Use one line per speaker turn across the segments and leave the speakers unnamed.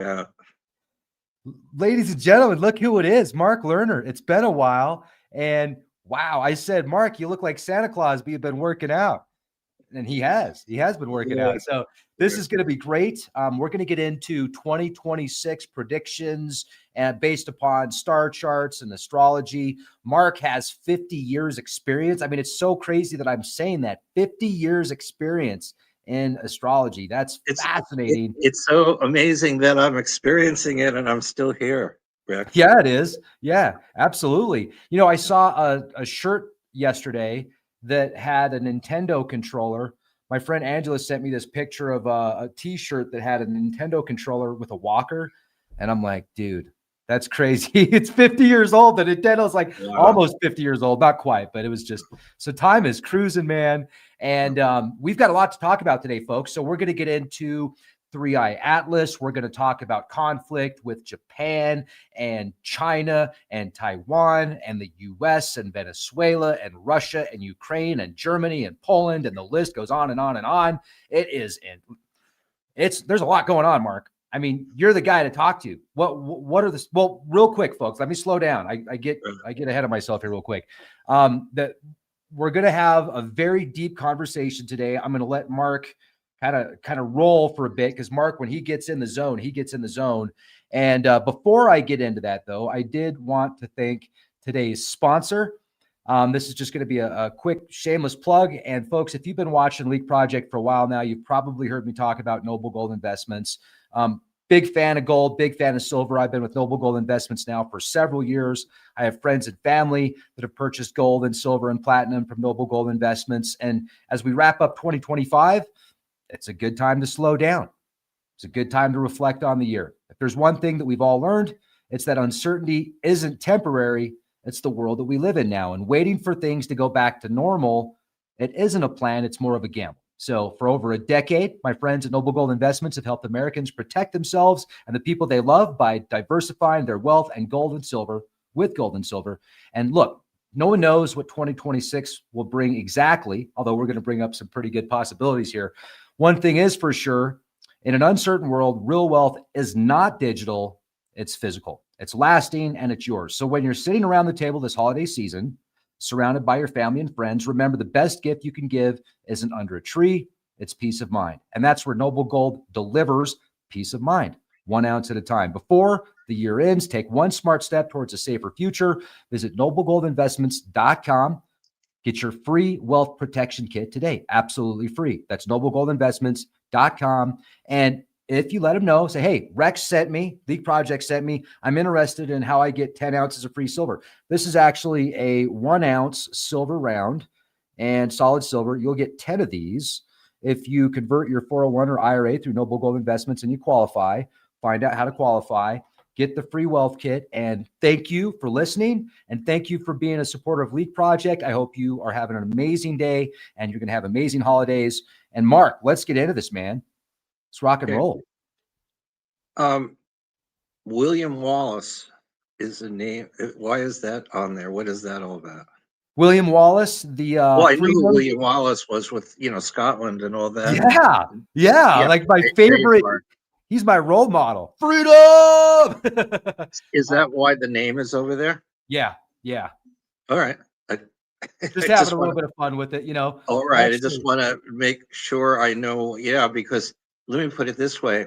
Yeah.
Ladies and gentlemen, look who it is, Mark Lerner. It's been a while. And wow, I said, Mark, you look like Santa Claus, but you've been working out. And he has been working
Yeah.
out. So this is going to be great. We're going to get into 2026 predictions and based upon star charts and astrology. Mark has 50 years experience. I mean, it's so crazy that I'm saying that 50 years experience in astrology. That's fascinating.
It's so amazing that I'm experiencing it and I'm still here, Rick.
Yeah, it is. Yeah, absolutely. You know, I saw a shirt yesterday that had a Nintendo controller. My friend Angela sent me this picture of a t-shirt that had a Nintendo controller with a walker. And I'm like, dude, that's crazy. It's 50 years old. The Nintendo's like almost 50 years old. Not quite, but it was just, so time is cruising, man. And we've got a lot to talk about today, folks. So we're going to get into Three-Eye Atlas. We're going to talk about conflict with Japan and China and Taiwan and the US and Venezuela and Russia and Ukraine and Germany and Poland, and the list goes on and on and on. There's a lot going on, Mark. I mean, you're the guy to talk to. What are the, well, real quick, folks, let me slow down. I get ahead of myself here real quick. That we're going to have a very deep conversation today. I'm going to let Mark kind of roll for a bit, because Mark, when he gets in the zone, he gets in the zone. And before I get into that, though, I did want to thank today's sponsor. This is just going to be a quick shameless plug. And folks, if you've been watching Leak Project for a while now, you've probably heard me talk about Noble Gold Investments. Big fan of gold, big fan of silver. I've been with Noble Gold Investments now for several years. I have friends and family that have purchased gold and silver and platinum from Noble Gold Investments. And as we wrap up 2025, it's a good time to slow down. It's a good time to reflect on the year. If there's one thing that we've all learned, it's that uncertainty isn't temporary. It's the world that we live in now. And waiting for things to go back to normal, it isn't a plan. It's more of a gamble. So for over a decade, my friends at Noble Gold Investments have helped Americans protect themselves and the people they love by diversifying their wealth and gold and silver with gold and silver. And look, no one knows what 2026 will bring exactly, although we're going to bring up some pretty good possibilities here. One thing is for sure, in an uncertain world, real wealth is not digital, it's physical. It's lasting and it's yours. So when you're sitting around the table this holiday season, surrounded by your family and friends, remember the best gift you can give isn't under a tree, it's peace of mind. And that's where Noble Gold delivers peace of mind, 1 ounce at a time. Before the year ends, take one smart step towards a safer future. Visit noblegoldinvestments.com. Get your free wealth protection kit today. Absolutely free. That's noblegoldinvestments.com. And if you let them know, say, hey, Rex sent me, Leak Project sent me, I'm interested in how I get 10 ounces of free silver. This is actually a 1 ounce silver round and solid silver. You'll get 10 of these if you convert your 401 or IRA through Noble Gold Investments and you qualify. Find out how to qualify. Get the free wealth kit. And thank you for listening. And thank you for being a supporter of Leak Project. I hope you are having an amazing day and you're going to have amazing holidays. And Mark, let's get into this, man. Let's rock and roll.
William Wallace is the name. Why is that on there? What is that all about?
William Wallace, the
well, I knew who William Wallace was with, Scotland and all that.
Yeah. Like my favorite. He's my role model. Freedom!
Is that why the name is over there?
Yeah.
All right.
Just having a little bit of fun with it,
All right. I just want to make sure I know. Yeah, because let me put it this way.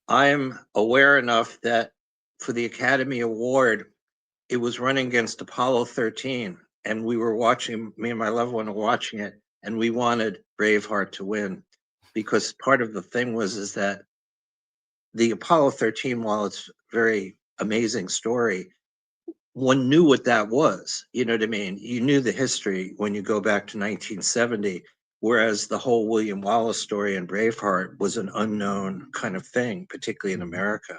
I'm aware enough that for the Academy Award, it was running against Apollo 13. And we were watching, me and my loved one were watching it, and we wanted Braveheart to win. Because part of the thing is that the Apollo 13, while it's a very amazing story, one knew what that was. You know what I mean? You knew the history when you go back to 1970, whereas the whole William Wallace story and Braveheart was an unknown kind of thing, particularly in America.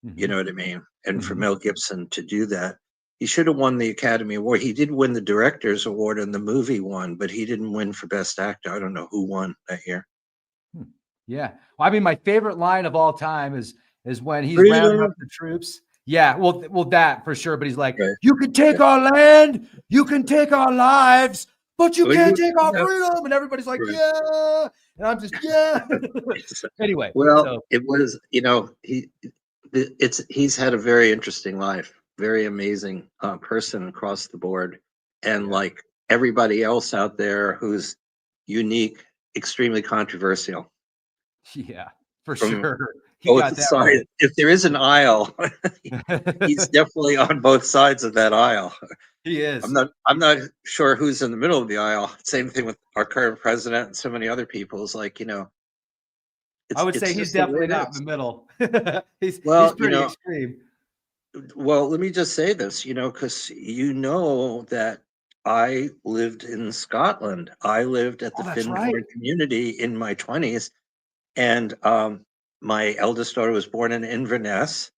Mm-hmm. You know what I mean? And for Mel Gibson to do that, he should have won the Academy Award. He did win the Director's Award and the movie won, but he didn't win for Best Actor. I don't know who won that year.
Yeah. Well, I mean, my favorite line of all time is when he's rounding up the troops. Yeah. Well, that for sure. But he's like, you can take our land, you can take our lives, but you can't take our freedom. And everybody's like, yeah. And I'm just, yeah. Anyway.
Well, it was, he's had a very interesting life, very amazing person across the board, and
Yeah.
like everybody else out there who's unique, extremely controversial
Yeah, for
from
sure. You got
both
that right.
sides. If there is an aisle, he's definitely on both sides of that aisle.
He is.
I'm not sure who's in the middle of the aisle. Same thing with our current president and so many other people. Is like,
I would say
it's
he's
just the way
definitely
it
not in the
is.
middle. He's
Well,
pretty extreme.
well, let me just say this, because that I lived in Scotland. I lived at the
Oh, that's right.
Findhorn community in my 20s, and my eldest daughter was born in Inverness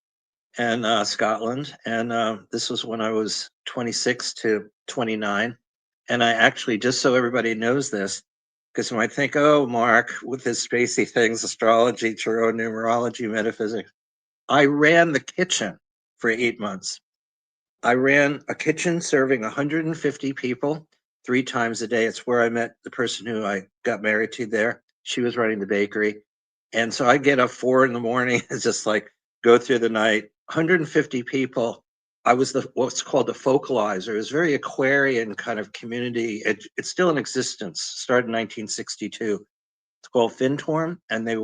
and Scotland, and this was when I was 26 to 29. And I actually, just so everybody knows this, because you might think, oh, Mark, with his spacey things, astrology, tarot, numerology, metaphysics, I ran the kitchen for 8 months. I ran a kitchen serving 150 people 3 times a day. It's where I met the person who I got married to there. She was running the bakery. And so I get up 4 in the morning, it's just like go through the night, 150 people. I was what's called the focalizer. It was very Aquarian kind of community. It's still in existence, started in 1962. It's called Findhorn, and they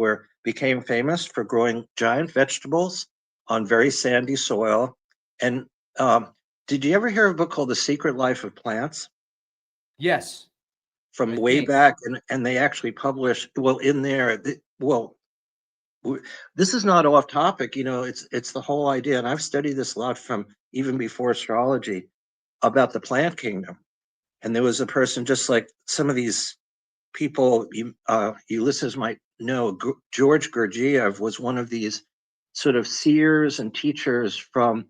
became famous for growing giant vegetables on very sandy soil. And um, did you ever hear of a book called The Secret Life of Plants
Yes,
from
I
way
think.
back? And they actually published, well, in there, this is not off topic. It's the whole idea. And I've studied this a lot from even before astrology about the plant kingdom. And there was a person, just like some of these people you listeners might know, George Gurdjieff was one of these sort of seers and teachers from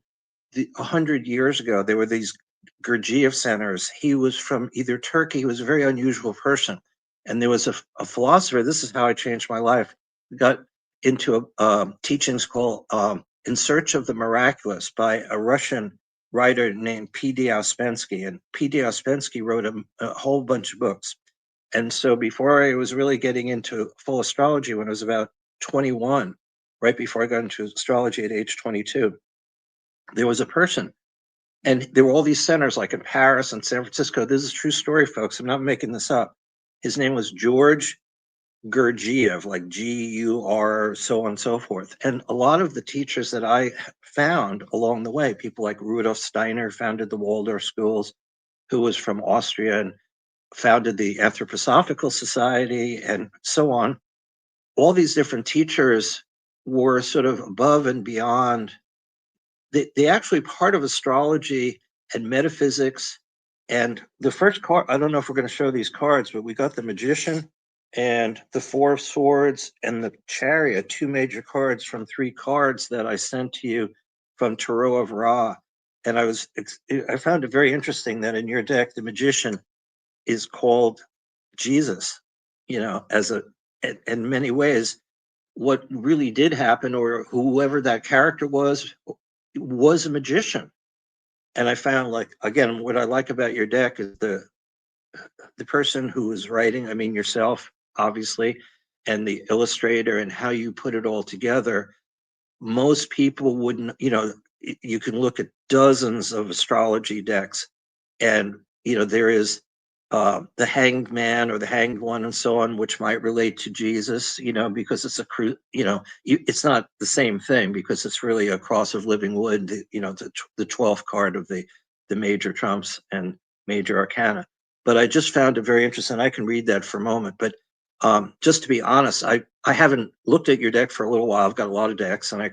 100 years ago. There were these Gurdjieff centers. He was from either Turkey. He was a very unusual person. And there was a philosopher. This is how I changed my life. Got into teachings called In Search of the Miraculous by a Russian writer named P.D. Ouspensky. And P.D. Ouspensky wrote a whole bunch of books. And so before I was really getting into full astrology, when I was about 21, right before I got into astrology at age 22, there was a person, and there were all these centers like in Paris and San Francisco. This is a true story, folks. I'm not making this up. His name was George Gurdjieff, like Gur, so on and so forth. And a lot of the teachers that I found along the way, people like Rudolf Steiner founded the Waldorf schools, who was from Austria and founded the Anthroposophical Society, and so on. All these different teachers were sort of above and beyond. They actually part of astrology and metaphysics. And the first card, I don't know if we're going to show these cards, but we got the Magician and the Four of Swords and the Chariot, two major cards from 3 cards that I sent to you from Tarot of Ra. And I found it very interesting that in your deck, the Magician is called Jesus, as in many ways, what really did happen, or whoever that character was a magician. And I found, like, again, what I like about your deck is the person who is writing, I mean, yourself, obviously, and the illustrator and how you put it all together. Most people wouldn't, you can look at dozens of astrology decks, and there is the hanged man or the hanged one and so on, which might relate to Jesus, because it's it's not the same thing, because it's really a cross of living wood, the 12th card of the major trumps and major arcana. But I just found it very interesting. I can read that for a moment, but just to be honest, I haven't looked at your deck for a little while. I've got a lot of decks, and I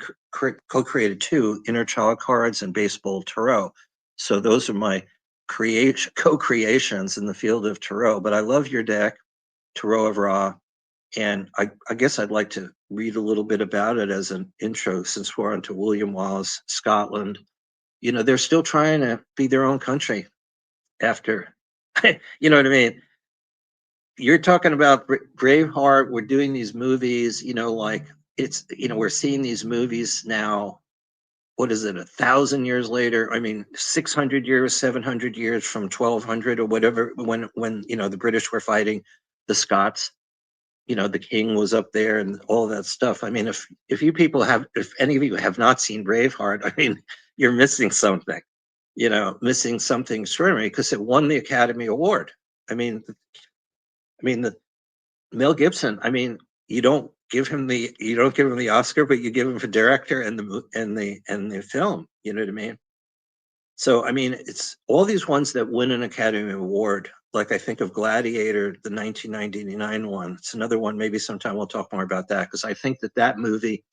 co-created 2 inner child cards and baseball tarot. So those are my co-creations in the field of tarot. But I love your deck, Tarot of Ra, and I guess I'd like to read a little bit about it as an intro, since we're on to William Wallace, Scotland. They're still trying to be their own country after, you know what I mean? You're talking about Braveheart. We're doing these movies, like we're seeing these movies now. What is it, 1,000 years later? I mean, 600 years, 700 years from 1200 or whatever, when the British were fighting the Scots. the king was up there and all that stuff. I mean, if you people if any of you have not seen Braveheart, I mean, you're missing something, missing something extraordinary, because it won the Academy Award. The Mel Gibson. I mean, you don't give him the Oscar, but you give him for director and the film. You know what I mean? So, I mean, it's all these ones that win an Academy Award. Like, I think of Gladiator, the 1999 one. It's another one. Maybe sometime we'll talk more about that, because I think that movie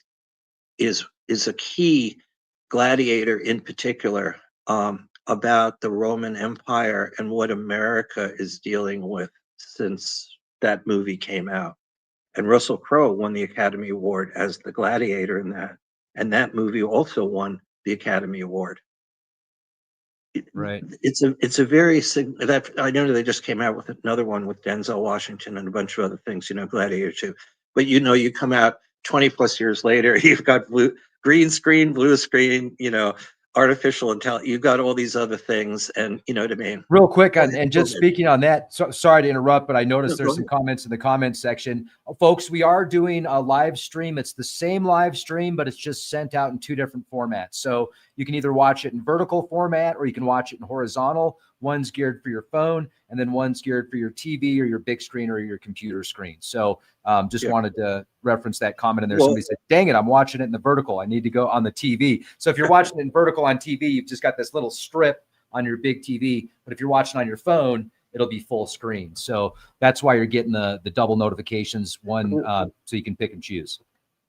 is a key. Gladiator, in particular, about the Roman Empire and what America is dealing with since that movie came out. And Russell Crowe won the Academy Award as the Gladiator in that, and that movie also won the Academy Award.
Right.
It's a very that I know they just came out with another one with Denzel Washington and a bunch of other things, Gladiator 2. But you come out 20 plus years later, you've got green screen, blue screen, artificial intelligence, you've got all these other things, and you know what I mean?
Real quick, and just speaking on that, sorry to interrupt, but I noticed there's some
ahead.
comments in the comments section. Folks, we are doing a live stream. It's the same live stream, but it's just sent out in 2 different formats. So you can either watch it in vertical format or you can watch it in horizontal. One's geared for your phone, and then one's geared for your TV or your big screen or your computer screen. So just wanted to reference that comment in there. Somebody said, dang it, I'm watching it in the vertical. I need to go on the TV. So if you're watching it in vertical on TV, you've just got this little strip on your big TV. But if you're watching on your phone, it'll be full screen. So that's why you're getting the double notifications, one so you can pick and choose.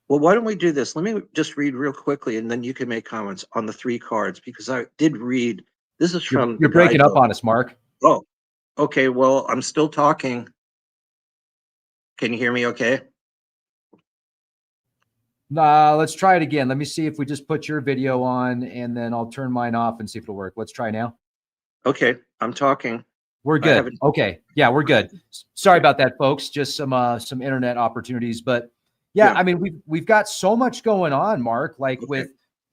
Well, why don't we do this? Let me just read real quickly, and then you can make comments on the 3 cards, because I did read. This is from
You're breaking up on us, Mark.
Oh, okay. Well, I'm still talking. Can you hear me okay?
Let's try it again. Let me see if we just put your video on, and then I'll turn mine off and see if it'll work. Let's try now.
Okay, I'm talking.
We're good. Okay. Yeah, we're good. Sorry about that, folks. Just some internet opportunities, but yeah, I mean, we've got so much going on, Mark, like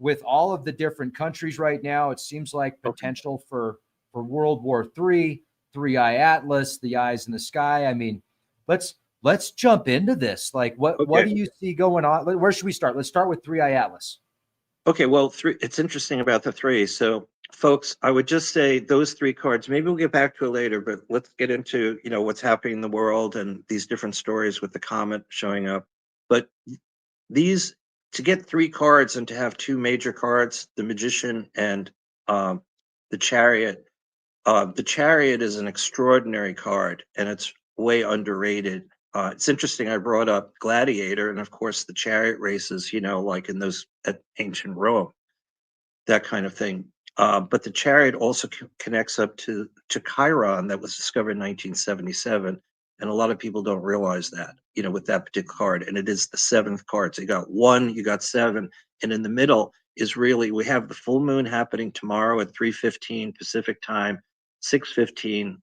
with all of the different countries right now. It seems like potential for World War III, 3-eye Atlas, the eyes in the sky. I mean, let's jump into this. Like, what do you see going on? Where should we start? Let's start with 3-eye Atlas.
Okay, well, 3. It's interesting about the 3. So, folks, I would just say those 3 cards. Maybe we'll get back to it later, but let's get into what's happening in the world and these different stories with the comet showing up. But to get 3 cards and to have 2 major cards, the Magician and the Chariot. The Chariot is an extraordinary card, and it's way underrated. It's interesting. I brought up Gladiator, and of course the chariot races, like in those at ancient Rome, that kind of thing. But the Chariot also connects up to Chiron, that was discovered in 1977, and a lot of people don't realize that, with that particular card. And it is the 7th card. So you got 1, you got 7, and in the middle is really, we have the full moon happening tomorrow at 3:15 Pacific time, 6:15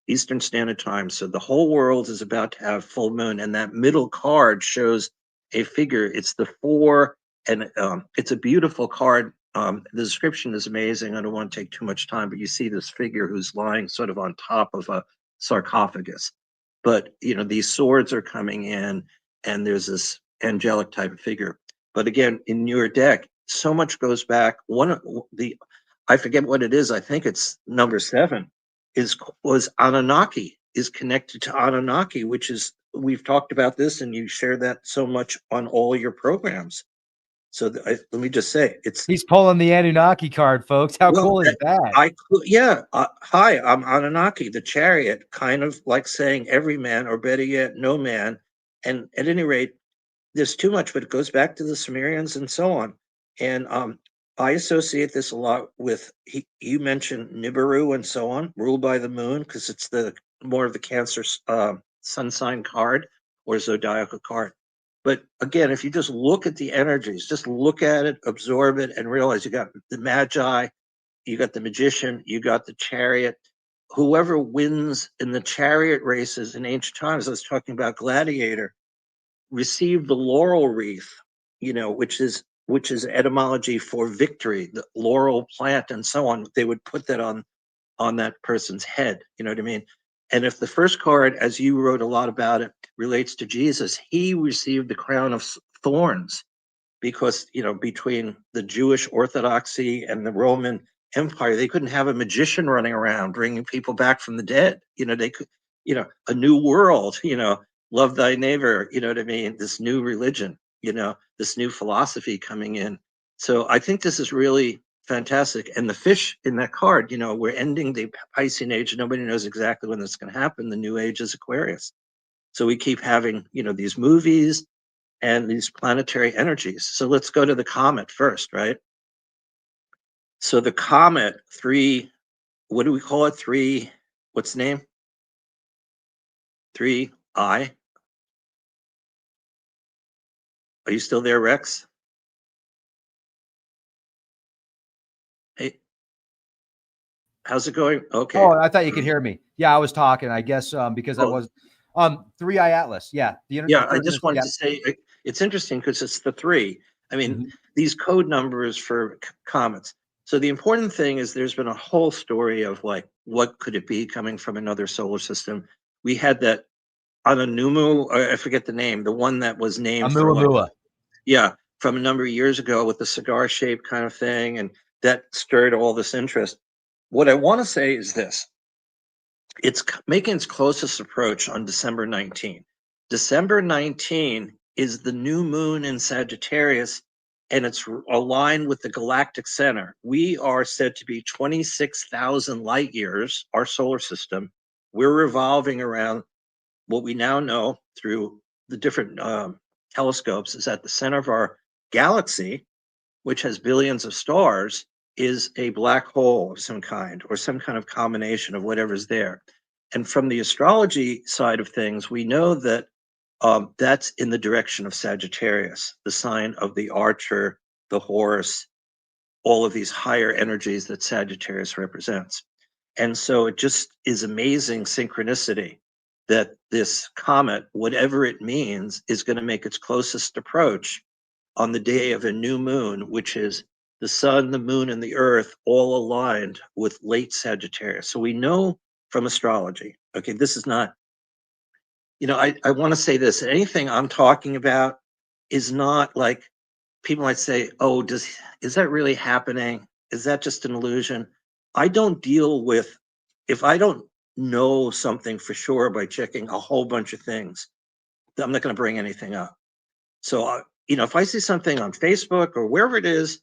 Eastern Standard Time. So the whole world is about to have full moon, and that middle card shows a figure. It's the 4, and it's a beautiful card. The description is amazing. I don't want to take too much time, but you see this figure who's lying sort of on top of a sarcophagus. But these swords are coming in, and there's this angelic type of figure. But again, in your deck, so much goes back. I forget what it is. I think it's number 7. Was Anunnaki, is connected to Anunnaki, which is, we've talked about this, and you share that so much on all your programs. So let me just say,
he's pulling the Anunnaki card, folks. How cool is that?
Hi, I'm Anunnaki, the Chariot, kind of like saying every man, or better yet, no man. And at any rate, there's too much, but it goes back to the Sumerians and so on. And I associate this a lot with, you mentioned Nibiru and so on, ruled by the moon, because it's more of the Cancer sun sign card or zodiacal card. But again, if you just look at the energies, just look at it, absorb it, and realize you got the Magi, you got the Magician, you got the Chariot. Whoever wins in the chariot races in ancient times, I was talking about Gladiator, received the laurel wreath, which is etymology for victory, the laurel plant and so on. They would put that on that person's head. You know what I mean? And if the first card, as you wrote a lot about it, relates to Jesus, he received the crown of thorns because, between the Jewish orthodoxy and the Roman Empire, they couldn't have a magician running around bringing people back from the dead. They could, a new world, love thy neighbor, you know what I mean? This new religion, this new philosophy coming in. So I think this is really fantastic. And the fish in that card, we're ending the Piscean age. Nobody knows exactly when this is going to happen. The new age is Aquarius. So we keep having, these movies and these planetary energies. So let's go to the comet first, right? So the comet, what do we call it? What's the name? 3I. Are you still there, Rex? Hey, how's it going? Okay.
Oh, I thought you could hear me. Yeah, I was talking, I guess, because I was 3i Atlas. Yeah.
Yeah, I just wanted to say it's interesting because it's the 3. I mean, these code numbers for comets. So the important thing is there's been a whole story of like, what could it be coming from another solar system? We had that Ananumu, I forget the name, the one that was named for like, yeah, from a number of years ago with the cigar shaped kind of thing. And that stirred all this interest. What I want to say is this. It's making its closest approach on December 19. December 19 is the new moon in Sagittarius, and it's aligned with the galactic center. We are said to be 26,000 light years, our solar system. We're revolving around what we now know through the different telescopes is at the center of our galaxy, which has billions of stars, is a black hole of some kind or some kind of combination of whatever's there. And from the astrology side of things, we know that that's in the direction of Sagittarius, the sign of the archer, the horse, all of these higher energies that Sagittarius represents. And so it just is amazing synchronicity that this comet, whatever it means, is going to make its closest approach on the day of a new moon, which is the sun, the moon, and the earth all aligned with late Sagittarius. So we know from astrology, okay, this is not, I want to say this, anything I'm talking about is not like people might say, oh, is that really happening? Is that just an illusion? I don't deal with, if I don't know something for sure by checking a whole bunch of things, I'm not going to bring anything up. So, if I see something on Facebook or wherever it is,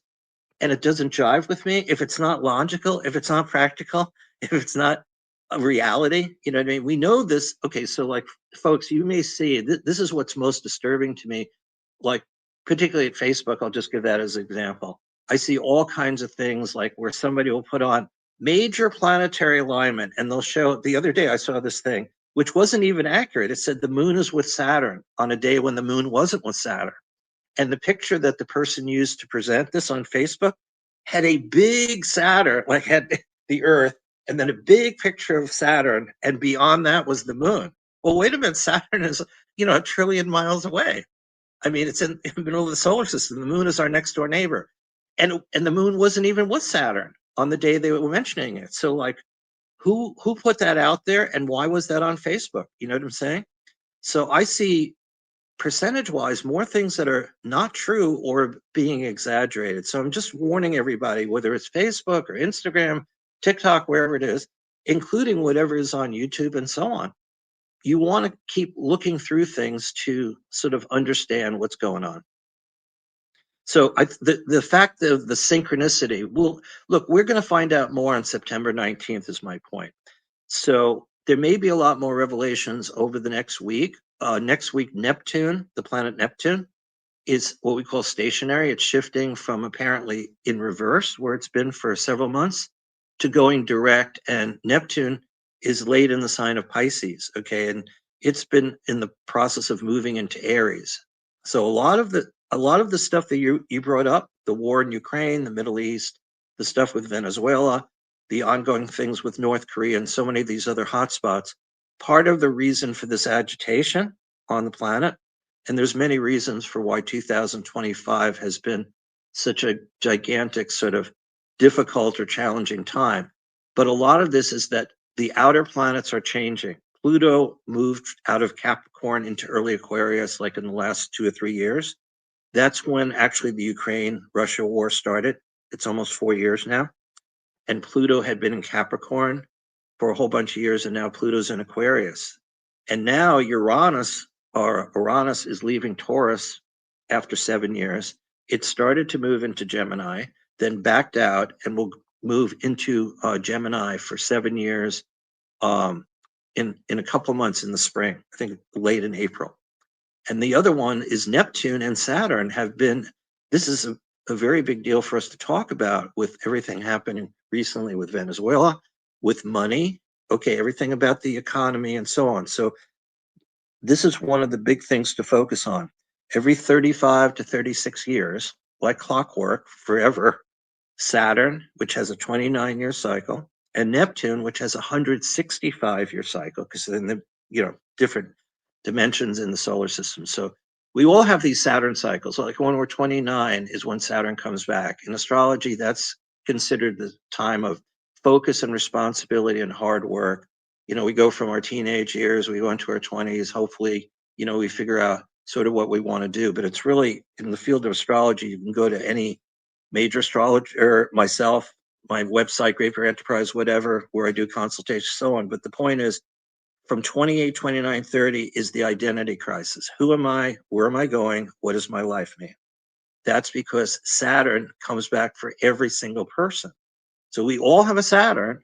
and it doesn't jive with me, if it's not logical, if it's not practical, if it's not a reality, you know what I mean? We know this. Okay, so like, folks, you may see this is what's most disturbing to me. Like, particularly at Facebook, I'll just give that as an example. I see all kinds of things like where somebody will put on major planetary alignment, and they'll show. The other day, I saw this thing which wasn't even accurate. It said the moon is with Saturn on a day when the moon wasn't with Saturn. And the picture that the person used to present this on Facebook had a big Saturn, like had the Earth, and then a big picture of Saturn, and beyond that was the moon. Well, wait a minute, Saturn is, 1 trillion miles away. I mean, it's in the middle of the solar system. The moon is our next door neighbor. And the moon wasn't even with Saturn on the day they were mentioning it. So like, who put that out there, and why was that on Facebook? You know what I'm saying? So I see percentage wise more things that are not true or being exaggerated. So I'm just warning everybody, whether it's Facebook or Instagram, TikTok, wherever it is, including whatever is on YouTube and so on. You want to keep looking through things to sort of understand what's going on. So the fact of the synchronicity, look, we're going to find out more on September 19th is my point. So there may be a lot more revelations over the next week. Next week, Neptune, the planet Neptune, is what we call stationary. It's shifting from apparently in reverse, where it's been for several months, to going direct. And Neptune is late in the sign of Pisces, okay? And it's been in the process of moving into Aries. So a lot of the stuff that you brought up, the war in Ukraine, the Middle East, the stuff with Venezuela, the ongoing things with North Korea and so many of these other hotspots, part of the reason for this agitation on the planet, and there's many reasons for why 2025 has been such a gigantic sort of difficult or challenging time, but a lot of this is that the outer planets are changing. Pluto moved out of Capricorn into early Aquarius, like in the last 2 or 3 years. That's when actually the Ukraine-Russia war started. It's almost 4 years now. And Pluto had been in Capricorn for a whole bunch of years, and now Pluto's in Aquarius. And now Uranus, or Uranus, is leaving Taurus after 7 years. It started to move into Gemini, then backed out, and will move into Gemini for 7 years in a couple of months in the spring, I think late in April. And the other one is Neptune and Saturn have been, this is a very big deal for us to talk about with everything happening recently with Venezuela, with money, okay, everything about the economy and so on. So this is one of the big things to focus on. Every 35 to 36 years, like clockwork, forever, Saturn, which has a 29-year cycle, and Neptune, which has a 165-year cycle, because in the different dimensions in the solar system. So we all have these Saturn cycles. Like when we're 29 is when Saturn comes back. In astrology, that's considered the time of focus and responsibility and hard work. We go from our teenage years, we go into our 20s. Hopefully, we figure out sort of what we want to do. But it's really in the field of astrology, you can go to any major astrologer, myself, my website, Great Bear Enterprise, whatever, where I do consultations, so on. But the point is, from 28, 29, 30 is the identity crisis. Who am I? Where am I going? What does my life mean? That's because Saturn comes back for every single person. So we all have a Saturn,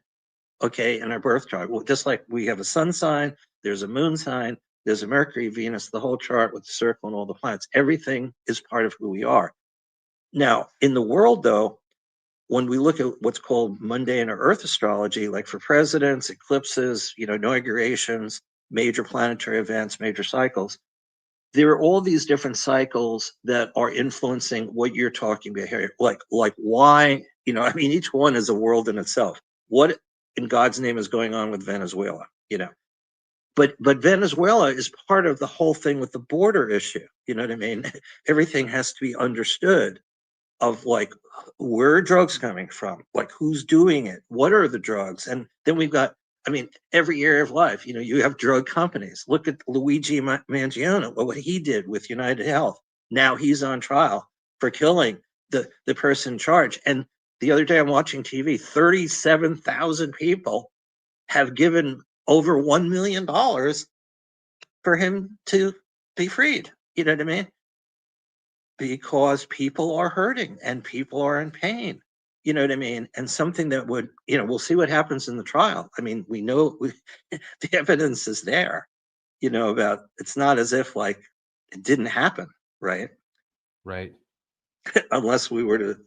okay, in our birth chart. Well, just like we have a sun sign, there's a moon sign, there's a Mercury, Venus, the whole chart with the circle and all the planets. Everything is part of who we are. Now, in the world, though, when we look at what's called mundane or earth astrology, like for presidents, eclipses, inaugurations, major planetary events, major cycles, there are all these different cycles that are influencing what you're talking about here. Like why, each one is a world in itself. What in God's name is going on with Venezuela, But Venezuela is part of the whole thing with the border issue. You know what I mean? Everything has to be understood of like, where are drugs coming from? Like, who's doing it? What are the drugs? And then we've got, every area of life, you have drug companies. Look at Luigi Mangione, what he did with United Health. Now he's on trial for killing the person in charge. And the other day I'm watching TV, 37,000 people have given over $1 million for him to be freed. You know what I mean? Because people are hurting and people are in pain. You know what I mean? And something that would, we'll see what happens in the trial. We know the evidence is there, about it's not as if like it didn't happen, right?
Right.
Unless we were to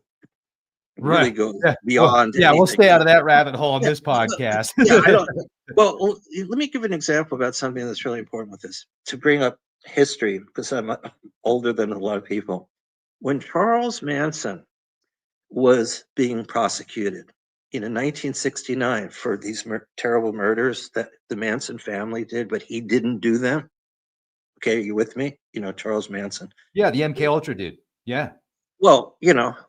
really go
Yeah.
beyond
yeah,
anything.
we'll stay out of that rabbit hole on this podcast.
Yeah, I don't. Well, let me give an example about something that's really important with this, to bring up history, because I'm older than a lot of people. When Charles Manson was being prosecuted in 1969 for these terrible murders that the Manson family did, but he didn't do them. Okay, are you with me? Charles Manson.
Yeah, the MK Ultra dude. Yeah.
Well,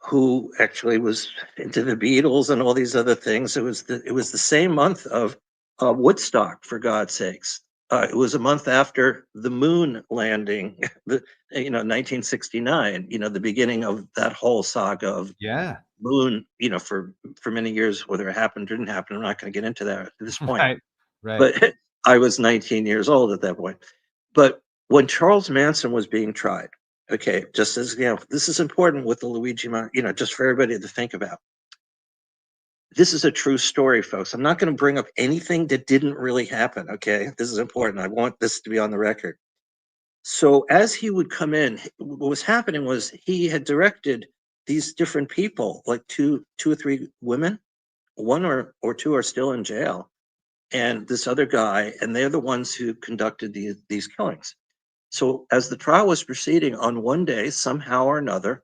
who actually was into the Beatles and all these other things. It was the same month of Woodstock, for God's sakes. It was a month after the moon landing, 1969. The beginning of that whole saga of moon. For many years, whether it happened or didn't happen, I'm not going to get into that at this point.
Right.
But I was 19 years old at that point. But when Charles Manson was being tried, okay, just as this is important with the Luigi, just for everybody to think about. This is a true story, folks. I'm not going to bring up anything that didn't really happen. Okay, this is important. I want this to be on the record. So as he would come in, what was happening was he had directed these different people, like two or three women, one or two are still in jail, and this other guy, and they're the ones who conducted these killings. So as the trial was proceeding, on one day, somehow or another,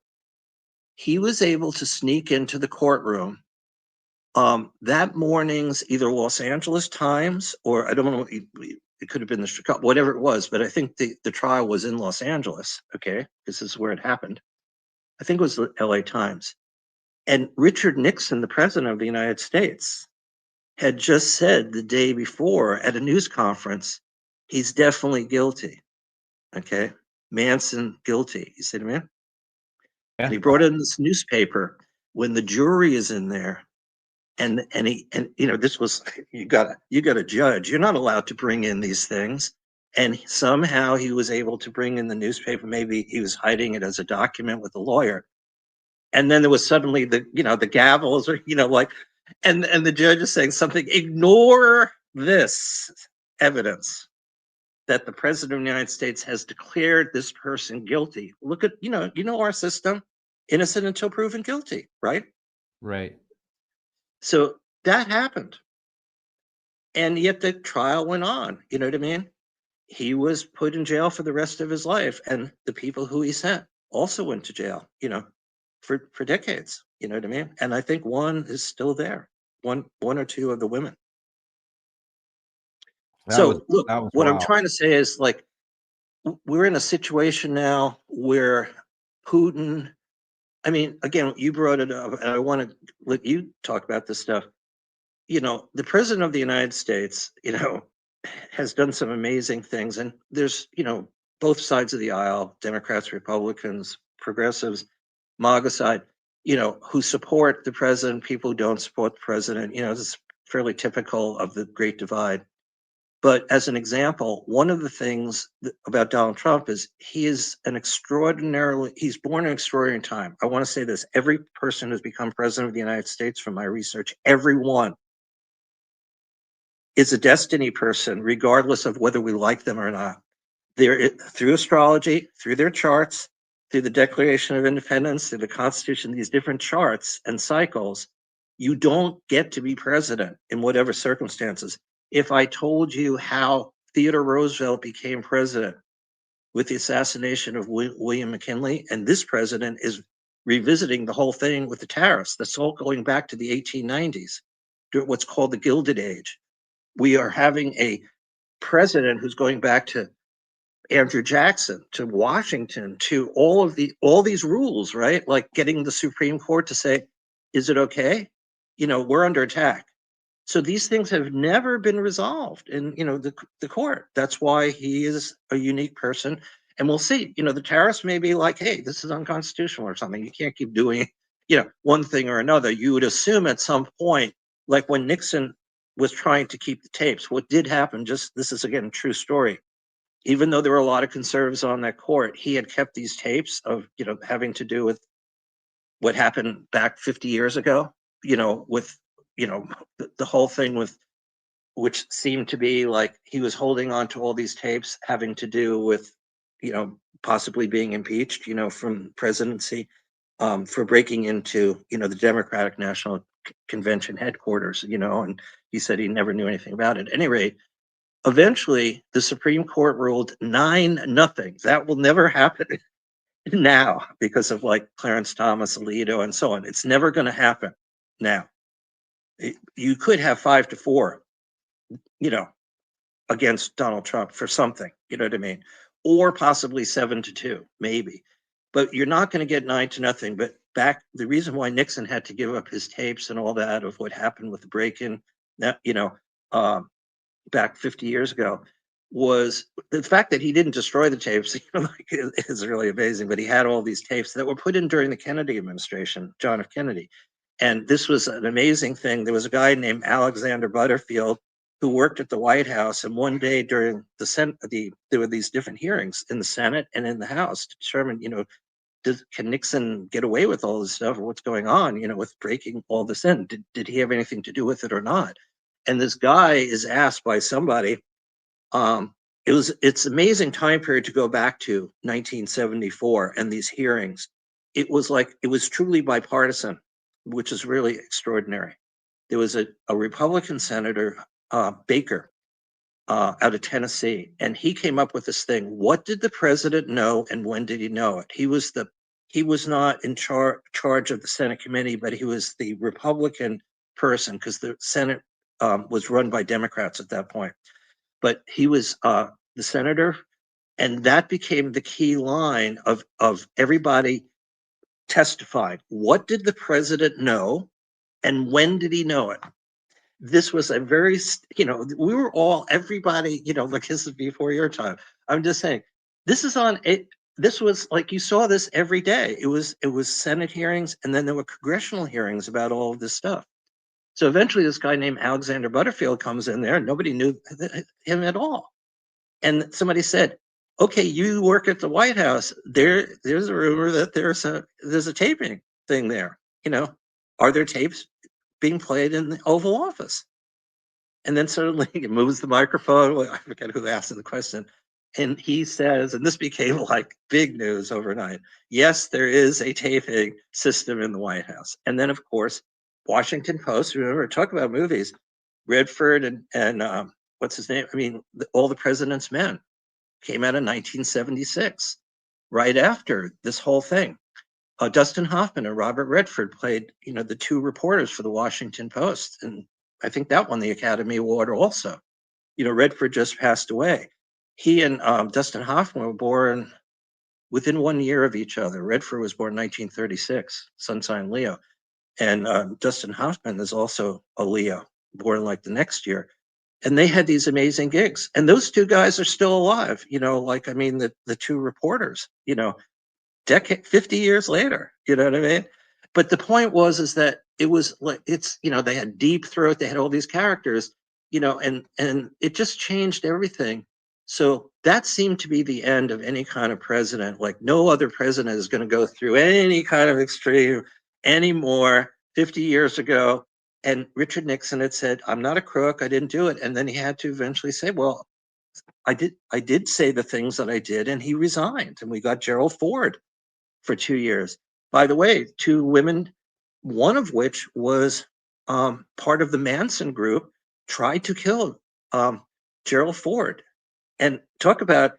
he was able to sneak into the courtroom. That morning's either Los Angeles Times, or I don't know, it could have been the Chicago, whatever it was, but I think the trial was in Los Angeles, okay? This is where it happened. I think it was the LA Times. And Richard Nixon, the president of the United States, had just said the day before at a news conference, he's definitely guilty. Okay. Manson guilty. You see what I mean?
Yeah.
And he brought in this newspaper when the jury is in there. And you know, this was, you got a judge. You're not allowed to bring in these things. And somehow he was able to bring in the newspaper. Maybe he was hiding it as a document with a lawyer. And then there was suddenly the, you know, the gavels, or, you know, like, and the judge is saying something, ignore this evidence that the president of the United States has declared this person guilty. Look at, you know our system, innocent until proven guilty, right?
Right.
So that happened. And yet the trial went on. You know what I mean? He was put in jail for the rest of his life. And the people who he sent also went to jail, you know, for decades. You know what I mean? And I think one is still there. One or two of the women. So look,
that was
what I'm
wild.
trying to say is, like, we're in a situation now where Putin, I mean, again, you brought it up, and I want to let you talk about this stuff. You know, the president of the United States, you know, has done some amazing things. And there's, you know, both sides of the aisle, Democrats, Republicans, progressives, MAGA side, you know, who support the president, people who don't support the president. You know, this is fairly typical of the Great Divide. But as an example, one of the things about Donald Trump is he is he's born in an extraordinary time. I want to say this: every person who's become president of the United States, from my research, everyone is a destiny person, regardless of whether we like them or not. They're through astrology, through their charts, through the Declaration of Independence, through the Constitution, these different charts and cycles. You don't get to be president in whatever circumstances. If I told you how Theodore Roosevelt became president with the assassination of William McKinley, and this president is revisiting the whole thing with the tariffs, that's all going back to the 1890s, what's called the Gilded Age. We are having a president who's going back to Andrew Jackson, to Washington, to all these rules, right? Like getting the Supreme Court to say, is it okay? You know, we're under attack. So these things have never been resolved in, you know, the court. That's why he is a unique person. And we'll see, you know, the tariffs may be like, hey, this is unconstitutional or something. You can't keep doing, you know, one thing or another. You would assume at some point, like when Nixon was trying to keep the tapes, what did happen, just, this is again a true story, even though there were a lot of conservatives on that court, he had kept these tapes of, you know, having to do with what happened back 50 years ago, you know, with, you know, the whole thing with, which seemed to be like he was holding on to all these tapes having to do with, you know, possibly being impeached, you know, from presidency, for breaking into, you know, the Democratic National Convention headquarters, you know, and he said he never knew anything about it. At any rate, eventually the Supreme Court ruled 9-0. That will never happen now because of, like, Clarence Thomas, Alito, and so on. It's never going to happen now. You could have 5-4, you know, against Donald Trump for something, you know what I mean? Or possibly 7-2, maybe. But you're not going to get 9-0. But the reason why Nixon had to give up his tapes and all that of what happened with the break-in, that, you know, back 50 years ago, was the fact that he didn't destroy the tapes, you know, like, is really amazing. But he had all these tapes that were put in during the Kennedy administration, John F. Kennedy. And this was an amazing thing. There was a guy named Alexander Butterfield who worked at the White House. And one day during the Senate, there were these different hearings in the Senate and in the House to determine, you know, can Nixon get away with all this stuff, or what's going on, you know, with breaking all this in? Did he have anything to do with it or not? And this guy is asked by somebody, it's amazing time period to go back to 1974 and these hearings. It was truly bipartisan, which is really extraordinary. There was a Republican senator, Baker, out of Tennessee, and he came up with this thing: what did the president know, and when did he know it? He was not in charge of the Senate committee, but he was the Republican person, because the Senate was run by Democrats at that point. But he was the senator, and that became the key line of everybody testifying. What did the president know, and when did he know it? this was a very, we were all, everybody, like this is before your time. I'm just saying, this is on it. This was like, you saw this every day. It was Senate hearings, and then there were congressional hearings about all of this stuff. So eventually this guy named Alexander Butterfield comes in there, and nobody knew him at all. And somebody said, okay, you work at the White House. There's a rumor that there's a taping thing there. Are there tapes being played in the Oval Office? And then suddenly it moves the microphone. I forget who asked the question. And he says, and this became like big news overnight, yes, there is a taping system in the White House. And then, of course, Washington Post, remember, talk about movies, Redford and what's his name? I mean, All the President's Men came out in 1976, right after this whole thing. Dustin Hoffman and Robert Redford played, the two reporters for the Washington Post. And I think that won the Academy Award also. Redford just passed away. He and Dustin Hoffman were born within 1 year of each other. Redford was born in 1936, sun sign Leo. And Dustin Hoffman is also a Leo, born like the next year. And they had these amazing gigs. And those two guys are still alive, the two reporters, 50 years later, you know what I mean? But the point is that it was like, they had Deep Throat, they had all these characters, and it just changed everything. So that seemed to be the end of any kind of president. Like no other president is going to go through any kind of extreme anymore. 50 years ago, and Richard Nixon had said, I'm not a crook, I didn't do it. And then he had to eventually say, well, I did say the things that I did, and he resigned. And we got Gerald Ford for 2 years. By the way, two women, one of which was part of the Manson group, tried to kill Gerald Ford. And talk about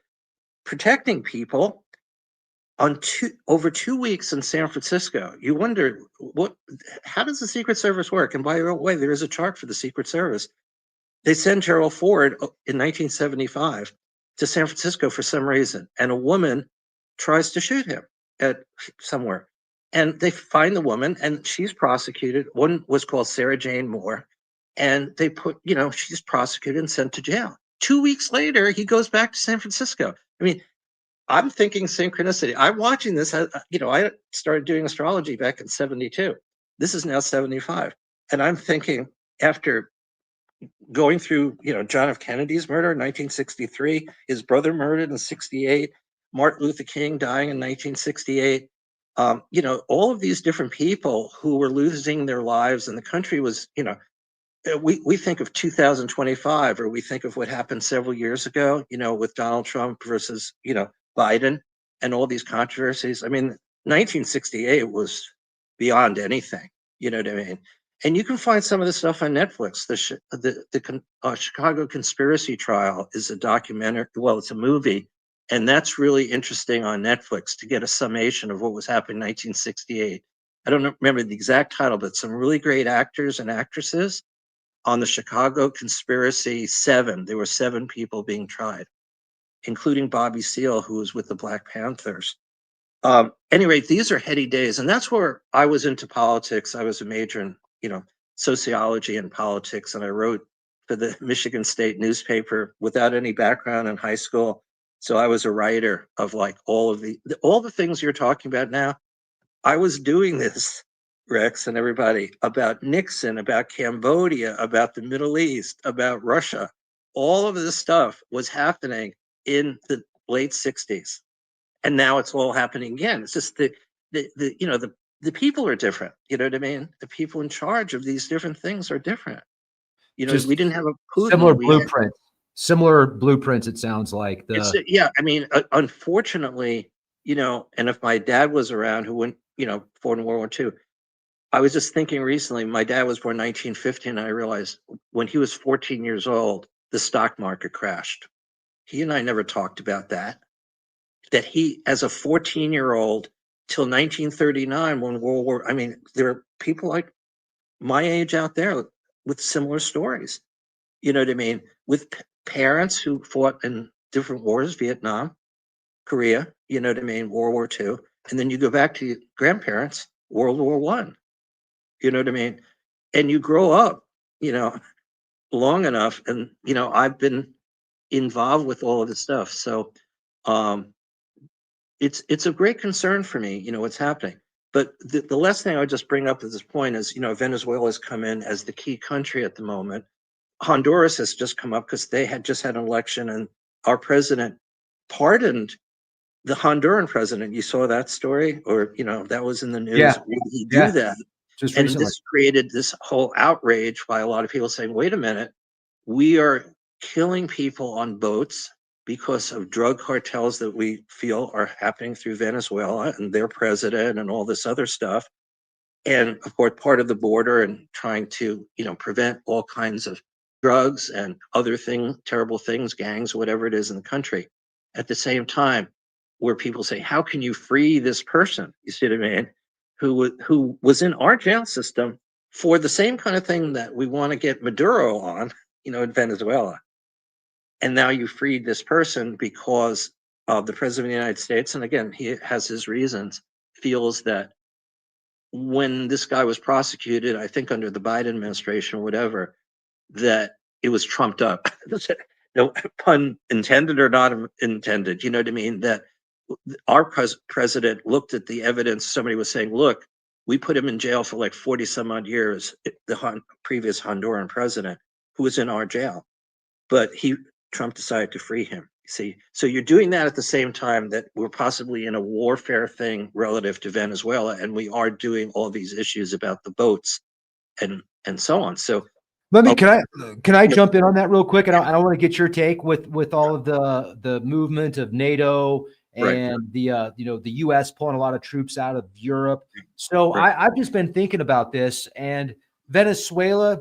protecting people on over 2 weeks in San Francisco. You wonder how does the Secret Service work? And by the way, there is a chart for the Secret Service. They send Gerald Ford in 1975 to San Francisco for some reason, and a woman tries to shoot him at somewhere. And they find the woman, and she's prosecuted. One was called Sarah Jane Moore, and they put, she's prosecuted and sent to jail. 2 weeks later, he goes back to San Francisco. I mean, I'm thinking synchronicity. I'm watching this. I started doing astrology back in 72. This is now 75. And I'm thinking, after going through, John F. Kennedy's murder in 1963, his brother murdered in 68, Martin Luther King dying in 1968, all of these different people who were losing their lives, and the country was, we think of 2025, or we think of what happened several years ago, with Donald Trump versus, Biden and all these controversies. I mean, 1968 was beyond anything, you know what I mean? And you can find some of the stuff on Netflix. The Chicago Conspiracy Trial is a documentary. Well, it's a movie, and that's really interesting on Netflix to get a summation of what was happening in 1968. I don't remember the exact title, but some really great actors and actresses on the Chicago Conspiracy 7. There were 7 people being tried, including Bobby Seale, who was with the Black Panthers. Anyway, these are heady days, and that's where I was into politics. I was a major in, sociology and politics, and I wrote for the Michigan State newspaper without any background in high school. So I was a writer of like all the things you're talking about now. I was doing this, Rex and everybody, about Nixon, about Cambodia, about the Middle East, about Russia. All of this stuff was happening in the late 60s. And now it's all happening again. It's just the people are different. You know what I mean? The people in charge of these different things are different.
Just
We didn't have a Putin.
Similar blueprints. Similar blueprints, it sounds like.
Yeah, I mean, unfortunately, and if my dad was around, who went, fought in World War II, I was just thinking recently, my dad was born 1950, and I realized when he was 14 years old, the stock market crashed. He and I never talked about that he, as a 14-year-old till 1939, when World War, I mean, there are people like my age out there with similar stories. You know what I mean? With parents who fought in different wars, Vietnam, Korea, you know what I mean, World War II. And then you go back to your grandparents, World War I. You know what I mean? And you grow up, long enough, and I've been involved with all of this stuff. So um, it's a great concern for me, what's happening. But the last thing I would just bring up at this point is, Venezuela has come in as the key country at the moment. Honduras has just come up because they had just had an election, and our president pardoned the Honduran president. You saw that story, or that was in the news.
Yeah,
Would he do
yeah,
that?
just
And
recently.
this created this whole outrage by a lot of people saying, "Wait a minute, we are killing people on boats because of drug cartels that we feel are happening through Venezuela and their president and all this other stuff." And of course, part of the border and trying to, prevent all kinds of drugs and other terrible things, gangs, whatever it is in the country. At the same time, where people say, "How can you free this person?" You see what I mean? Who was in our jail system for the same kind of thing that we want to get Maduro on, in Venezuela. And now you freed this person because of the president of the United States. And again, he has his reasons, feels that when this guy was prosecuted, I think under the Biden administration or whatever, that it was trumped up. No pun intended or not intended. You know what I mean? That our president looked at the evidence. Somebody was saying, "Look, we put him in jail for like 40 some odd years." The previous Honduran president, who was in our jail, but Trump decided to free him. See, so you're doing that at the same time that we're possibly in a warfare thing relative to Venezuela, and we are doing all these issues about the boats and so on. So,
Let me
oh,
can I
yeah,
jump in on that real quick? And I want to get your take with all of the movement of NATO
right,
and the U.S. pulling a lot of troops out of Europe. So
right,
I've just been thinking about this, and Venezuela,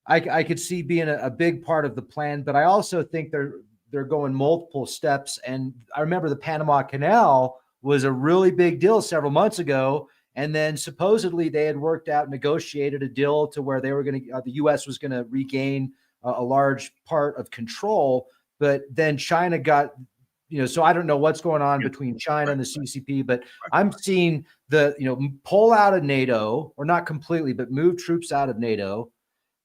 I could see being a big part of the plan, but I also think they're going multiple steps. And I remember the Panama Canal was a really big deal several months ago. And then supposedly they had worked out, negotiated a deal to where they were going to, the U.S. was going to regain a large part of control. But then China got, so I don't know what's going on
yeah,
between China
right,
and the CCP, but
right,
I'm seeing pull out of NATO, or not completely, but move troops out of NATO,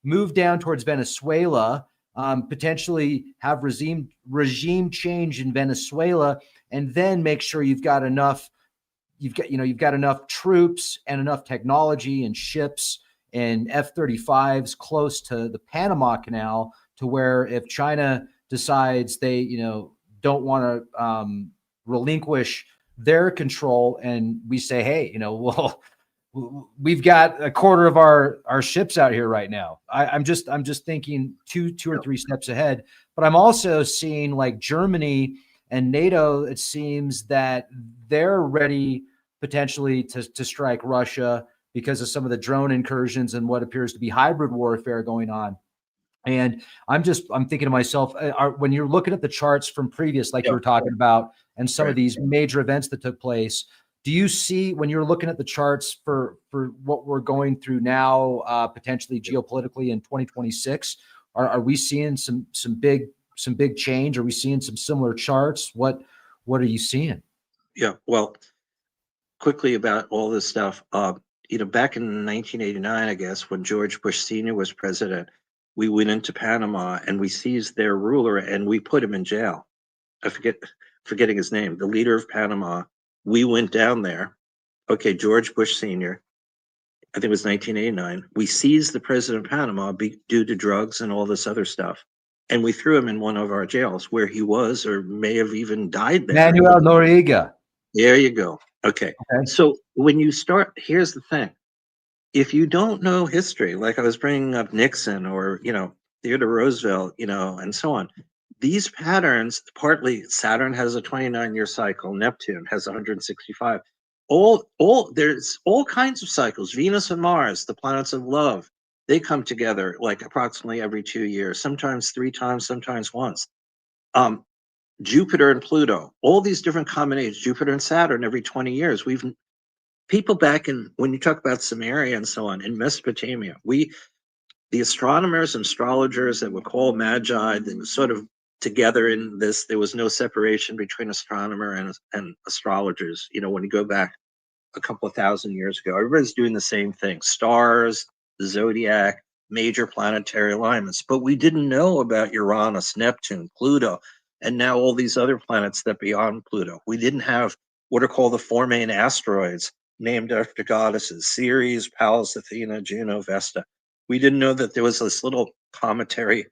move down towards Venezuela, potentially have regime change in Venezuela, and then make sure you've got enough troops and enough technology and ships and F-35s close to the Panama Canal to where if China decides they don't want to relinquish their control, and we say, hey, well, we've got a quarter of our ships out here right now. I'm just thinking two or
yeah,
three steps ahead. But I'm also seeing like Germany and NATO. It seems that they're ready potentially to strike Russia because of some of the drone incursions and what appears to be hybrid warfare going on. And I'm thinking to myself, when you're looking at the charts from previous, like you
yeah,
were talking about, and some of
right.
these major events that took place, do you see when you're looking at the charts for what we're going through now, potentially geopolitically in 2026, are we seeing some big change? Are we seeing some similar charts? What are you seeing?
Yeah. Well, quickly about all this stuff. Back in 1989, I guess, when George Bush Sr. was president, we went into Panama and we seized their ruler and we put him in jail. I forgetting his name, the leader of Panama. We went down there. Okay, George Bush Sr. I think it was 1989. We seized the president of Panama due to drugs and all this other stuff. And we threw him in one of our jails where he was or may have even died there.
Manuel Noriega.
There you go. Okay.
Okay.
So when you start, here's the thing. If you don't know history, like I was bringing up Nixon or, Theodore Roosevelt, and so on, these patterns, partly Saturn has a 29-year cycle, Neptune has 165. There's all kinds of cycles. Venus and Mars, the planets of love, they come together like approximately every 2 years, sometimes three times, sometimes once. Um, Jupiter and Pluto, all these different combinations, Jupiter and Saturn every 20 years. People back when you talk about Samaria and so on, in Mesopotamia, the astronomers and astrologers that were called magi, they were sort of together in this. There was no separation between astronomer and astrologers. When you go back a couple of thousand years ago, everybody's doing the same thing. Stars, the zodiac, major planetary alignments. But we didn't know about Uranus, Neptune, Pluto, and now all these other planets that beyond Pluto. We didn't have what are called the four main asteroids named after goddesses: Ceres, Pallas, Athena, Juno, Vesta. We didn't know that there was this little cometary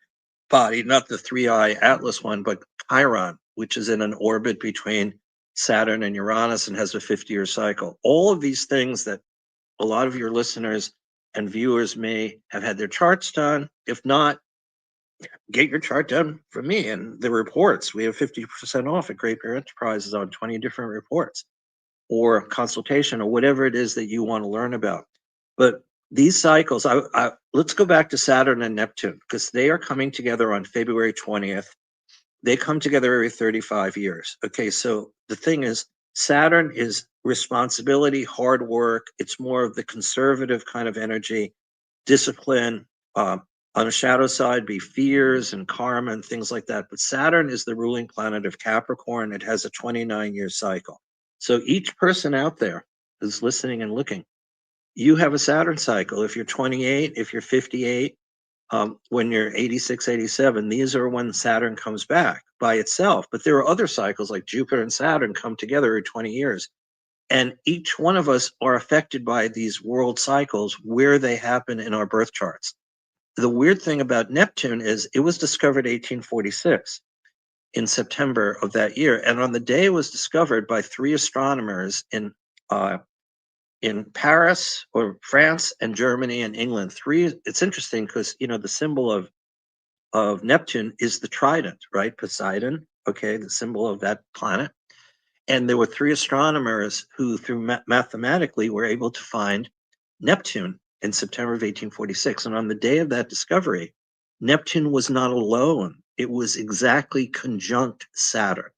body, not the three-eye Atlas one, but Chiron, which is in an orbit between Saturn and Uranus and has a 50-year cycle. All of these things that a lot of your listeners and viewers may have had their charts done. If not, get your chart done from me and the reports. We have 50% off at Great Bear Enterprises on 20 different reports or consultation or whatever it is that you want to learn about. But these cycles, let's go back to Saturn and Neptune, because they are coming together on February 20th. They come together every 35 years. Okay, so the thing is, Saturn is responsibility, hard work. It's more of the conservative kind of energy, discipline. On the shadow side, be fears and karma and things like that. But Saturn is the ruling planet of Capricorn. It has a 29-year cycle. So each person out there who's listening and looking, you have a Saturn cycle. If you're 28, if you're 58, when you're 86, 87, these are when Saturn comes back by itself. But there are other cycles like Jupiter and Saturn come together every 20 years. And each one of us are affected by these world cycles where they happen in our birth charts. The weird thing about Neptune is it was discovered 1846 in September of that year. And on the day it was discovered by three astronomers in Paris or France and Germany and England. It's interesting because, the symbol of Neptune is the trident, right? Poseidon, okay, the symbol of that planet. And there were three astronomers who, through mathematically, were able to find Neptune in September of 1846. And on the day of that discovery, Neptune was not alone. It was exactly conjunct Saturn.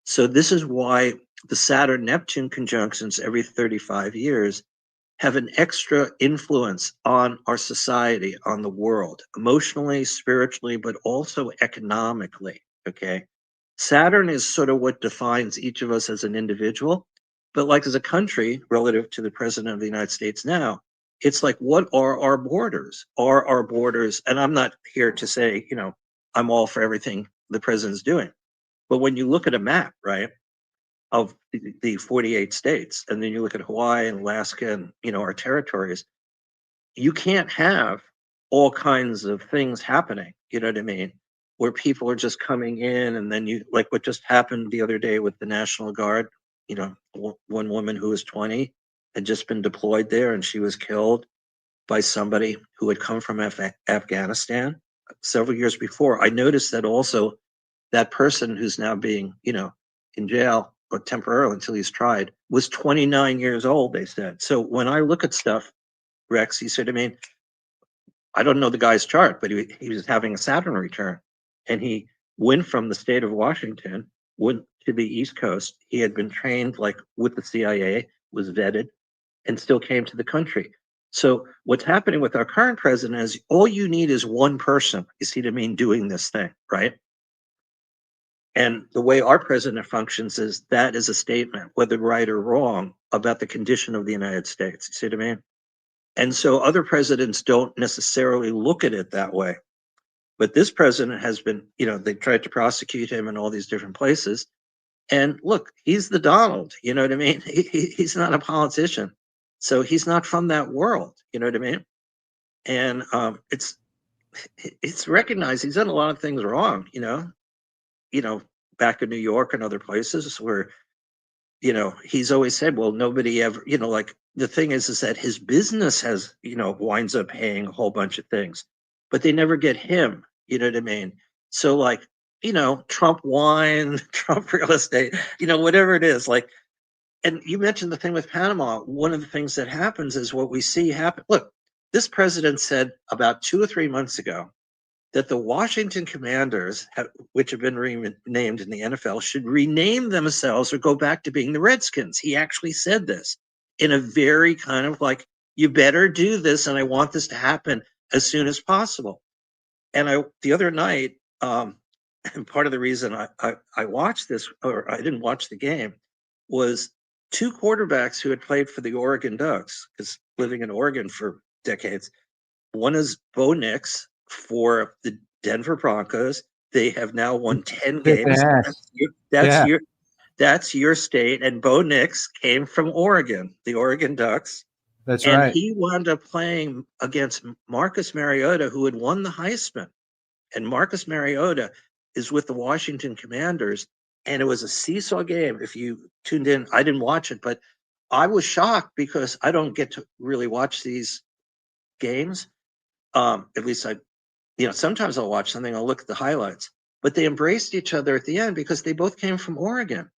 So this is why the Saturn-Neptune conjunctions every 35 years have an extra influence on our society, on the world, emotionally, spiritually, but also economically, okay? Saturn is sort of what defines each of us as an individual, but like as a country, relative to the president of the United States now, it's like, what are our borders? Are our borders, and I'm not here to say, I'm all for everything the president's doing, but when you look at a map, right, of the 48 states, and then you look at Hawaii and Alaska and, our territories, you can't have all kinds of things happening, you know what I mean? Where people are just coming in, and then you, like what just happened the other day with the National Guard, one woman who was 20 had just been deployed there, and she was killed by somebody who had come from Afghanistan several years before. I noticed that also that person who's now being, in jail or temporarily until he's tried was 29 years old, they said. So when I look at stuff, Rex, he said, I don't know the guy's chart, but he was having a Saturn return. And he went from the state of Washington, went to the East Coast. He had been trained like with the CIA, was vetted, and still came to the country. So what's happening with our current president is all you need is one person, you see what I mean, doing this thing, right? And the way our president functions is that is a statement, whether right or wrong, about the condition of the United States. You see what I mean? And so other presidents don't necessarily look at it that way. But this president has been, they tried to prosecute him in all these different places. And look, he's the Donald, you know what I mean? He's not a politician. So he's not from that world, you know what I mean? And it's recognized he's done a lot of things wrong, back in New York and other places where, he's always said, well, nobody ever, like the thing is that his business has, winds up paying a whole bunch of things, but they never get him, you know what I mean? So like, Trump wine, Trump real estate, whatever it is, like, and you mentioned the thing with Panama. One of the things that happens is what we see happen. Look, this president said about 2 or 3 months ago that the Washington Commanders, which have been renamed in the NFL, should rename themselves or go back to being the Redskins. He actually said this in a very kind of like, you better do this, and I want this to happen as soon as possible. And the other night, and part of the reason I watched this, or I didn't watch the game, was two quarterbacks who had played for the Oregon Ducks, because living in Oregon for decades, One is Bo Nix for the Denver Broncos. They have now won 10
Kicking
games.
ass.
That's
Yeah,
your that's your state. And Bo Nix came from Oregon, the Oregon Ducks.
that's
And
right.
he wound up playing against Marcus Mariota, who had won the Heisman. And Marcus Mariota is with the Washington Commanders. And it was a seesaw game. If you tuned in, I didn't watch it, but I was shocked because I don't get to really watch these games. At least sometimes I'll watch something, I'll look at the highlights. But they embraced each other at the end because they both came from Oregon.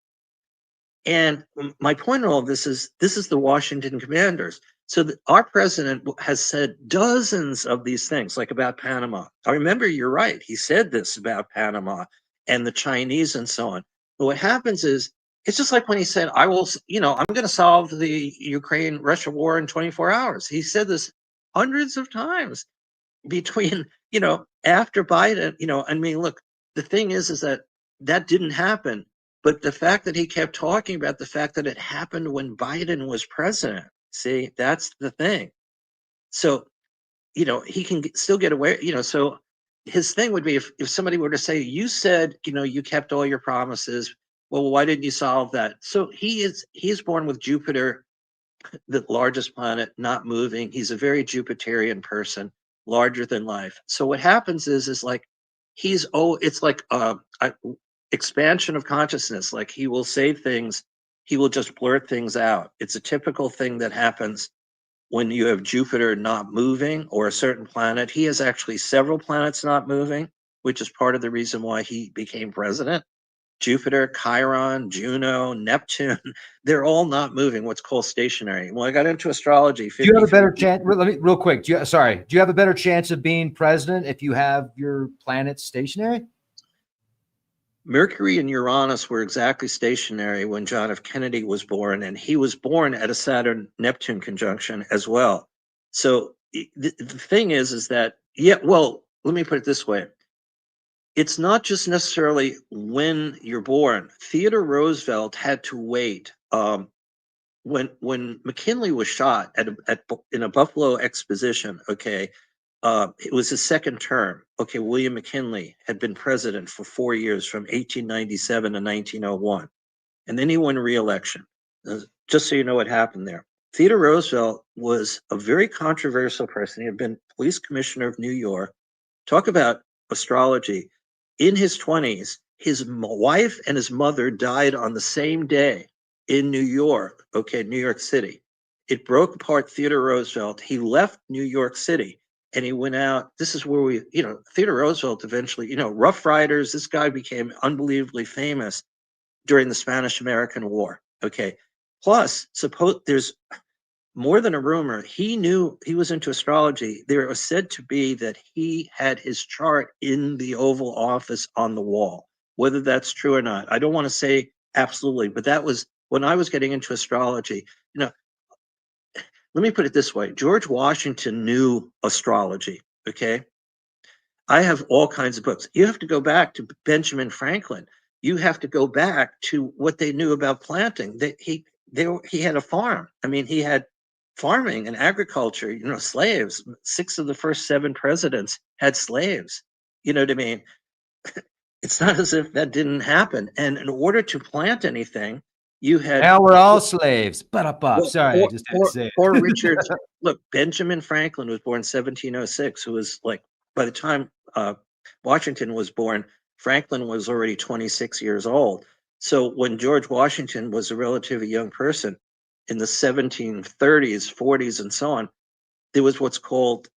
And my point in all of this is the Washington Commanders. So our president has said dozens of these things, like about Panama. I remember you're right. He said this about Panama and the Chinese and so on. But what happens is, it's just like when he said, I'm going to solve the Ukraine-Russia war in 24 hours. He said this hundreds of times between, after Biden, I mean, look, the thing is that didn't happen. But the fact that he kept talking about the fact that it happened when Biden was president, see, that's the thing. So, he can still get away, so his thing would be if somebody were to say, you said, you kept all your promises. Well, why didn't you solve that? So he's born with Jupiter, the largest planet, not moving. He's a very Jupiterian person, larger than life. So what happens is like it's like expansion of consciousness. Like he will say things, he will just blurt things out. It's a typical thing that happens when you have Jupiter not moving or a certain planet. He has actually several planets not moving, which is part of the reason why he became president. Jupiter, Chiron, Juno, Neptune, they're all not moving, what's called stationary. When I got into astrology
Do you have a
53
better chance? Let me real quick. Do you have a better chance of being president if you have your planets stationary?
Mercury and Uranus were exactly stationary when John F. Kennedy was born, and he was born at a Saturn-Neptune conjunction as well. So the thing is that, well, let me put it this way. It's not just necessarily when you're born. Theodore Roosevelt had to wait. When McKinley was shot in a Buffalo exposition, okay, it was his second term. Okay, William McKinley had been president for 4 years, from 1897 to 1901, and then he won re-election. Just so you know what happened there. Theodore Roosevelt was a very controversial person. He had been police commissioner of New York. Talk about astrology. In his 20s, his wife and his mother died on the same day in New York, okay, New York City. It broke apart Theodore Roosevelt. He left New York City and he went out. This is where Theodore Roosevelt eventually, Rough Riders, this guy became unbelievably famous during the Spanish-American War, okay? Plus, suppose there's more than a rumor, he knew he was into astrology. There was said to be that he had his chart in the Oval Office on the wall. Whether that's true or not, I don't want to say absolutely, but that was when I was getting into astrology. Let me put it this way: George Washington knew astrology. Okay, I have all kinds of books. You have to go back to Benjamin Franklin. You have to go back to what they knew about planting. He had a farm. I mean, he had farming and agriculture. Slaves. 6 of the first 7 presidents had slaves. You know what I mean? It's not as if that didn't happen. And in order to plant anything, you had
Now we're all slaves. But up.
well,
Sorry, I just had to say
poor
it.
Richard's. Look, Benjamin Franklin was born 1706, who was like, by the time Washington was born, Franklin was already 26 years old. So when George Washington was a relatively young person in the 1730s, 40s, and so on, there was what's called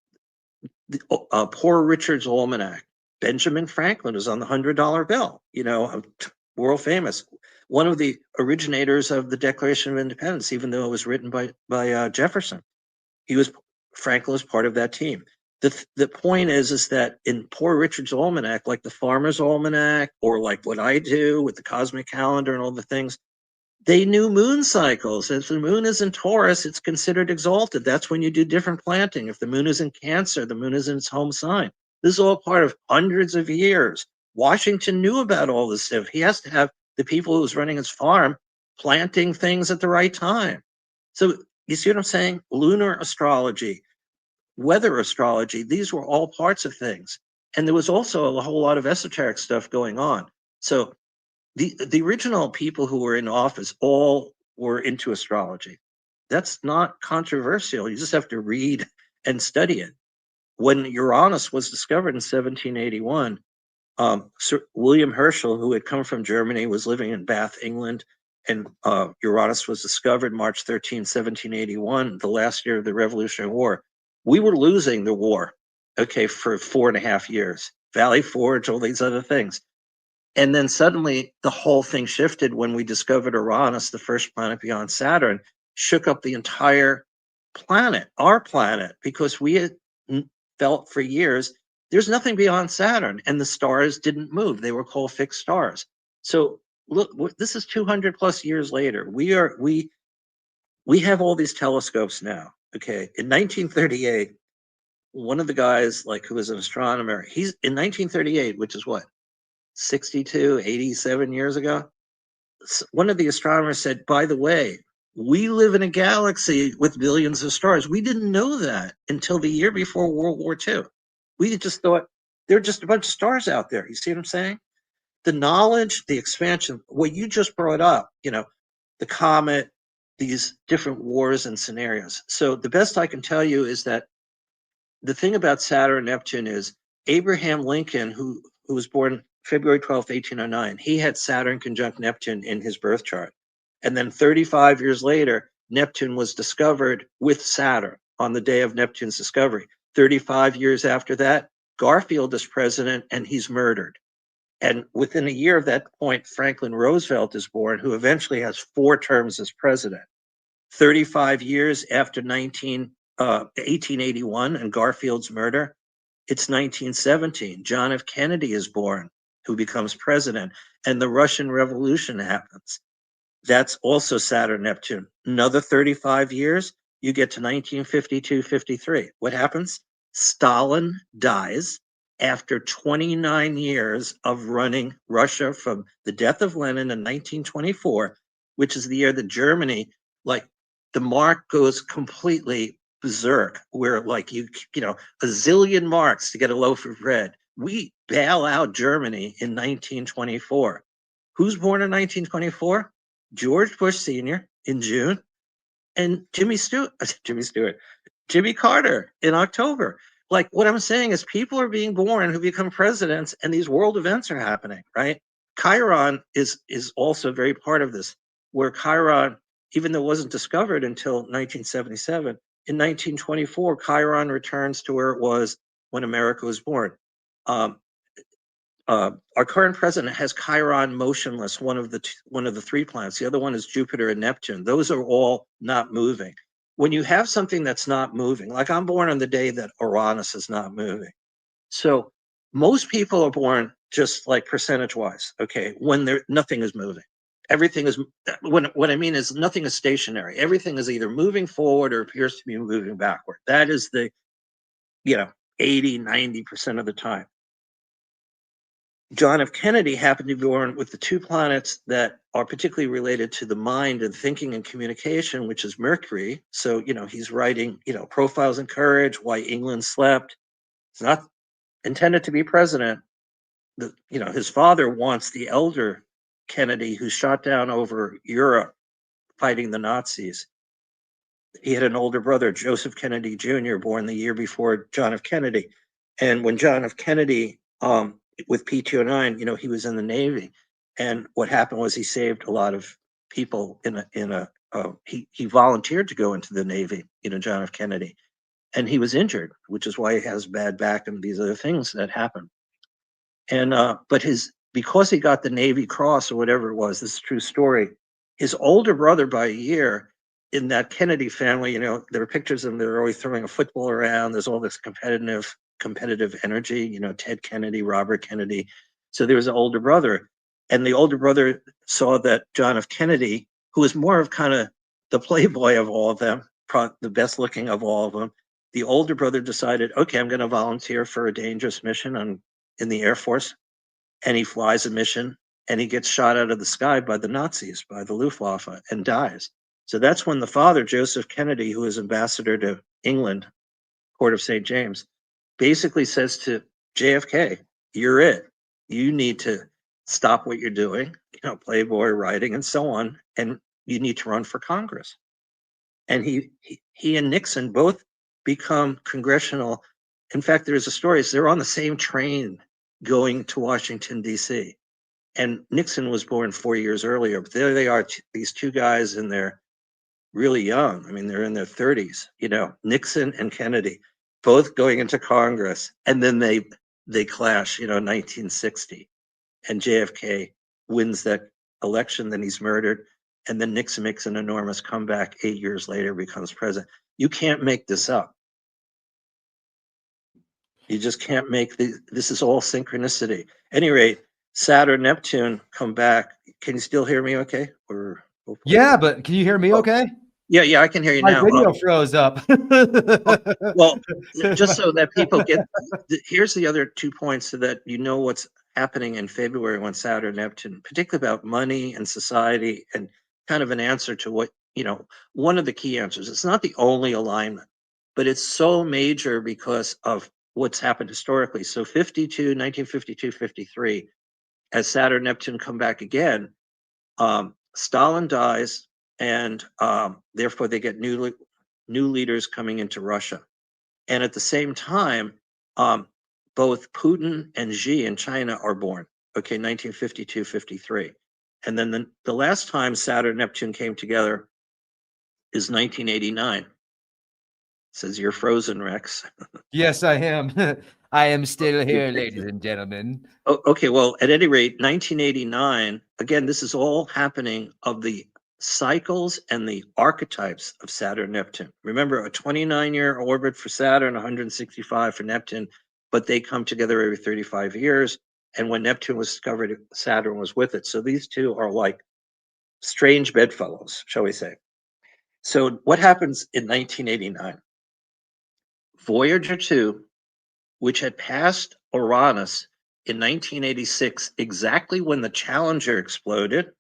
the Poor Richard's Almanac. Benjamin Franklin was on the $100 bill, world famous. One of the originators of the Declaration of Independence, even though it was written by Jefferson. Franklin was part of that team. The point is that in Poor Richard's Almanac, like the Farmer's Almanac, or like what I do with the cosmic calendar and all the things, they knew moon cycles. If the moon is in Taurus, it's considered exalted. That's when you do different planting. If the moon is in Cancer, the moon is in its home sign. This is all part of hundreds of years. Washington knew about all this stuff. He has to have the people who was running his farm planting things at the right time. So you see what I'm saying? Lunar astrology. weather astrology. These were all parts of things. And there was also a whole lot of esoteric stuff going on. So the original people who were in office all were into astrology. That's not controversial. You just have to read and study it. When Uranus was discovered in 1781, Sir William Herschel, who had come from Germany, was living in Bath, England, and Uranus was discovered March 13, 1781, the last year of the Revolutionary War. We were losing the war, okay, for 4.5 years. Valley Forge, all these other things. And then suddenly the whole thing shifted when we discovered Uranus, the first planet beyond Saturn, shook up the entire planet, our planet, because we had felt for years there's nothing beyond Saturn, and the stars didn't move. They were called fixed stars. So look, this is 200 plus years later. We have all these telescopes now. Okay, in 1938, one of the guys like who was an astronomer, he's in 1938, which is what, 62, 87 years ago. One of the astronomers said, by the way, we live in a galaxy with billions of stars. We didn't know that until the year before World War II. We just thought there are just a bunch of stars out there. You see what I'm saying? The knowledge, the expansion, what you just brought up, the comet, these different wars and scenarios. So the best I can tell you is that the thing about Saturn and Neptune is Abraham Lincoln, who was born February 12th, 1809, he had Saturn conjunct Neptune in his birth chart. And then 35 years later, Neptune was discovered with Saturn on the day of Neptune's discovery. 35 years after that, Garfield is president and he's murdered. And within a year of that point, Franklin Roosevelt is born, who eventually has 4 terms as president. 35 years after 1881 and Garfield's murder, it's 1917. John F. Kennedy is born, who becomes president, and the Russian Revolution happens. That's also Saturn, Neptune. Another 35 years, you get to 1952-53. What happens? Stalin dies after 29 years of running Russia from the death of Lenin in 1924, which is the year that Germany, like the mark goes completely berserk, where like a zillion marks to get a loaf of bread. We bail out Germany in 1924. Who's born in 1924? George Bush Sr. in June, and Jimmy Carter in October. Like what I'm saying is people are being born who become presidents, and these world events are happening, right? Chiron is also very part of this, where Chiron, even though it wasn't discovered until 1977, in 1924, Chiron returns to where it was when America was born. Our current president has Chiron motionless, one of the 3 planets. The other one is Jupiter and Neptune. Those are all not moving. When you have something that's not moving, like I'm born on the day that Uranus is not moving. So most people are born just like percentage-wise, okay, when nothing is moving. Everything is, what I mean is nothing is stationary. Everything is either moving forward or appears to be moving backward. That is the, 80, 90% of the time. John F. Kennedy happened to be born with the 2 planets that are particularly related to the mind and thinking and communication, which is Mercury. So, he's writing, Profiles in Courage, Why England Slept. It's not intended to be president. His father wants the elder Kennedy, who shot down over Europe fighting the Nazis. He had an older brother, Joseph Kennedy Jr., born the year before John F. Kennedy. And when John F. Kennedy, with P-209, he was in the Navy. And what happened was he saved a lot of people he volunteered to go into the Navy, John F. Kennedy. And he was injured, which is why he has bad back and these other things that happen. And, but because he got the Navy Cross or whatever it was, this is a true story, his older brother by a year in that Kennedy family, there are pictures of them, they're always throwing a football around. There's all this competitive energy, Ted Kennedy, Robert Kennedy. So there was an older brother, and the older brother saw that John F. Kennedy, who was more of kind of the playboy of all of them, the best looking of all of them, the older brother decided, okay, I'm going to volunteer for a dangerous mission in the Air Force. And he flies a mission and he gets shot out of the sky by the Nazis, by the Luftwaffe, and dies. So that's when the father, Joseph Kennedy, who was ambassador to England, Court of St. James, basically says to JFK, you're it. You need to stop what you're doing, Playboy writing and so on, and you need to run for Congress. And he and Nixon both become congressional. In fact, there's a story, they're on the same train going to Washington, D.C. And Nixon was born 4 years earlier, but there they are, these two guys, and they're really young. I mean, they're in their 30s, Nixon and Kennedy, both going into Congress. And then they clash, 1960. And JFK wins that election, then he's murdered. And then Nixon makes an enormous comeback 8 years later, becomes president. You can't make this up. You just can't make this is all synchronicity. At any rate, Saturn, Neptune come back. Can you still hear me okay? Or
yeah, but can you hear me okay?
Yeah, I can hear you
My
now.
My video froze up.
Well, just so that people get, here's the other 2 points so that what's happening in February when Saturn, Neptune, particularly about money and society, and kind of an answer to what, one of the key answers. It's not the only alignment, but it's so major because of what's happened historically. So 1952, 53, as Saturn, Neptune come back again, Stalin dies, and therefore they get new leaders coming into Russia. And at the same time, both Putin and Xi in China are born, 1952, 53. And then the last time Saturn, Neptune came together is 1989. Says you're frozen, Rex.
Yes, I am. I am still here, ladies and gentlemen.
Okay, well, at any rate, 1989, again, this is all happening of the cycles and the archetypes of Saturn, Neptune. Remember, a 29-year orbit for Saturn, 165 for Neptune, but they come together every 35 years. And when Neptune was discovered, Saturn was with it. So these two are like strange bedfellows, shall we say. So what happens in 1989? Voyager 2, which had passed Uranus in 1986, exactly when the Challenger exploded,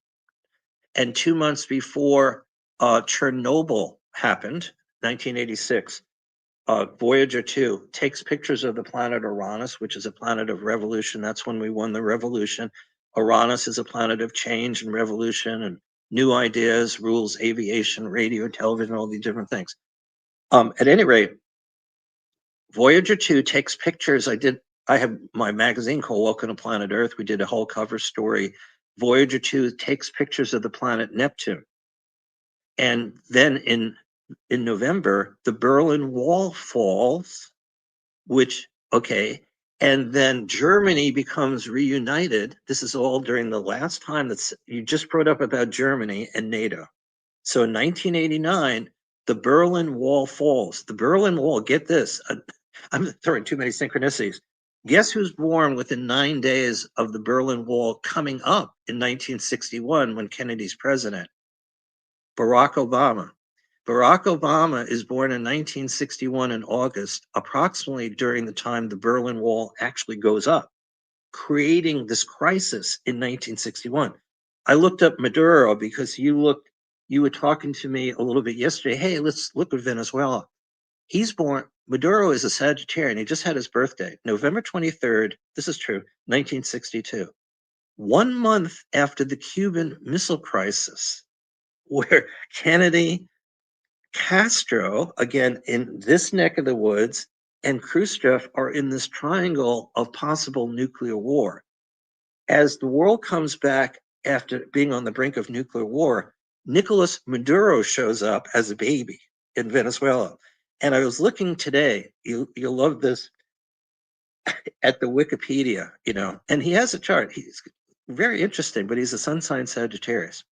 and 2 months before Chernobyl happened, 1986, Voyager 2 takes pictures of the planet Uranus, which is a planet of revolution. That's when we won the revolution. Uranus is a planet of change and revolution and new ideas, rules, aviation, radio, television, all these different things. At any rate, Voyager 2 takes pictures. I have my magazine called Welcome to Planet Earth. We did a whole cover story. Voyager 2 takes pictures of the planet Neptune. And then in November, the Berlin Wall falls, and then Germany becomes reunited. This is all during the last time you just brought up about Germany and NATO. So in 1989, the Berlin Wall falls. The Berlin Wall, get this, I'm throwing too many synchronicities. Guess who's born within 9 days of the Berlin Wall coming up in 1961 when Kennedy's president? Barack Obama. Barack Obama is born in 1961 in August, approximately during the time the Berlin Wall actually goes up, creating this crisis in 1961. I looked up Maduro because you were talking to me a little bit yesterday. Hey, let's look at Venezuela. Maduro is a Sagittarian. He just had his birthday, November 23rd. This is true, 1962. 1 month after the Cuban Missile Crisis, where Kennedy, Castro, again in this neck of the woods, and Khrushchev are in this triangle of possible nuclear war. As the world comes back after being on the brink of nuclear war, Nicolas Maduro shows up as a baby in Venezuela. And I was looking today, you'll love this, at the Wikipedia, and he has a chart. He's very interesting, but he's a sun sign Sagittarius.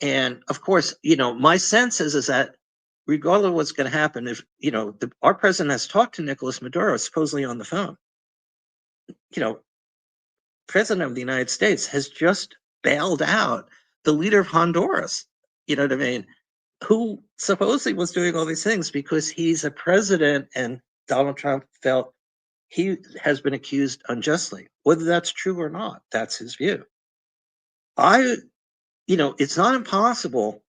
And of course, my sense is that regardless of what's going to happen, if, our president has talked to Nicolas Maduro, supposedly on the phone, president of the United States has just bailed out the leader of Honduras, you know what I mean, who supposedly was doing all these things because he's a president and Donald Trump felt he has been accused unjustly. Whether that's true or not, that's his view. It's not impossible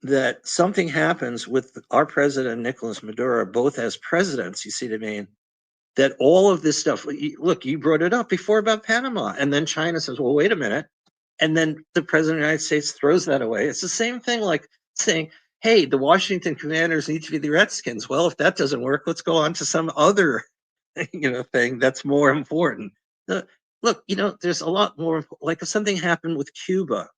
that something happens with our president, Nicolas Maduro, both as presidents, you see what I mean? That all of this stuff, look, you brought it up before about Panama. And then China says, well, wait a minute. And then the president of the United States throws that away. It's the same thing like saying, hey, the Washington Commanders need to be the Redskins. Well, if that doesn't work, let's go on to some other, thing that's more important. Look, there's a lot more, like if something happened with Cuba,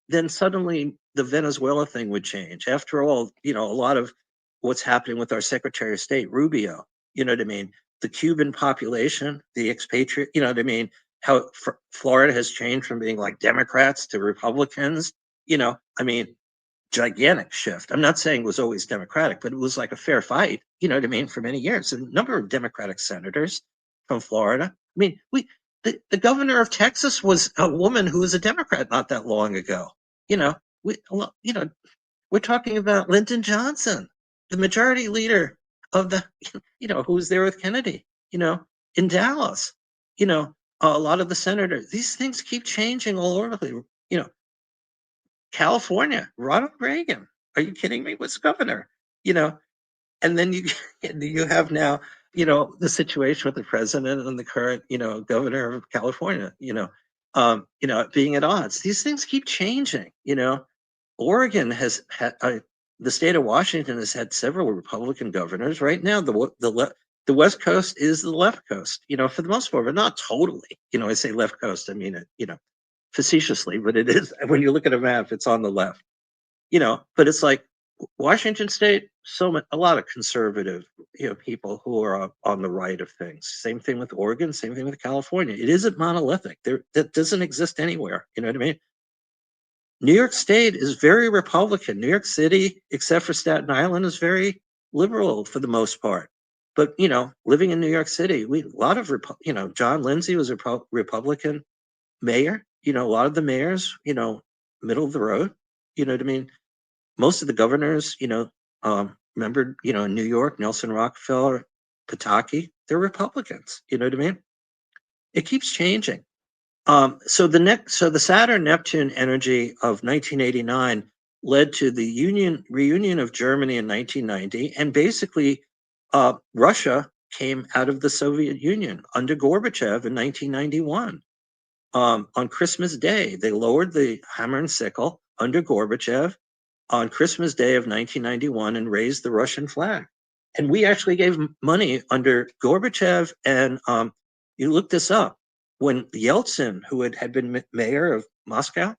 then suddenly the Venezuela thing would change. After all, a lot of what's happening with our Secretary of State, Rubio, you know what I mean? The Cuban population, the expatriate, you know what I mean? How Florida has changed from being like Democrats to Republicans, I mean, gigantic shift. I'm not saying it was always Democratic, but it was like a fair fight, you know what I mean, for many years. A number of Democratic senators from Florida. I mean, the governor of Texas was a woman who was a Democrat not that long ago. You know, we you know, we're talking about Lyndon Johnson, the majority leader of the, who was there with Kennedy, in Dallas. A lot of the senators, these things keep changing all over the place. California, Ronald Reagan. Are you kidding me? Was governor, you know, and then you have now, the situation with the president and the current, governor of California, being at odds. These things keep changing. Oregon has had the state of Washington has had several Republican governors. Right now, the West Coast is the left coast, for the most part, but not totally. I say left coast, I mean it, facetiously, but it is, when you look at a map, it's on the left, but it's like Washington State, a lot of conservative, people who are on the right of things. Same thing with Oregon, same thing with California. It isn't monolithic. That doesn't exist anywhere. You know what I mean? New York State is very Republican. New York City, except for Staten Island, is very liberal for the most part. But living in New York City, a lot of John Lindsay was a Republican mayor. A lot of the mayors, middle of the road. You know what I mean? Most of the governors, remember, in New York, Nelson Rockefeller, Pataki, they're Republicans. You know what I mean? It keeps changing. So the Saturn Neptune energy of 1989 led to the reunion of Germany in 1990, and basically Russia came out of the Soviet Union under Gorbachev in 1991. On Christmas Day, they lowered the hammer and sickle under Gorbachev on Christmas Day of 1991 and raised the Russian flag. And we actually gave money under Gorbachev. And you look this up, when Yeltsin, who had been mayor of Moscow,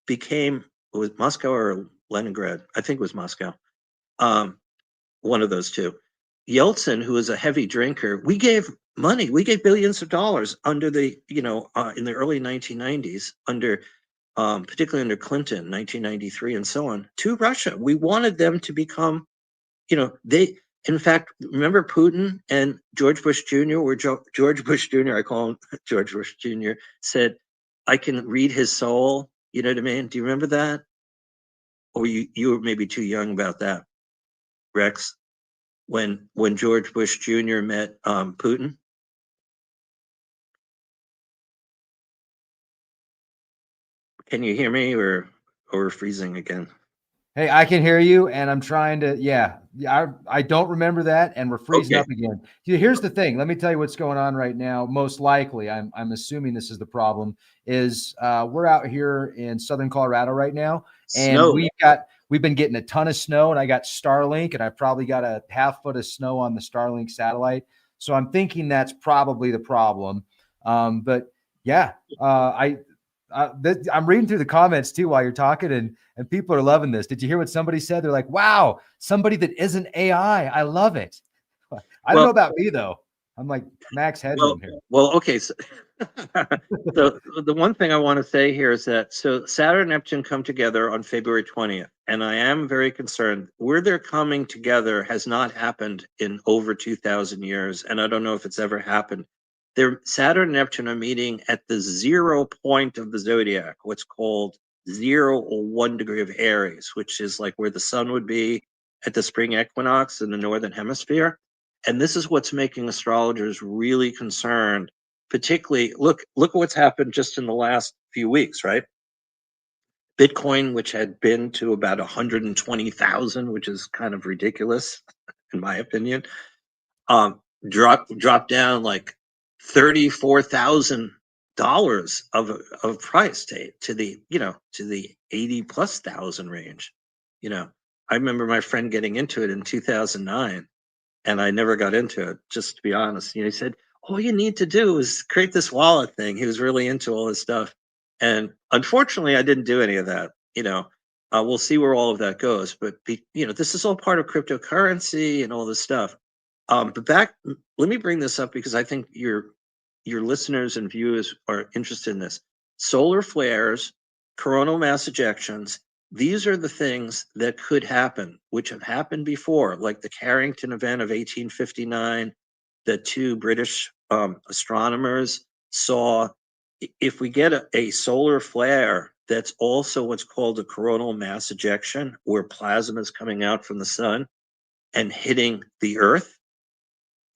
became, was Moscow or Leningrad? I think it was Moscow. One of those two. Yeltsin, who was a heavy drinker, we gave money. We gave billions of dollars under the, in the early 1990s, particularly under Clinton, 1993, and so on, to Russia. We wanted them to become, in fact, remember Putin and George Bush Jr., where George Bush Jr., I call him George Bush Jr., said, I can read his soul. You know what I mean? Do you remember that? Or you were maybe too young about that, Rex, when George Bush Jr. met Putin? Can you hear me, or freezing again?
Hey, I can hear you, and I'm trying to. Yeah, I don't remember that, and we're freezing
Okay.
up again. Here's the thing. Let me tell you what's going on right now. Most likely, I'm assuming this is the problem. Is we're out here in southern Colorado right now, and
Snow.
we've been getting a ton of snow, and I got Starlink, and I've probably got a half foot of snow on the Starlink satellite. So I'm thinking that's probably the problem. But yeah, I'm reading through the comments too while you're talking, and people are loving this. Did you hear what somebody said? They're like, "Wow, somebody that isn't AI. I love it." I don't know about me though. I'm like Max Headroom here.
Well, okay. So, so the one thing I want to say here is that Saturn and Neptune come together on February 20th, and I am very concerned. Where they're coming together has not happened in over 2,000 years, and I don't know if it's ever happened. Saturn and Neptune are meeting at the 0 point of the zodiac, what's called 0 or 1 degree of Aries, which is like where the sun would be at the spring equinox in the northern hemisphere. And this is what's making astrologers really concerned. Particularly, look what's happened just in the last few weeks, right? Bitcoin, which had been to about 120,000, which is kind of ridiculous, in my opinion, dropped down like $34,000 of price to the to the 80 plus thousand range. I remember my friend getting into it in 2009, and I never got into it. Just to be honest, he said all you need to do is create this wallet thing. He was really into all this stuff, and unfortunately, I didn't do any of that. We'll see where all of that goes, but this is all part of cryptocurrency and all this stuff. But let me bring this up because I think your listeners and viewers are interested in this. Solar flares, coronal mass ejections, these are the things that could happen, which have happened before, like the Carrington event of 1859. The two British astronomers saw, if we get a solar flare, that's also what's called a coronal mass ejection, where plasma is coming out from the sun and hitting the Earth.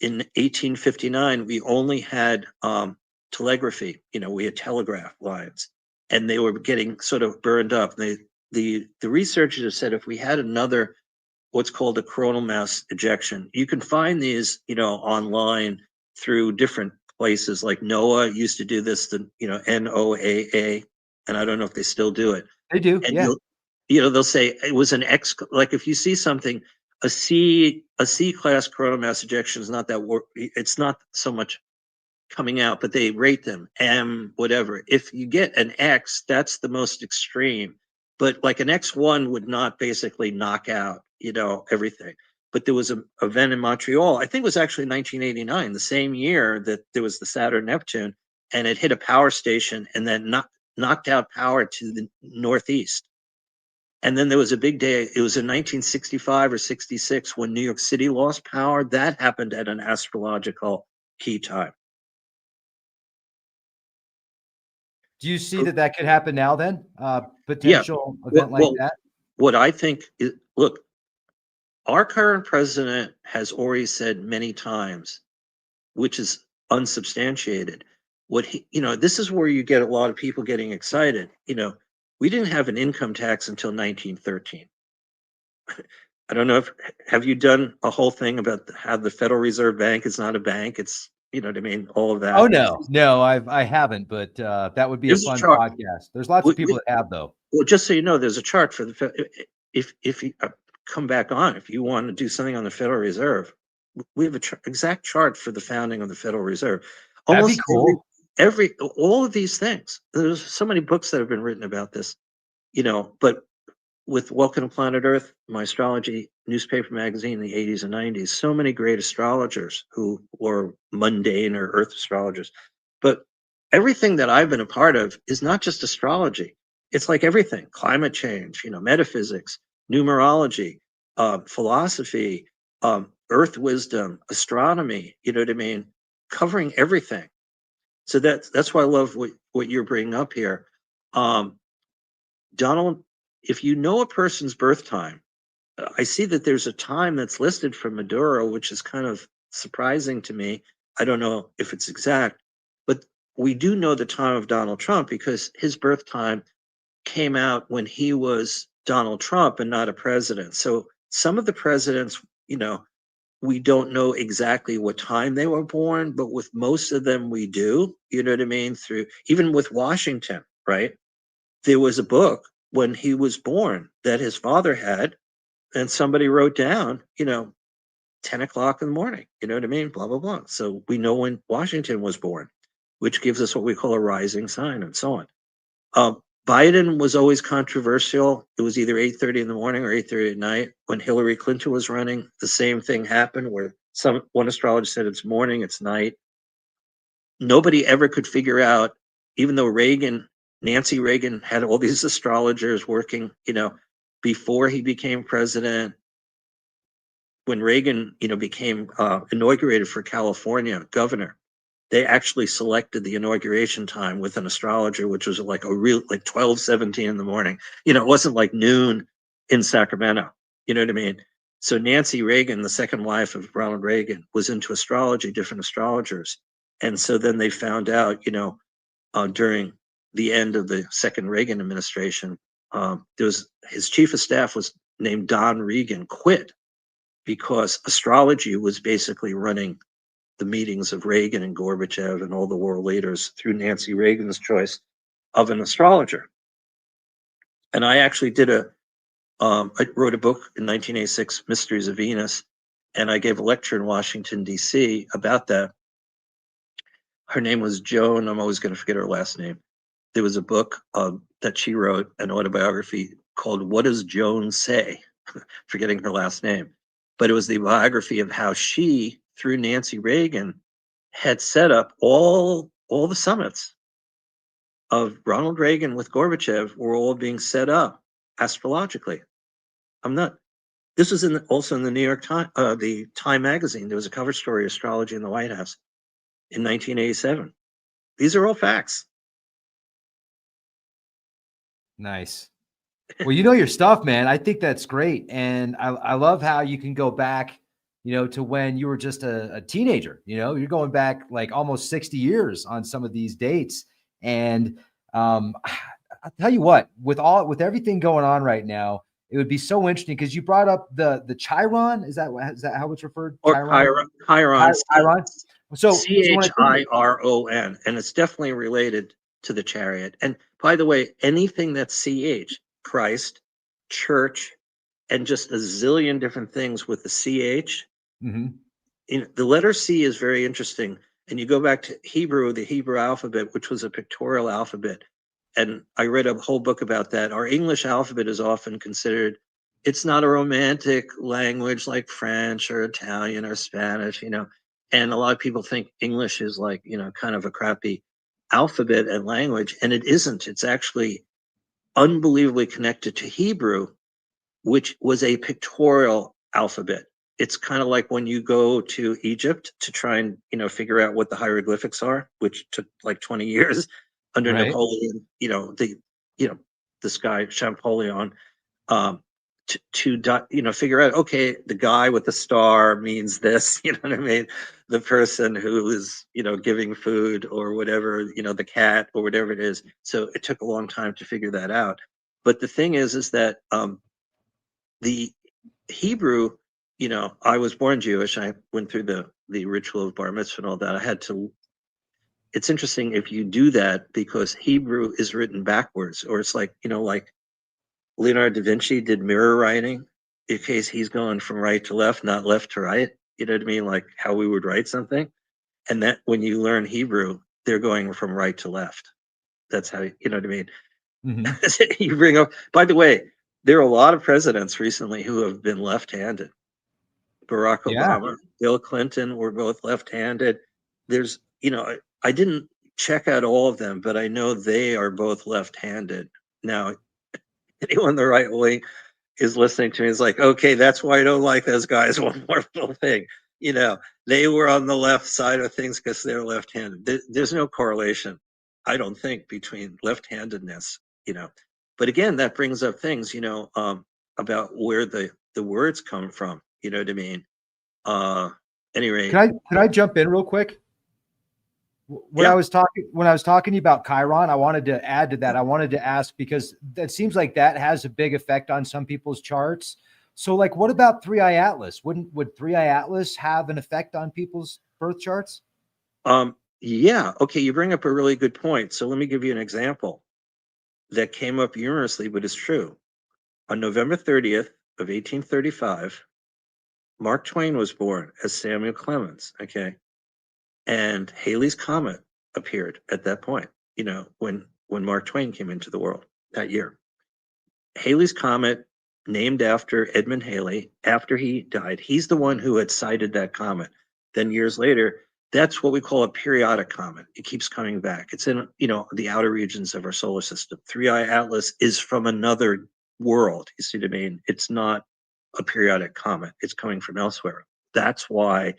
In 1859, we only had telegraphy. We had telegraph lines, and they were getting sort of burned up. The researchers have said if we had another, what's called a coronal mass ejection, you can find these, online through different places. Like NOAA used to do this, the NOAA, and I don't know if they still do it.
They do,
And
yeah.
they'll say it was an X. Like if you see something, a C class coronal mass ejection is not that it's not so much coming out, but they rate them M whatever. If you get an X, that's the most extreme. But like an X1 would not basically knock out, everything. But there was an event in Montreal, I think it was actually 1989, the same year that there was the Saturn Neptune, and it hit a power station and then knocked out power to the northeast. And then there was a big day. It was in 1965 or 66 when New York City lost power. That happened at an astrological key time.
Do you see that could happen now then? Potential
Yeah.
event like that?
What I think is, look, our current president has already said many times, which is unsubstantiated, this is where you get a lot of people getting excited. We didn't have an income tax until 1913. I don't know have you done a whole thing about how the Federal Reserve Bank is not a bank? It's, what I mean, all of that.
Oh, no, I haven't, but that would be a fun podcast. There's lots of people that have, though.
Well, just so you know, there's a chart for if you come back on, if you want to do something on the Federal Reserve, we have an exact chart for the founding of the Federal Reserve.
That'd be cool.
All of these things. There's so many books that have been written about this, but with Welcome to Planet Earth, my astrology newspaper magazine in the 80s and 90s, so many great astrologers who were mundane or earth astrologers. But everything that I've been a part of is not just astrology. It's like everything: climate change, metaphysics, numerology, philosophy, earth wisdom, astronomy, you know what I mean? Covering everything. So that's why I love what you're bringing up here. Donald, if you know a person's birth time, I see that there's a time that's listed for Maduro, which is kind of surprising to me. I don't know if it's exact, but we do know the time of Donald Trump because his birth time came out when he was Donald Trump and not a president. So some of the presidents, we don't know exactly what time they were born, but with most of them we do, you know what I mean? Through, even with Washington, right? There was a book when he was born that his father had, and somebody wrote down, 10 o'clock in the morning, you know what I mean? Blah, blah, blah. So we know when Washington was born, which gives us what we call a rising sign and so on. Biden was always controversial. It was either 8:30 in the morning or 8:30 at night. When Hillary Clinton was running, the same thing happened where one astrologer said it's morning, it's night. Nobody ever could figure out, even though Nancy Reagan had all these astrologers working, before he became president. When Reagan, became inaugurated for California governor, they actually selected the inauguration time with an astrologer, which was like 12:17 in the morning. It wasn't like noon in Sacramento. You know what I mean? So Nancy Reagan, the second wife of Ronald Reagan, was into astrology, different astrologers. And so then they found out, during the end of the second Reagan administration, there was his chief of staff was named Don Regan, quit because astrology was basically running the meetings of Reagan and Gorbachev and all the world leaders through Nancy Reagan's choice of an astrologer. And I actually I wrote a book in 1986, Mysteries of Venus, and I gave a lecture in Washington, D.C. about that. Her name was Joan. I'm always going to forget her last name. There was a book that she wrote, an autobiography called What Does Joan Say? Forgetting her last name. But it was the biography of how she, through Nancy Reagan, had set up all the summits of Ronald Reagan with Gorbachev were all being set up astrologically. This was also in the New York Times, the Time magazine. There was a cover story, Astrology in the White House in 1987. These are all facts.
Nice. Well, you know your stuff, man. I think that's great. And I love how you can go back, to when you were just a teenager. You're going back like almost 60 years on some of these dates. And I'll tell you what, with everything going on right now, it would be so interesting because you brought up the Chiron. Is that how it's referred?
Or
Chiron.
Chiron.
Chiron. So
Chiron, and it's definitely related to the chariot. And by the way, anything that's CH, Christ, church, and just a zillion different things with the CH. The letter C is very interesting. And you go back to Hebrew, the Hebrew alphabet, which was a pictorial alphabet. And I read a whole book about that. Our English alphabet is often considered, it's not a romantic language like French or Italian or Spanish, and a lot of people think English is like, kind of a crappy alphabet and language. And it isn't. It's actually unbelievably connected to Hebrew, which was a pictorial alphabet. It's kind of like when you go to Egypt to try and, figure out what the hieroglyphics are, which took like 20 years under Napoleon, this guy, Champollion, to figure out, okay, the guy with the star means this, you know what I mean? The person who is, giving food or whatever, the cat or whatever it is. So it took a long time to figure that out. But the thing is that the Hebrew, I was born Jewish. I went through the ritual of bar mitzvah and all that. It's interesting if you do that because Hebrew is written backwards, or it's like, like Leonardo da Vinci did mirror writing in case he's going from right to left, not left to right. You know what I mean? Like how we would write something. And that when you learn Hebrew, they're going from right to left. That's how, you know what I mean? You bring up, by the way, there are a lot of presidents recently who have been left-handed. Barack Obama, Bill Clinton were both left-handed. There's, I didn't check out all of them, but I know they are both left-handed. Now, anyone in the right wing is listening to me is like, okay, that's why I don't like those guys. One more little thing, they were on the left side of things because they're left-handed. There's no correlation, I don't think, between left-handedness, But again, that brings up things, about where the words come from. You know what I mean? Anyway,
Can I jump in real quick? When I was talking to you about Chiron, I wanted to add to that. I wanted to ask because that seems like that has a big effect on some people's charts. So, like, what about 3i Atlas? Would 3i Atlas have an effect on people's birth charts?
Yeah. Okay, you bring up a really good point. So let me give you an example that came up humorously, but is true. On November 30th of 1835, Mark Twain was born as Samuel Clemens. Okay. And Halley's Comet appeared at that point, when Mark Twain came into the world that year. Halley's Comet, named after Edmund Halley, after he died, he's the one who had sighted that comet. Then years later, that's what we call a periodic comet. It keeps coming back. It's in, the outer regions of our solar system. 3i Atlas is from another world. You see what I mean? It's not a periodic comet. It's coming from elsewhere. That's why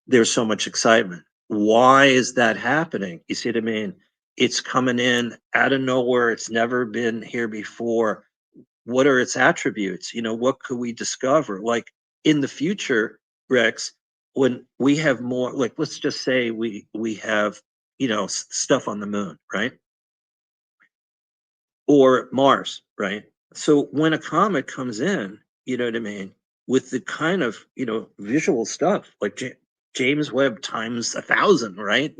there's so much excitement. Why is that happening? You see what I mean? It's coming in out of nowhere. It's never been here before. What are its attributes? What could we discover? Like in the future, Rex, when we have more, like, let's just say we have, stuff on the moon, right? or Mars, right? So when a comet comes in, you know what I mean, with the kind of, visual stuff like James Webb times 1,000, right?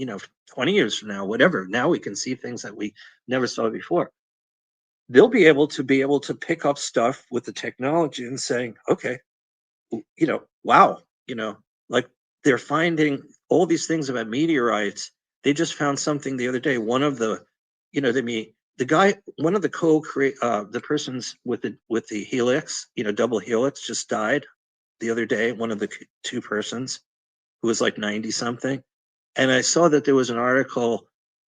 20 years from now, whatever. Now we can see things that we never saw before. They'll be able to pick up stuff with the technology and saying, okay, wow, like they're finding all these things about meteorites. They just found something the other day. One of the, the guy, one of the the persons with the helix, double helix, just died the other day. One of the two persons who was like 90 something, and I saw that there was an article.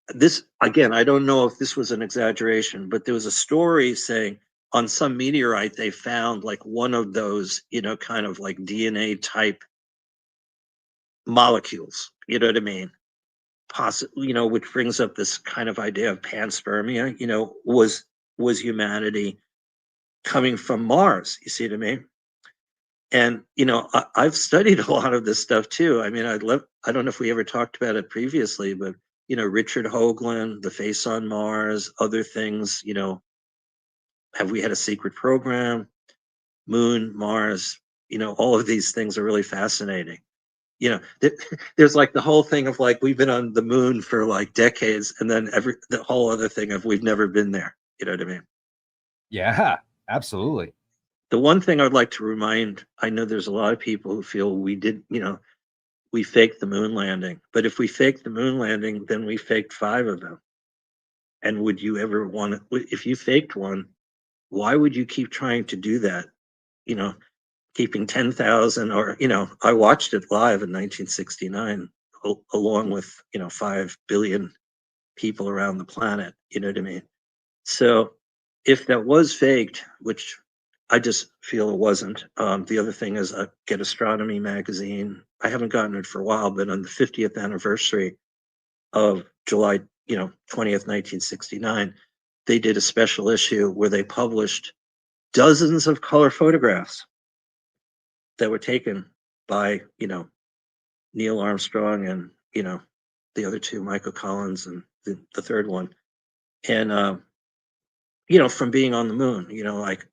This again, I don't know if this was an exaggeration, but there was a story saying on some meteorite they found like one of those, kind of like DNA type molecules. You know what I mean? Possibly, which brings up this kind of idea of panspermia. Was humanity coming from Mars? You see what I mean? And I've studied a lot of this stuff too. I mean, I don't know if we ever talked about it previously, but Richard Hoagland, The Face on Mars, other things. Have we had a secret program? Moon, Mars. All of these things are really fascinating. There's like the whole thing of like we've been on the moon for like decades, and then the whole other thing of we've never been there. You know what I mean?
Yeah, absolutely.
The one thing I'd like to remind, I know there's a lot of people who feel we faked the moon landing, but if we faked the moon landing, then we faked 5 of them. And would you ever want to, if you faked one, why would you keep trying to do that? Keeping 10,000, or, I watched it live in 1969, along with, 5 billion people around the planet. You know what I mean? So if that was faked, which I just feel it wasn't. The other thing is Get Astronomy magazine. I haven't gotten it for a while, but on the 50th anniversary of July, 20th, 1969, they did a special issue where they published dozens of color photographs that were taken by, Neil Armstrong and, the other two, Michael Collins, and the third one. And, from being on the moon, like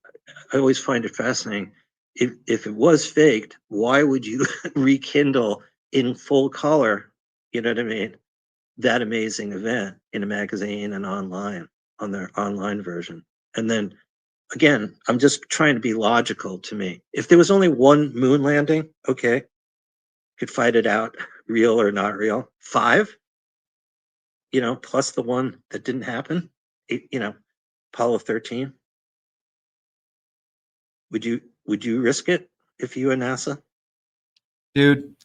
I always find it fascinating. If it was faked, why would you rekindle in full color, you know what I mean, that amazing event in a magazine and online on their online version? And then again, I'm just trying to be logical to me. If there was only one moon landing, okay, could fight it out, real or not real. 5, plus the one that didn't happen, Apollo 13. Would you risk it if you were NASA?
Dude,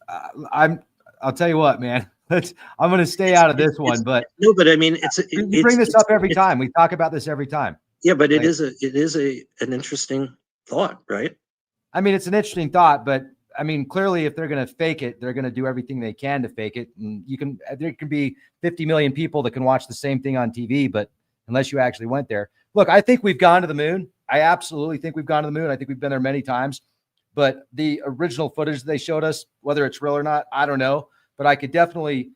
I'll tell you what, man. I'm going to stay out of this one, but
no, but I mean,
you bring this up every time. We talk about this every time.
Yeah, but it is an interesting thought, right?
I mean, it's an interesting thought, but I mean, clearly, if they're going to fake it, they're going to do everything they can to fake it. And there can be 50 million people that can watch the same thing on TV, but unless you actually went there, look, I think we've gone to the moon. I absolutely think we've gone to the moon. I think we've been there many times, but the original footage they showed us, whether it's real or not, I don't know, but I could definitely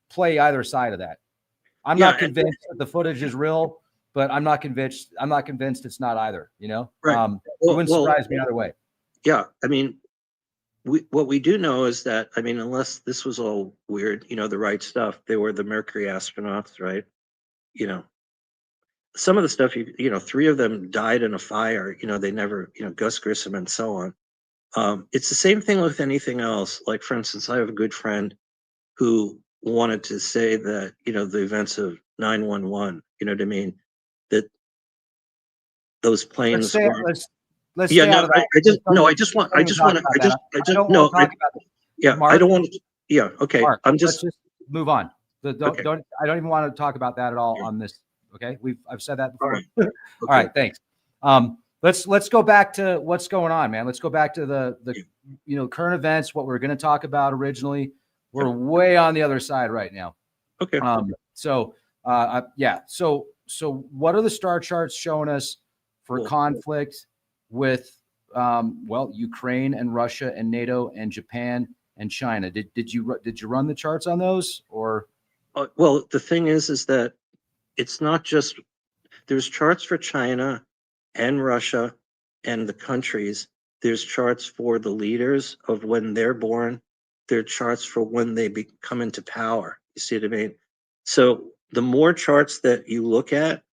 play either side of that. I'm not convinced that the footage is real, but I'm not convinced it's not either,
Right.
It wouldn't surprise me either way.
Yeah. I mean, what we do know is that, I mean, unless this was all weird, the right stuff, they were the Mercury astronauts, right? Some of the stuff, 3 of them died in a fire, they never, Gus Grissom and so on. It's the same thing with anything else. Like, for instance, I have a good friend who wanted to say that, the events of 9/11, you know what I mean? That those planes
Let's
yeah,
stay
no,
out of that.
I just want no, yeah,
Mark,
I don't want to, yeah, okay,
Mark,
I'm
let's
just,
just move on. I don't even want to talk about that at all
Yeah.
on this. Okay. I've said that
all
before.
right,
All right. Thanks. Let's go back to what's going on, man. Let's go back to the current events, what we were going to talk about originally. We're way on the other side right now.
okay.
So what are the star charts showing us for
Cool.
conflict with Ukraine and Russia and NATO and Japan and China? Did you run the charts on those, or?
Well, the thing is that it's not just there's charts for China and Russia and the countries. There's charts for the leaders of when they're born. There are charts for when they come into power. You see what I mean? So the more charts that you look at,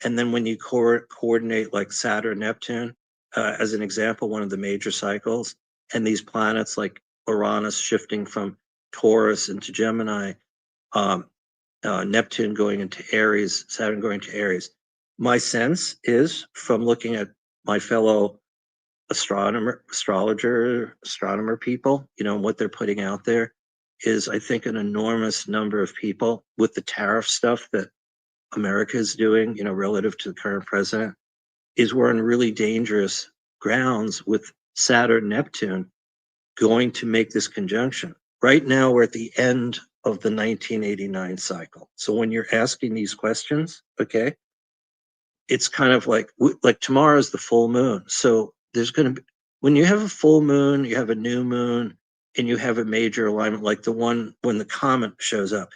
and then when you coordinate like Saturn, Neptune, as an example, one of the major cycles, and these planets like Uranus shifting from Taurus into Gemini, Neptune going into Aries, Saturn going to Aries. My sense is from looking at my fellow astronomer people, you know, what they're putting out there is, I think, an enormous number of people with the tariff stuff that America is doing, you know, relative to the current president, is we're in really dangerous grounds with Saturn, Neptune going to make this conjunction. Right now, we're at the end of the 1989 cycle. So when you're asking these questions, okay, it's kind of like tomorrow's the full moon. So there's going to be, when you have a full moon, you have a new moon, and you have a major alignment like the one when the comet shows up.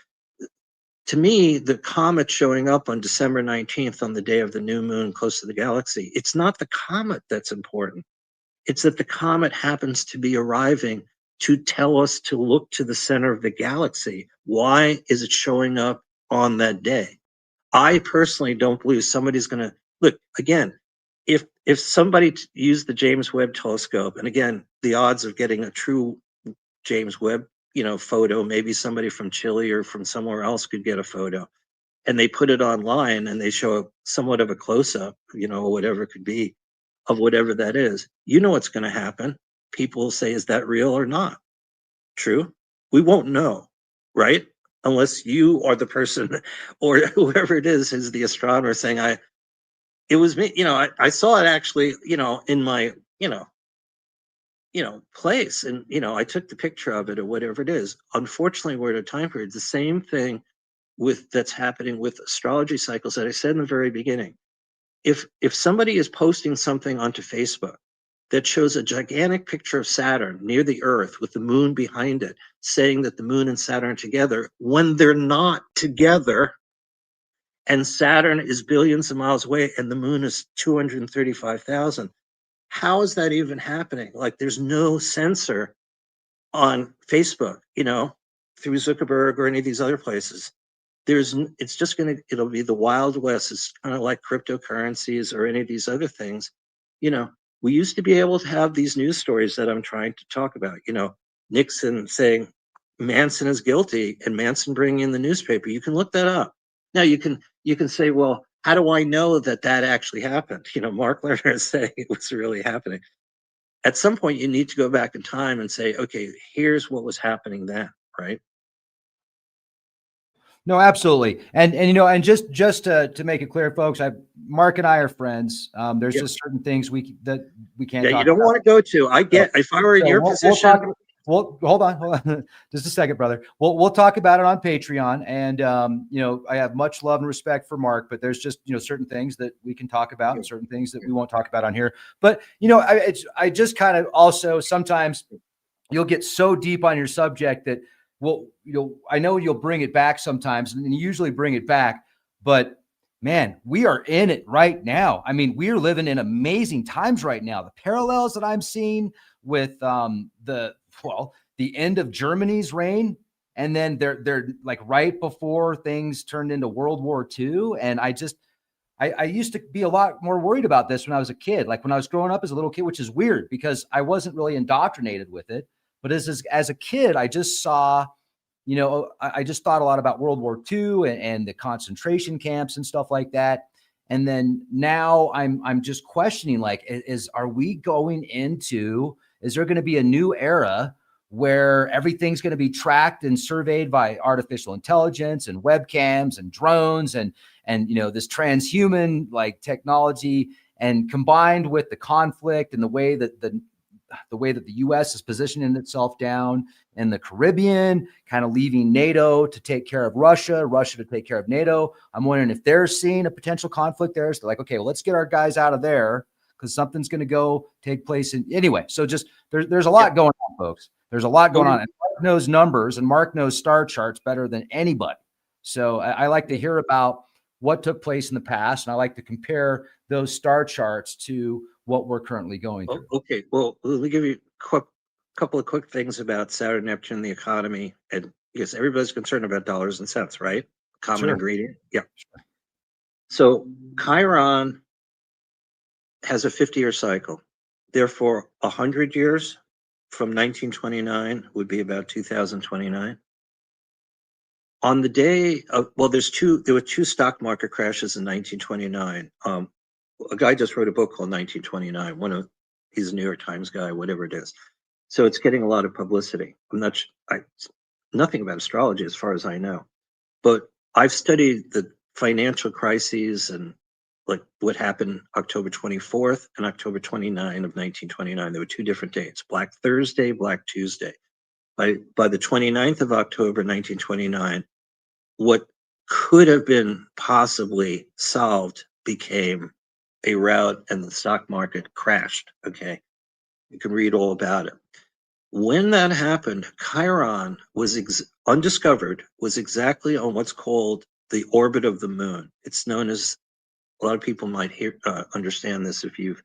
To me, the comet showing up on December 19th on the day of the new moon close to the galaxy, it's not the comet that's important. It's that the comet happens to be arriving to tell us to look to the center of the galaxy. Why is it showing up on that day? I personally don't believe somebody's going to look again. If somebody used the James Webb telescope, and again, the odds of getting a true James Webb, you know, photo, maybe somebody from Chile or from somewhere else could get a photo, and they put it online and they show somewhat of a close up, you know, whatever it could be, of whatever that is. You know what's going to happen. People will say, is that real or not? True. We won't know, right? Unless you are the person or whoever it is the astronomer saying, it was me, you know, I saw it actually, you know, in my, place. And, you know, I took the picture of it or whatever it is. Unfortunately, we're at a time period, the same thing that's happening with astrology cycles that I said in the very beginning. If somebody is posting something onto Facebook that shows a gigantic picture of Saturn near the Earth with the moon behind it, saying that the moon and Saturn are together when they're not together, and Saturn is billions of miles away and the moon is 235,000. How is that even happening? Like, there's no censor on Facebook, you know, through Zuckerberg or any of these other places. It's just it'll be the Wild West. It's kind of like cryptocurrencies or any of these other things. You know, we used to be able to have these news stories that I'm trying to talk about, you know, Nixon saying Manson is guilty and Manson bringing in the newspaper. You can look that up. Now you can say, well, how do I know that actually happened? You know, Mark Lerner is saying it was really happening. At some point, you need to go back in time and say, okay, here's what was happening then, right?
No, absolutely. And you know, and just to make it clear, folks, Mark and I are friends. There's just certain things that we can't talk
you don't
about.
want to go to. I get, if I were in your position.
Hold on, just a second, brother. We'll talk about it on Patreon, and you know, I have much love and respect for Mark, but there's just, you know, certain things that we can talk about and certain things that we won't talk about on here. But you know, I just kind of also sometimes you'll get so deep on your subject that, well, you know, I know you'll bring it back sometimes, and you usually bring it back, but man, we are in it right now. I mean, we are living in amazing times right now. The parallels that I'm seeing with the end of Germany's reign, and then they're like right before things turned into World War II. And I used to be a lot more worried about this when I was a kid, like when I was growing up as a little kid, which is weird because I wasn't really indoctrinated with it. But as a kid, I just saw, you know, I just thought a lot about World War II and the concentration camps and stuff like that. And then now I'm just questioning, like, are we going into, is there going to be a new era where everything's going to be tracked and surveyed by artificial intelligence and webcams and drones and you know, this transhuman like technology, and combined with the conflict and the way that the U.S. is positioning itself down in the Caribbean, kind of leaving NATO to take care of Russia to take care of NATO. I'm wondering if they're seeing a potential conflict there. So they're like, okay, well, let's get our guys out of there because something's going to go take place. Anyway, so just there's a lot going on, folks. There's a lot going on. And Mark knows numbers and Mark knows star charts better than anybody. So I like to hear about what took place in the past, and I like to compare those star charts to what we're currently going through.
Okay, well, let me give you a couple of quick things about Saturn, Neptune, the economy, and because everybody's concerned about dollars and cents, right? Common
Sure.
ingredient. Yeah. So Chiron has a 50-year cycle. Therefore, 100 years from 1929 would be about 2029. On the day of, well, there were two stock market crashes in 1929. A guy just wrote a book called 1929. He's a New York Times guy, whatever it is. So it's getting a lot of publicity. Nothing about astrology as far as I know, but I've studied the financial crises and like what happened October 24th and October 29 of 1929. There were two different dates, Black Thursday, Black Tuesday. By the 29th of October 1929, what could have been possibly solved became a rout and the stock market crashed. Okay. You can read all about it. When that happened, Chiron was undiscovered, was exactly on what's called the orbit of the moon. It's known as, a lot of people might understand this if you've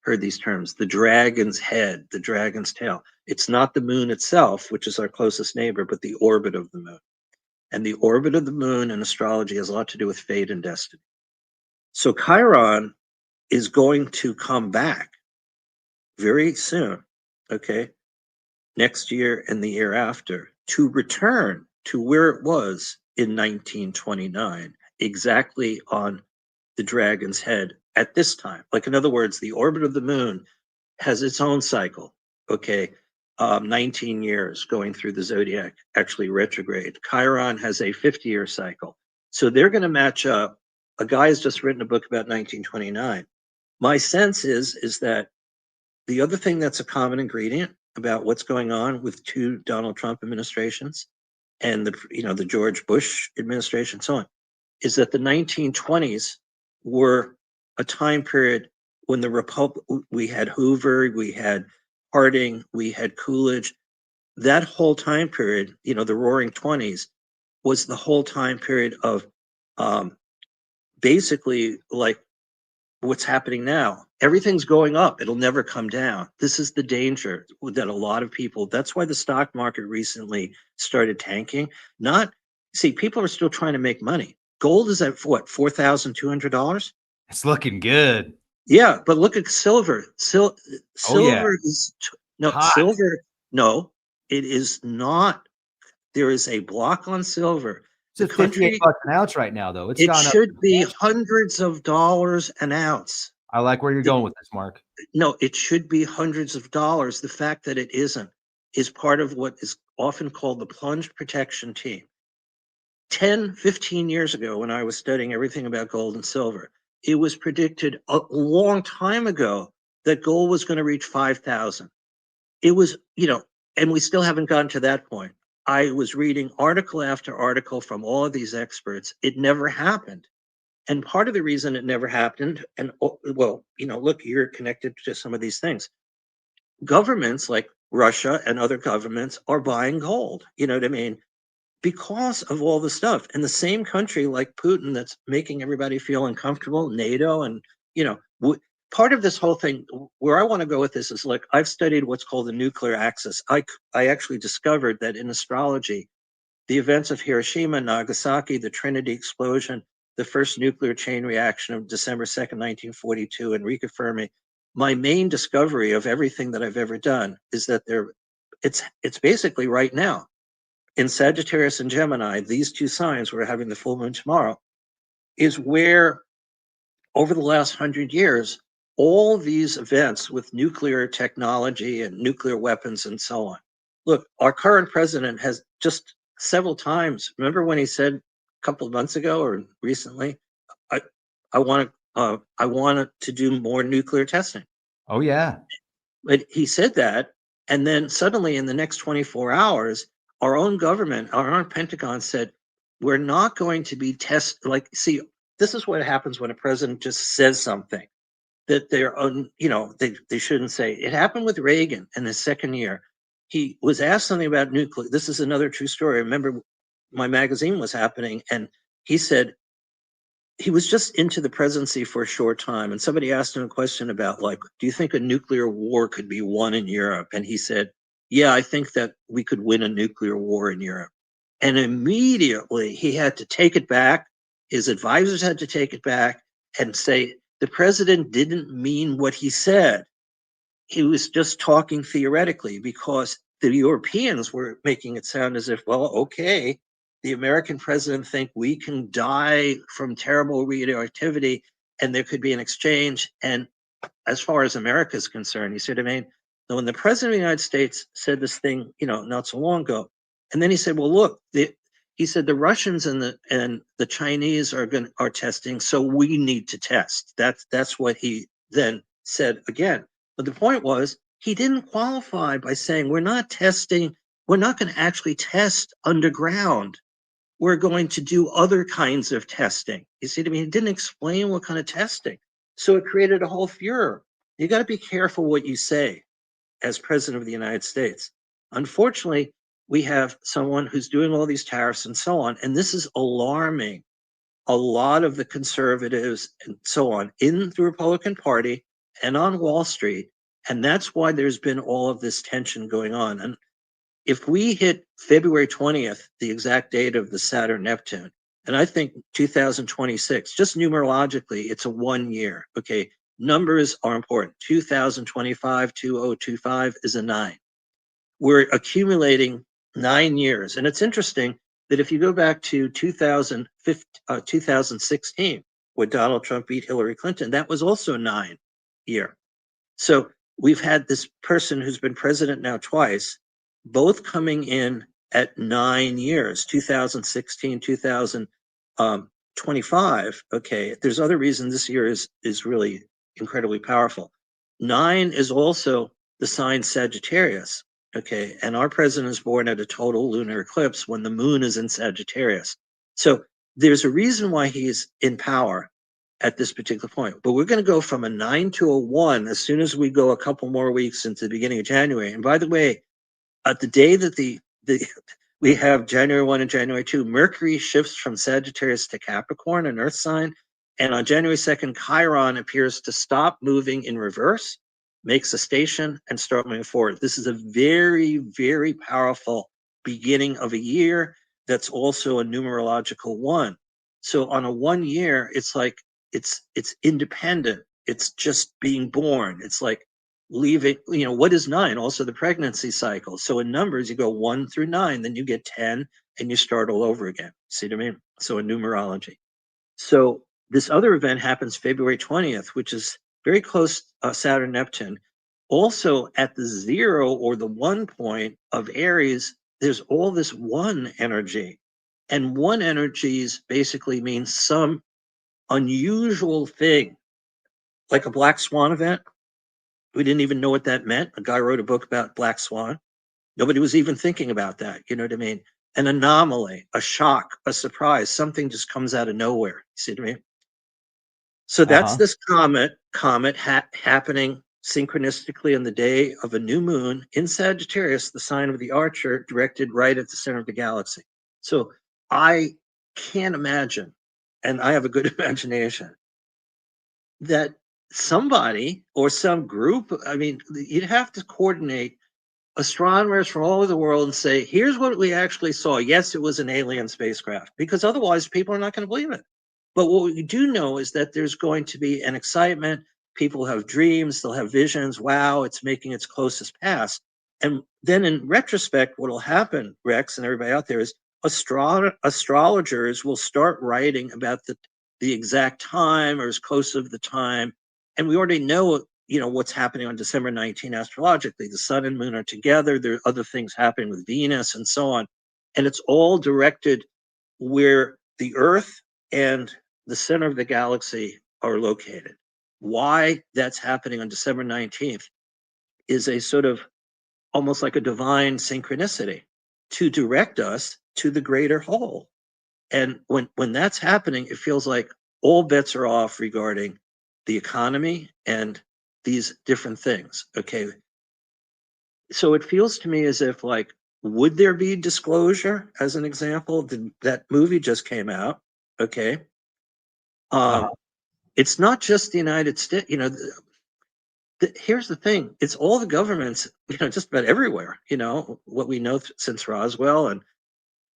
heard these terms, the dragon's head, the dragon's tail. It's not the moon itself, which is our closest neighbor, but the orbit of the moon. And the orbit of the moon in astrology has a lot to do with fate and destiny. So Chiron is going to come back very soon, okay, next year and the year after, to return to where it was in 1929, exactly on the dragon's head at this time. Like, in other words, the orbit of the moon has its own cycle, okay? 19 years going through the zodiac, actually retrograde. Chiron has a 50-year cycle. So they're going to match up. A guy has just written a book about 1929. My sense is that the other thing that's a common ingredient about what's going on with two Donald Trump administrations and the George Bush administration, and so on, is that the 1920s were a time period when we had Hoover, we had Harding, we had Coolidge. That whole time period, the Roaring '20s, was the whole time period of basically like what's happening now. Everything's going up. It'll never come down. This is the danger that a lot of people, that's why the stock market recently started tanking. People are still trying to make money. Gold is at what, $4,200?
It's looking good.
Yeah, but look at silver.
Oh, yeah.
Silver is
Hot.
silver. No, it is not. There is a block on silver.
It's at 58 bucks an ounce right now, though. It's
It
gone up.
should be hundreds of dollars an ounce.
I like where you're going with this, Mark.
No, it should be hundreds of dollars. The fact that it isn't is part of what is often called the plunge protection team. 10, 15 years ago, when I was studying everything about gold and silver, it was predicted a long time ago that gold was going to reach 5,000. It was, and we still haven't gotten to that point. I was reading article after article from all of these experts. It never happened. And part of the reason it never happened, and well, look, you're connected to some of these things. Governments like Russia and other governments are buying gold. You know what I mean? Because of all the stuff. And the same country like Putin that's making everybody feel uncomfortable, NATO, and, part of this whole thing, where I want to go with this is, like, I've studied what's called the nuclear axis. I actually discovered that in astrology, the events of Hiroshima, Nagasaki, the Trinity explosion, the first nuclear chain reaction of December 2nd, 1942, Enrico Fermi, my main discovery of everything that I've ever done is that it's basically right now. In Sagittarius and Gemini, these two signs, we're having the full moon tomorrow, is where over the last 100 years, all these events with nuclear technology and nuclear weapons and so on. Look, our current president has just several times, remember when he said a couple of months ago or recently, I want to do more nuclear testing.
Oh, yeah.
But he said that, and then suddenly in the next 24 hours, our own government, our own Pentagon said, we're not going to be this is what happens when a president just says something that they shouldn't say. It happened with Reagan in his second year. He was asked something about nuclear. This is another true story. I remember my magazine was happening, and he said, he was just into the presidency for a short time, and somebody asked him a question about, like, do you think a nuclear war could be won in Europe? And he said, yeah, I think that we could win a nuclear war in Europe. And immediately he had to take it back. His advisors had to take it back and say the president didn't mean what he said. He was just talking theoretically, because the Europeans were making it sound as if, well, okay, the American president think we can die from terrible radioactivity and there could be an exchange. And as far as America is concerned, he said, I mean, when the president of the United States said this thing, not so long ago, and then he said, well, look, he said the Russians and the Chinese are testing, so we need to test. That's what he then said again. But the point was, he didn't qualify by saying we're not testing, we're not going to actually test underground. We're going to do other kinds of testing. You see what I mean? He didn't explain what kind of testing. So it created a whole furor. You got to be careful what you say as president of the United States. Unfortunately, we have someone who's doing all these tariffs and so on, and this is alarming a lot of the conservatives and so on in the Republican Party and on Wall Street. And that's why there's been all of this tension going on. And if we hit February 20th, the exact date of the Saturn Neptune, and I think 2026, just numerologically, it's a 1 year. Okay. Numbers are important. 2025, 2025 is a 9. We're accumulating 9 years. And it's interesting that if you go back to 2016, when Donald Trump beat Hillary Clinton, that was also a 9 year. So we've had this person who's been president now twice, both coming in at 9 years, 2016, 2025. Okay, there's other reasons this year is really incredibly powerful. 9 is also the sign Sagittarius. Okay, and our president is born at a total lunar eclipse when the moon is in Sagittarius. So there's a reason why he's in power at this particular point. But we're going to go from a 9 to a 1 as soon as we go a couple more weeks into the beginning of January. And by the way, at the day that we have January 1 and January 2, Mercury shifts from Sagittarius to Capricorn, an earth sign. And on January 2nd, Chiron appears to stop moving in reverse, makes a station, and start moving forward. This is a very, very powerful beginning of a year that's also a numerological 1. So on a 1 year, it's like it's independent. It's just being born. It's like leaving, what is 9? Also the pregnancy cycle. So in numbers, you go 1 through 9, then you get 10 and you start all over again. See what I mean? So in numerology. So this other event happens February 20th, which is very close Saturn Neptune. Also at the 0 or the 1 point of Aries, there's all this 1 energy. And 1 energies basically means some unusual thing, like a black swan event. We didn't even know what that meant. A guy wrote a book about black swan. Nobody was even thinking about that. You know what I mean? An anomaly, a shock, a surprise, something just comes out of nowhere. You see what I mean? So that's this comet happening synchronistically on the day of a new moon in Sagittarius, the sign of the Archer, directed right at the center of the galaxy. So I can't imagine, and I have a good imagination, that somebody or some group, I mean, you'd have to coordinate astronomers from all over the world and say, here's what we actually saw. Yes, it was an alien spacecraft, because otherwise people are not going to believe it. But what we do know is that there's going to be an excitement. People have dreams, they'll have visions. Wow, it's making its closest pass. And then in retrospect, what will happen, Rex and everybody out there, is astrologers will start writing about the exact time or as close of the time. And we already know, what's happening on December 19 astrologically. The sun and moon are together. There are other things happening with Venus and so on. And it's all directed where the Earth and the center of the galaxy are located. Why that's happening on December 19th is a sort of almost like a divine synchronicity to direct us to the greater whole. And when that's happening, it feels like all bets are off regarding the economy and these different things. Okay. So it feels to me as if, like, would there be disclosure, as an example? That movie just came out. Okay.
Uh-huh.
It's not just the United States. Here's the thing: it's all the governments. Just about everywhere. What we know since Roswell, and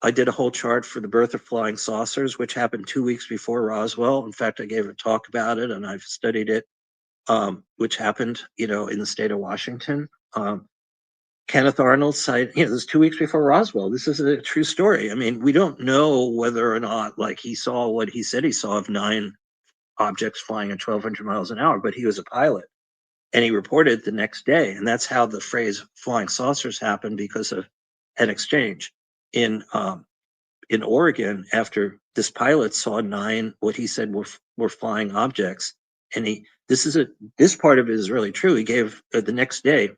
I did a whole chart for the birth of flying saucers, which happened 2 weeks before Roswell. In fact, I gave a talk about it, and I've studied it, which happened, in the state of Washington. Kenneth Arnold site, this is 2 weeks before Roswell. This is a true story. I mean, we don't know whether or not, like, he saw what he said he saw of 9 objects flying at 1,200 miles an hour, but he was a pilot and he reported the next day. And that's how the phrase flying saucers happened, because of an exchange in Oregon after this pilot saw 9 what he said were flying objects. And this part of it is really true. He gave the next day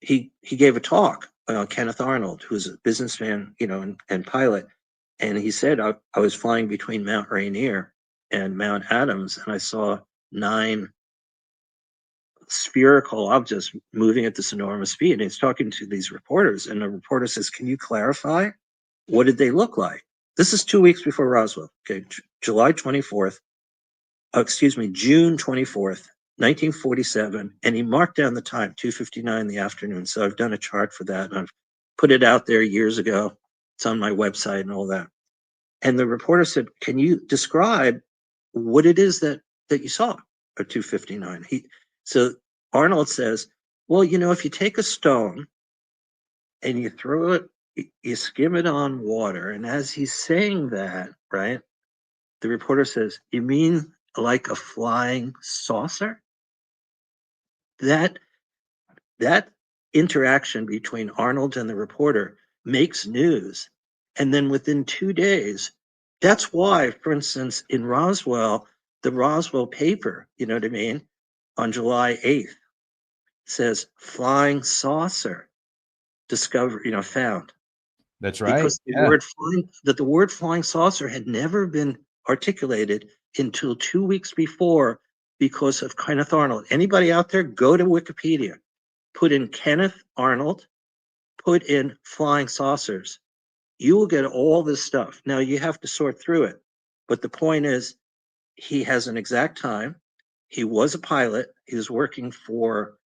he gave a talk. Kenneth Arnold, who's a businessman, and pilot, and he said, I was flying between Mount Rainier and Mount Adams, and I saw 9 spherical objects moving at this enormous speed. And he's talking to these reporters, and the reporter says, "Can you clarify? What did they look like?" This is 2 weeks before Roswell. Okay, July 24th. June 24th, 1947, and he marked down the time, 2:59 in the afternoon. So I've done a chart for that, and I've put it out there years ago. It's on my website and all that. And the reporter said, "Can you describe what it is that you saw at 2:59?" So Arnold says, "Well, if you take a stone and you throw it, you skim it on water." And as he's saying that, right, the reporter says, "You mean like a flying saucer?" That that interaction between Arnold and the reporter makes news. And then within 2 days, that's why, for instance, in Roswell, the Roswell paper, you know what I mean, on July 8th says flying saucer discovered, found.
That's right.
Because
Yeah.
the word flying saucer had never been articulated until 2 weeks before, because of Kenneth Arnold. Anybody out there, go to Wikipedia, put in Kenneth Arnold, put in flying saucers. You will get all this stuff. Now you have to sort through it, but the point is, he has an exact time. He was a pilot. He was working for.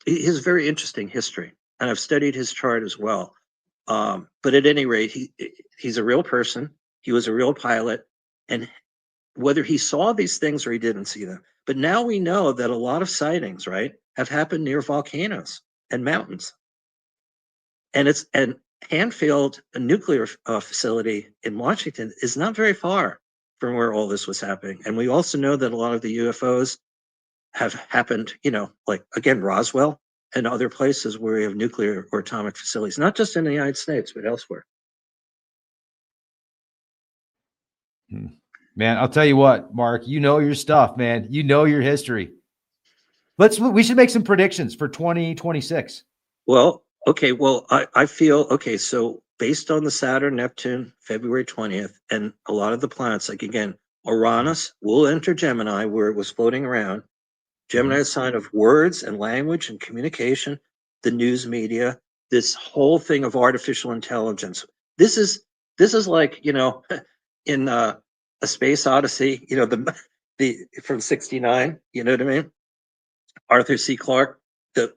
He has very interesting history, and I've studied his chart as well. But at any rate, he's a real person. He was a real pilot, and whether he saw these things or he didn't see them. But now we know that a lot of sightings, right, have happened near volcanoes and mountains. And Hanfield, a nuclear facility in Washington, is not very far from where all this was happening. And we also know that a lot of the UFOs have happened, like, again, Roswell and other places where we have nuclear or atomic facilities, not just in the United States, but elsewhere.
Man, I'll tell you what, Mark, you know your stuff, man. You know your history. We should make some predictions for 2026.
Well, okay. Well, I feel, okay. So based on the Saturn, Neptune, February 20th, and a lot of the planets, like, again, Uranus will enter Gemini, where it was floating around. Gemini is a sign of words and language and communication, the news media, this whole thing of artificial intelligence. This is like, in A Space Odyssey, the from '69, you know what I mean? Arthur C. Clarke, the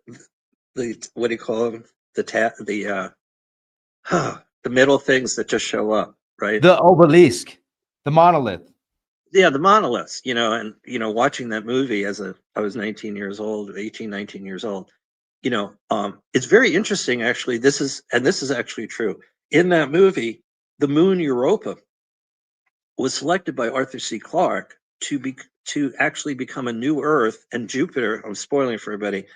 what do you call them? The middle things that just show up, right?
The obelisk, the monolith.
Yeah, the monoliths, and watching that movie I was 19 years old, 18, 19 years old. It's very interesting, actually. This is actually true. In that movie, the moon Europa was selected by Arthur C. Clarke to actually become a new Earth, and Jupiter. I'm spoiling for everybody.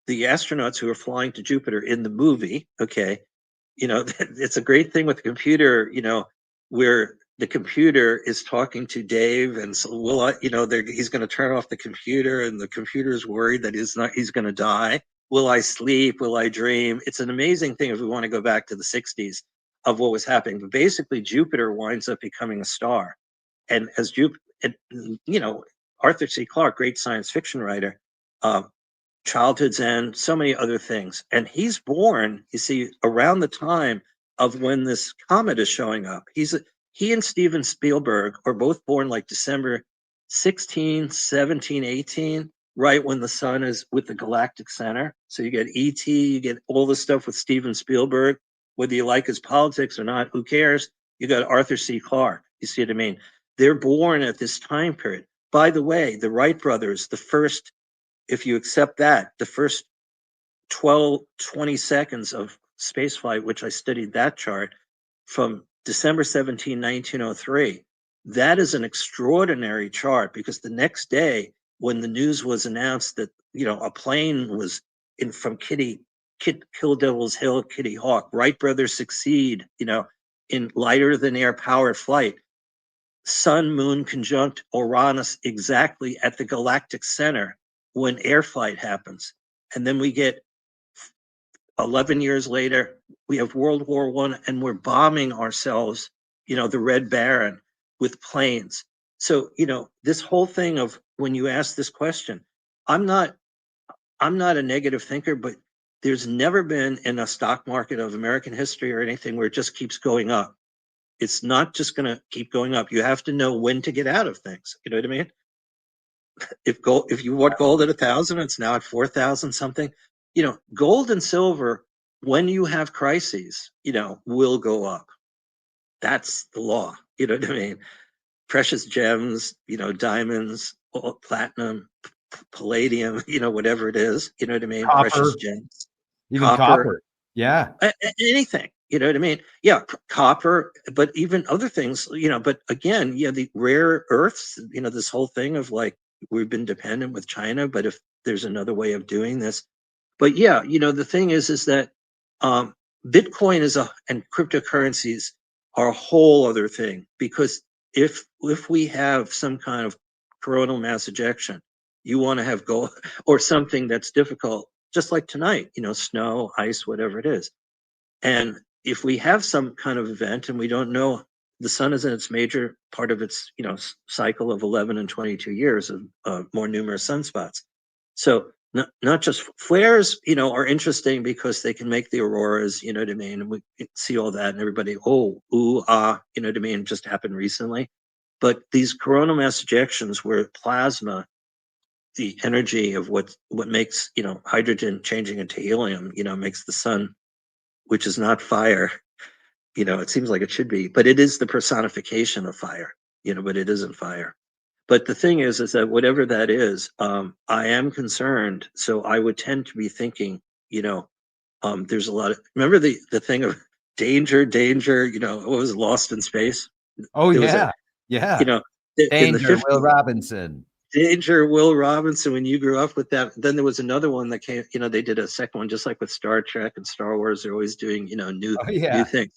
The astronauts who are flying to Jupiter in the movie, okay, it's a great thing with the computer, where the computer is talking to Dave, and so he's going to turn off the computer, and the computer is worried that he's going to die. Will I sleep? Will I dream? It's an amazing thing if we want to go back to the '60s of what was happening. But basically, Jupiter winds up becoming a star, and as Jupiter, Arthur C. Clarke, great science fiction writer, Childhood's End, so many other things. And he's born, you see, around the time of when this comet is showing up. he and Steven Spielberg are both born like December 16, 17, 18, right when the sun is with the galactic center. So you get E.T., you get all the stuff with Steven Spielberg. Whether you like his politics or not, who cares? You got Arthur C. Clarke. You see what I mean? They're born at this time period. By the way, the Wright brothers, the first, if you accept that, the first 12, 20 seconds of spaceflight, which I studied that chart from December 17, 1903, that is an extraordinary chart because the next day, when the news was announced that, a plane was in from Kill Devil's Hill, Kitty Hawk, Wright brothers succeed, in lighter than air powered flight. Sun Moon conjunct Uranus exactly at the galactic center when air flight happens. And then we get 11 years later, we have World War I, and we're bombing ourselves, the Red Baron with planes. So, this whole thing of when you ask this question, I'm not a negative thinker, but there's never been in a stock market of American history or anything where it just keeps going up. It's not just going to keep going up. You have to know when to get out of things. You know what I mean? If you bought gold at 1,000, it's now at 4,000 something. Gold and silver, when you have crises, will go up. That's the law. You know what I mean? Precious gems, diamonds, platinum, palladium, whatever it is. You know what I mean?
Copper,
precious gems,
even copper. Yeah.
Anything. You know what I mean? Yeah, copper, but even other things. But again, the rare earths. This whole thing of like we've been dependent with China, but if there's another way of doing this, but yeah, the thing is that Bitcoin and cryptocurrencies are a whole other thing because if we have some kind of coronal mass ejection, you want to have gold or something that's difficult, just like tonight, snow, ice, whatever it is. And if we have some kind of event and we don't know, the sun is in its major part of its cycle of 11 and 22 years of more numerous sunspots. So not just flares, are interesting because they can make the auroras, you know what I mean? And we see all that and everybody, oh, ooh, ah, you know what I mean? Just happened recently. But these coronal mass ejections where plasma, the energy of what makes, hydrogen changing into helium, makes the sun, which is not fire, it seems like it should be, but it is the personification of fire, but it isn't fire. But the thing is that whatever that is, I am concerned. So I would tend to be thinking, there's a lot of, remember the thing of danger, what was Lost in Space?
Oh,
There was
yeah. Yeah.
in the
Danger,
50s,
Will Robinson.
Danger, Will Robinson, when you grew up with that. Then there was another one that came, they did a second one, just like with Star Trek and Star Wars, they're always doing, new
Oh, yeah.
things.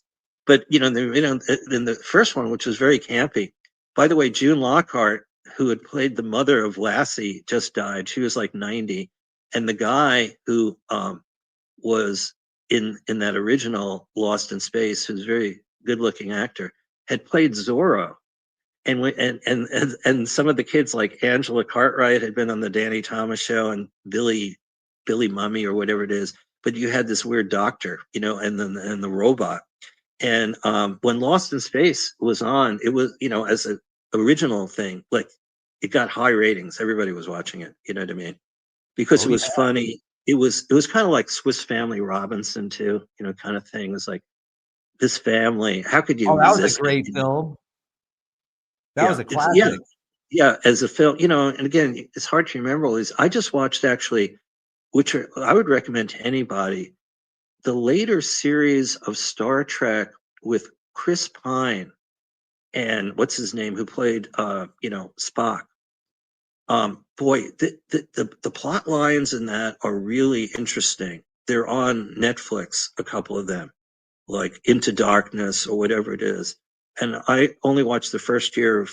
But, in the first one, which was very campy, by the way, June Lockhart, who had played the mother of Lassie, just died. She was like 90. And the guy who was in that original Lost in Space, who's a very good looking actor, had played Zorro. And some of the kids like Angela Cartwright had been on the Danny Thomas show and Billy Mummy or whatever it is. But you had this weird doctor, and the robot. And when Lost in Space was on, it was, as an original thing, like it got high ratings. Everybody was watching it. You know what I mean? Because
Oh,
it was
yeah.
funny. It was kind of like Swiss Family Robinson too, kind of thing. It was like this family. How could you
Oh, that was a
resist it?
great film. That was
Yeah,
a
yeah,
classic.
yeah. As a film, and again, it's hard to remember all these. I just watched actually, I would recommend to anybody, the later series of Star Trek with Chris Pine and what's his name who played Spock. Boy, the plot lines in that are really interesting. They're on Netflix, a couple of them, like Into Darkness or whatever it is. And I only watched the first year of,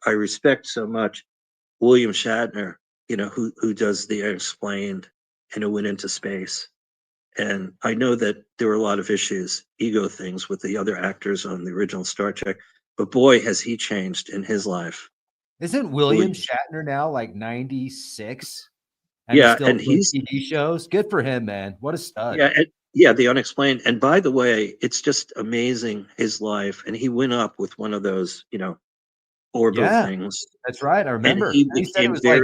I respect so much William Shatner, who does the Unexplained and who went into space. And I know that there were a lot of issues, ego things with the other actors on the original Star Trek, but boy, has he changed in his life.
Isn't William Shatner now like 96? And he's
Yeah,
still
and
doing
he's
TV shows? Good for him, man. What a stud.
yeah, Yeah, the unexplained. And by the way, it's just amazing his life. And he went up with one of those, orbo
Yeah,
things,
that's right. I
and
remember.
he
He said it
became
was like,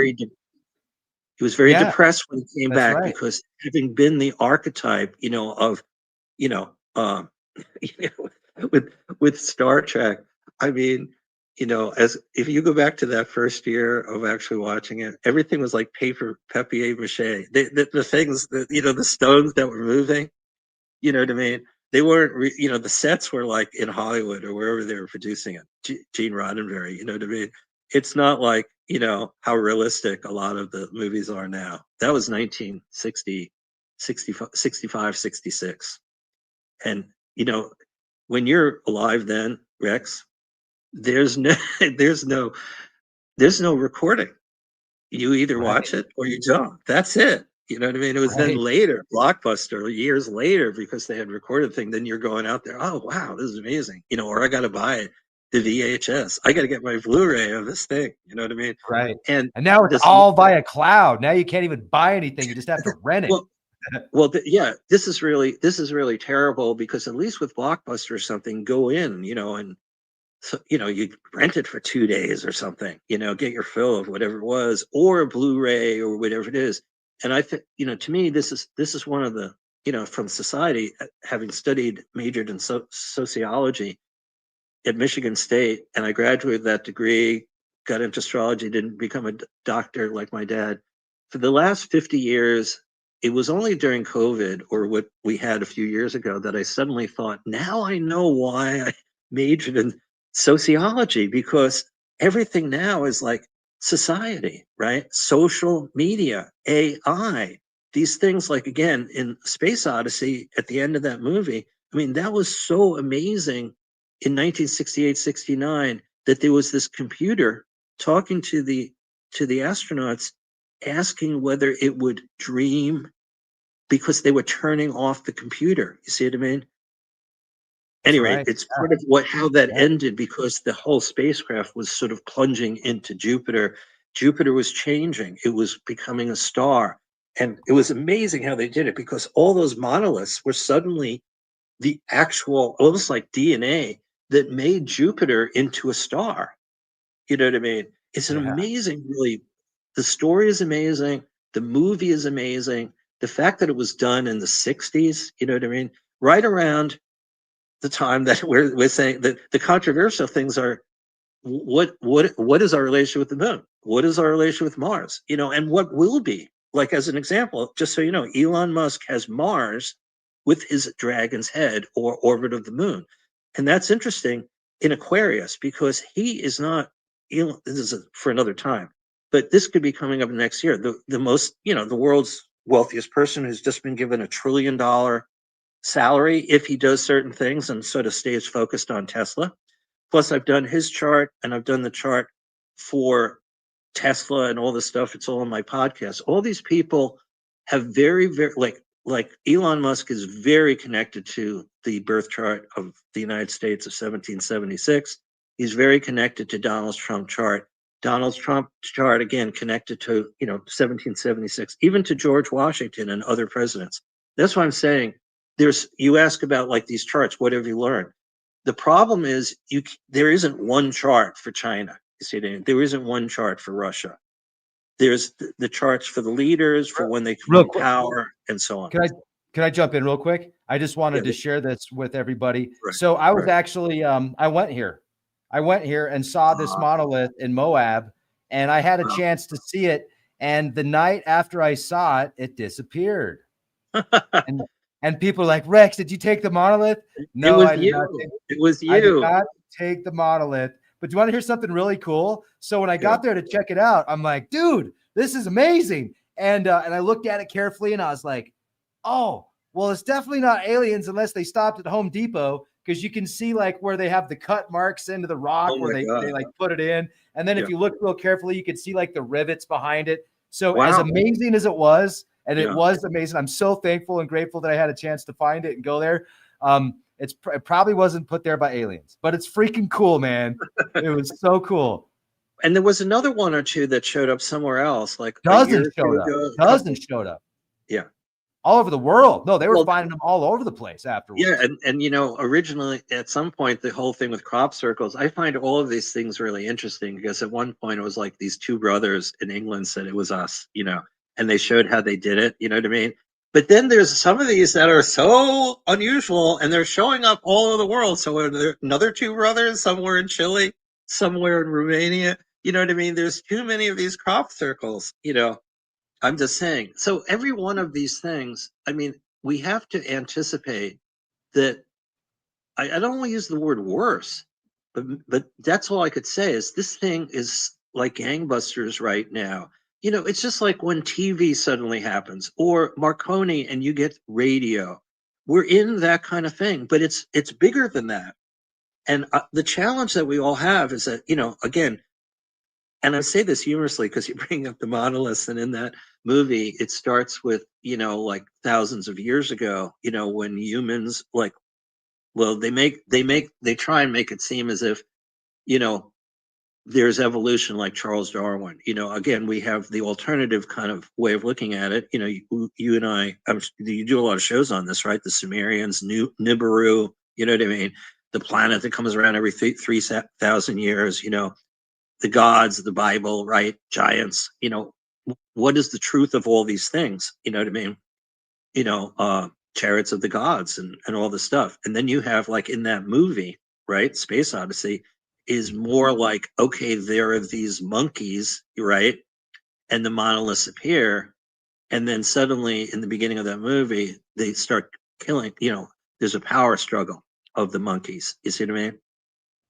he was very
yeah,
depressed when he came
that's
back
right.
because having been the archetype, of, you know, um, you with Star Trek, I mean, as if you go back to that first year of actually watching it, everything was like papier mâché. The things that, the stones that were moving, you know what I mean? They weren't, the sets were like in Hollywood or wherever they were producing it. Gene Roddenberry, you know what I mean? It's not like, how realistic a lot of the movies are now. That was 1960, 65, 66. And, when you're alive then, Rex, there's no, there's no, there's no recording. You either
Right,
watch it or you don't. That's it. You know what I mean? It was then
right,
later, Blockbuster, years later, because they had recorded thing. Then you're going out there. Oh wow, this is amazing. Or I got to buy it, the VHS. I got to get my Blu-ray of this thing. You know what I mean?
right.
And
And now it's
this,
all via cloud. Now you can't even buy anything. You just have to rent it.
well, yeah, this is really terrible because at least with Blockbuster or something, go in, and so you rent it for 2 days or something, get your fill of whatever it was, or a Blu-ray or whatever it is. And I think, to me, this is one of the, from society, having majored in sociology at Michigan State, and I graduated that degree, got into astrology, didn't become a doctor like my dad. For the last 50 years, it was only during COVID or what we had a few years ago that I suddenly thought, now I know why I majored in sociology, because everything now is like society, right? Social media, AI, these things, like again in Space Odyssey at the end of that movie. I mean, that was so amazing in 1968, 69, that there was this computer talking to the astronauts, asking whether it would dream because they were turning off the computer. You see what I mean?
That's
Anyway,
right.
it's part of how that
Yeah,
ended, because the whole spacecraft was sort of plunging into Jupiter. Jupiter was changing, it was becoming a star. And it was amazing how they did it, because all those monoliths were suddenly the actual, almost like DNA, that made Jupiter into a star. You know what I mean? It's an
yeah.
amazing, really. The story is amazing. The movie is amazing. The fact that it was done in the 60s, you know what I mean? Right around the time that we're saying that the controversial things are, what is our relation with the moon? What is our relation with Mars? And what will be? Like, as an example, just so you know, Elon Musk has Mars with his dragon's head, or orbit of the moon. And that's interesting in Aquarius, because he is not Elon. This is for another time, but this could be coming up next year. The most, the world's wealthiest person, who's just been given $1 trillion salary if he does certain things and sort of stays focused on Tesla. Plus, I've done his chart, and I've done the chart for Tesla and all this stuff. It's all on my podcast. All these people have very, very, like Elon Musk is very connected to the birth chart of the United States of 1776. He's very connected to Donald Trump chart. Donald Trump chart, again, connected to 1776, even to George Washington and other presidents. That's why I'm saying, you ask about like these charts. What have you learned? The problem is, there isn't one chart for China. You see, there isn't one chart for Russia. There's the charts for the leaders, for when they come
Real
in
quick.
power, and so on.
Can I jump in real quick? I just
Yeah,
wanted to share this with everybody.
right,
So I was
right.
actually I went here. I went here and saw this
Uh,
monolith in Moab, and I had a
well,
chance to see it. And the night after I saw it, it disappeared. And people are like, Rex, did you take the monolith?
it
No,
was
I did not
you.
take.
It was
I did
you.
not take the monolith. But do you want to hear something really cool? So when I
Yeah.
got there to check it out, I'm like, dude, this is amazing. And I looked at it carefully, and I was like, oh, well, it's definitely not aliens unless they stopped at Home Depot, because you can see like where they have the cut marks into the rock
Oh
where
my
they
God.
like put it in. And then
Yeah.
if you look real carefully, you can see like the rivets behind it. So as
Wow.
amazing as it was, and it
Yeah.
was amazing, I'm so thankful and grateful that I had a chance to find it and go there. It probably wasn't put there by aliens, but it's freaking cool, man. It was so cool.
And there was another one or two that showed up somewhere else, like a year
Dozens
or two
showed up.
ago. A couple.
Dozens showed up.
Yeah.
all over the world. No, they were
Well,
finding them all over the place
yeah,
afterwards.
and originally at some point the whole thing with crop circles, I find all of these things really interesting because at one point it was like these two brothers in England said it was us, and they showed how they did it, you know what I mean? But then there's some of these that are so unusual and they're showing up all over the world. So are there another two brothers somewhere in Chile, somewhere in Romania, you know what I mean? There's too many of these crop circles. I'm just saying. So every one of these things, I mean, we have to anticipate that I don't want to use the word worse, but that's all I could say is this thing is like gangbusters right now. It's just like when TV suddenly happens or Marconi and you get radio. We're in that kind of thing, but it's bigger than that. And the challenge that we all have is that, again, and I say this humorously because you bring up the monoliths, and in that movie, it starts with, like thousands of years ago, when humans like, well, they try and make it seem as if, you know, there's evolution like Charles Darwin. Again, we have the alternative kind of way of looking at it. You and you do a lot of shows on this, right? The Sumerians, Nibiru, you know what I mean? The planet that comes around every 3,000 years, the gods, the Bible, right? Giants, what is the truth of all these things? You know what I mean? Chariots of the gods and all this stuff. And then you have like in that movie, right? Space Odyssey is more like, okay, there are these monkeys, right? And the monoliths appear. And then suddenly in the beginning of that movie, they start killing, there's a power struggle of the monkeys. You see what I mean?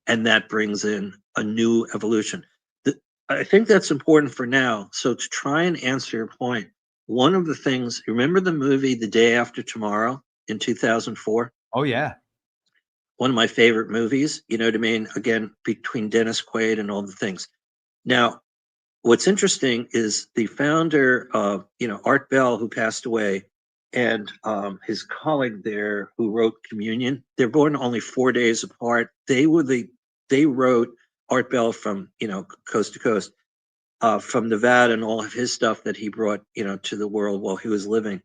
And that brings in a new evolution. I think that's important for now. So to try and answer your point, one of the things, remember the movie The Day After Tomorrow in 2004?
Oh yeah.
One of my favorite movies, you know what I mean? Again, between Dennis Quaid and all the things. Now, what's interesting is the founder of, Art Bell, who passed away, and his colleague there who wrote Communion. They're born only 4 days apart. They wrote Art Bell from, coast to coast, from Nevada and all of his stuff that he brought, to the world while he was living.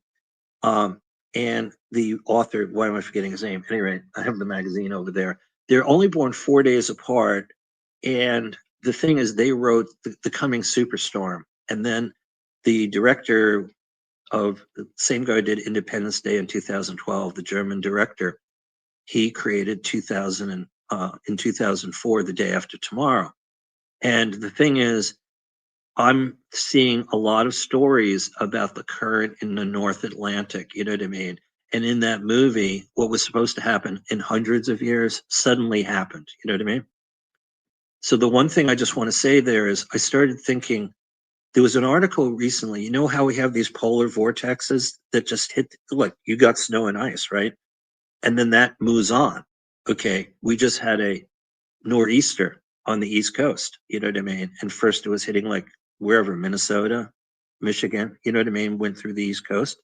And the author, why am I forgetting his name? Anyway, I have the magazine over there. They're only born 4 days apart. And the thing is, they wrote the Coming Superstorm. And then the director of the same guy who did Independence Day in 2012, the German director, he created 2004, The Day After Tomorrow. And the thing is, I'm seeing a lot of stories about the current in the North Atlantic, you know what I mean? And in that movie, what was supposed to happen in hundreds of years suddenly happened, you know what I mean? So the one thing I just want to say there is I started thinking there was an article recently, you know how we have these polar vortexes that just hit, look, you got snow and ice, right? And then that moves on. Okay, we just had a nor'easter on the East Coast, you know what I mean? And first it was hitting like wherever, Minnesota, Michigan, you know what I mean, went through the East Coast.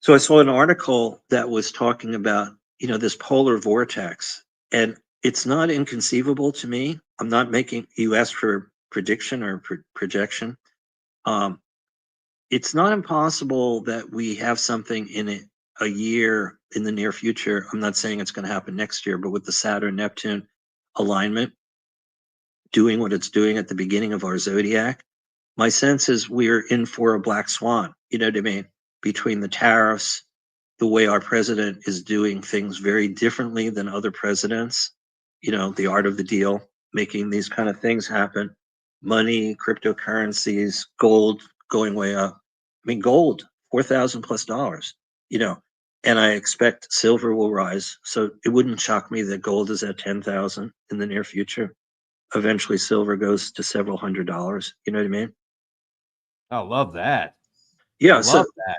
So I saw an article that was talking about, this polar vortex. And it's not inconceivable to me. I'm not making, you asked for prediction or projection. Um, it's not impossible that we have something in a year in the near future. I'm not saying it's going to happen next year, but with the Saturn Neptune alignment doing what it's doing at the beginning of our zodiac, my sense is we're in for a black swan. You know what I mean? Between the tariffs, the way our president is doing things very differently than other presidents, the art of the deal, making these kind of things happen, money, cryptocurrencies, gold going way up. I mean, gold, 4,000 plus dollars, and I expect silver will rise. So it wouldn't shock me that gold is at 10,000 in the near future. Eventually silver goes to several $100s. You know what I mean?
I love that. I
Yeah. So
love that.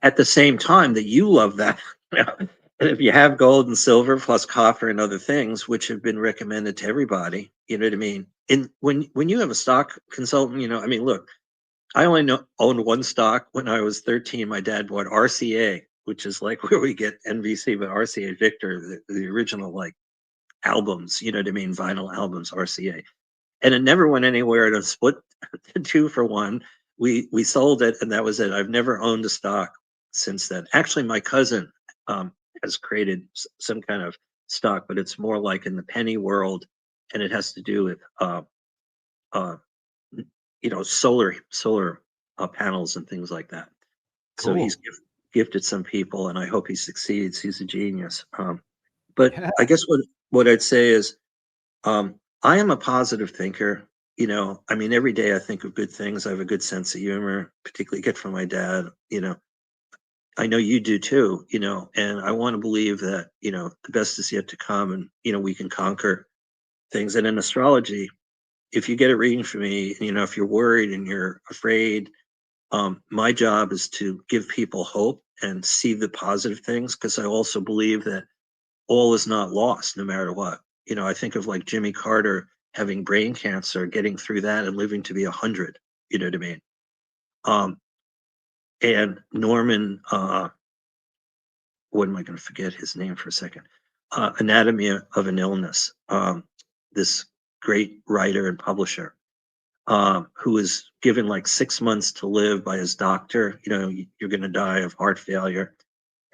at the same time that you love that, and if you have gold and silver plus copper and other things, which have been recommended to everybody, you know what I mean? And when you have a stock consultant, I mean, look, I only owned one stock when I was 13. My dad bought RCA, which is like where we get NBC, but RCA Victor, the original like albums, you know what I mean? Vinyl albums, RCA. And it never went anywhere. It split 2 for 1. We sold it, and that was it. I've never owned a stock. since then. Actually, my cousin has created some kind of stock, but it's more like in the penny world, and it has to do with uh, solar panels and things like that. So he's
Cool.
gifted some people, and I hope he succeeds. He's a genius. But
Yeah.
I guess what I'd say is, I am a positive thinker. I mean, every day I think of good things. I have a good sense of humor, particularly get from my dad. I know you do too. And I want to believe that the best is yet to come, and we can conquer things. And in astrology, if you get a reading from me, if you're worried and you're afraid, my job is to give people hope and see the positive things, because I also believe that all is not lost no matter what. I think of like Jimmy Carter having brain cancer, getting through that and living to be 100. You know what I mean? Um, and Norman, what am I going to forget his name for a second? Anatomy of an Illness. This great writer and publisher, who was given like 6 months to live by his doctor. You're going to die of heart failure.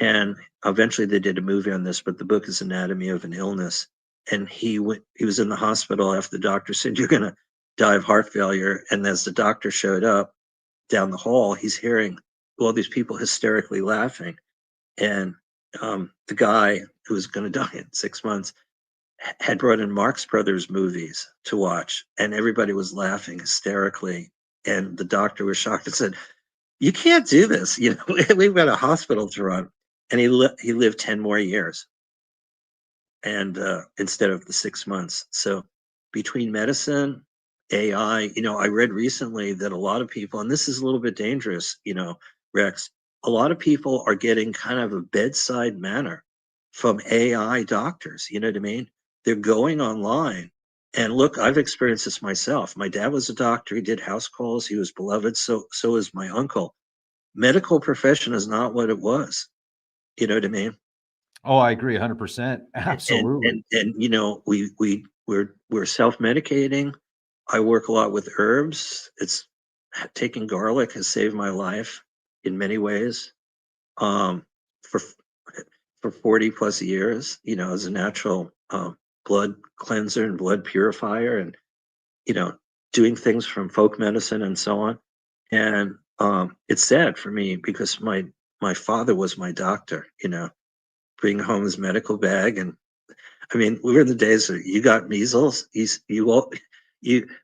And eventually they did a movie on this, but the book is Anatomy of an Illness. And he was in the hospital after the doctor said, "You're going to die of heart failure." And as the doctor showed up down the hall, he's hearing all these people hysterically laughing. And the guy who was going to die in 6 months had brought in Marx Brothers movies to watch, and everybody was laughing hysterically. And the doctor was shocked and said, "You can't do this. We've got a hospital to run." And he lived 10 more years, and instead of the 6 months. So between medicine, AI, I read recently that a lot of people, and this is a little bit dangerous, Rex, a lot of people are getting kind of a bedside manner from AI doctors. You know what I mean? They're going online. And look, I've experienced this myself. My dad was a doctor. He did house calls. He was beloved. So is my uncle. Medical profession is not what it was. You know what I mean?
Oh, I agree 100%.
and
Absolutely.
and and we're self-medicating. I work a lot with herbs. It's taking garlic has saved my life in many ways, um for 40 plus years, as a natural blood cleanser and blood purifier, and you know doing things from folk medicine and so on. And it's sad for me because my father was my doctor, bring home his medical bag. And I mean, we were in the days of you got measles.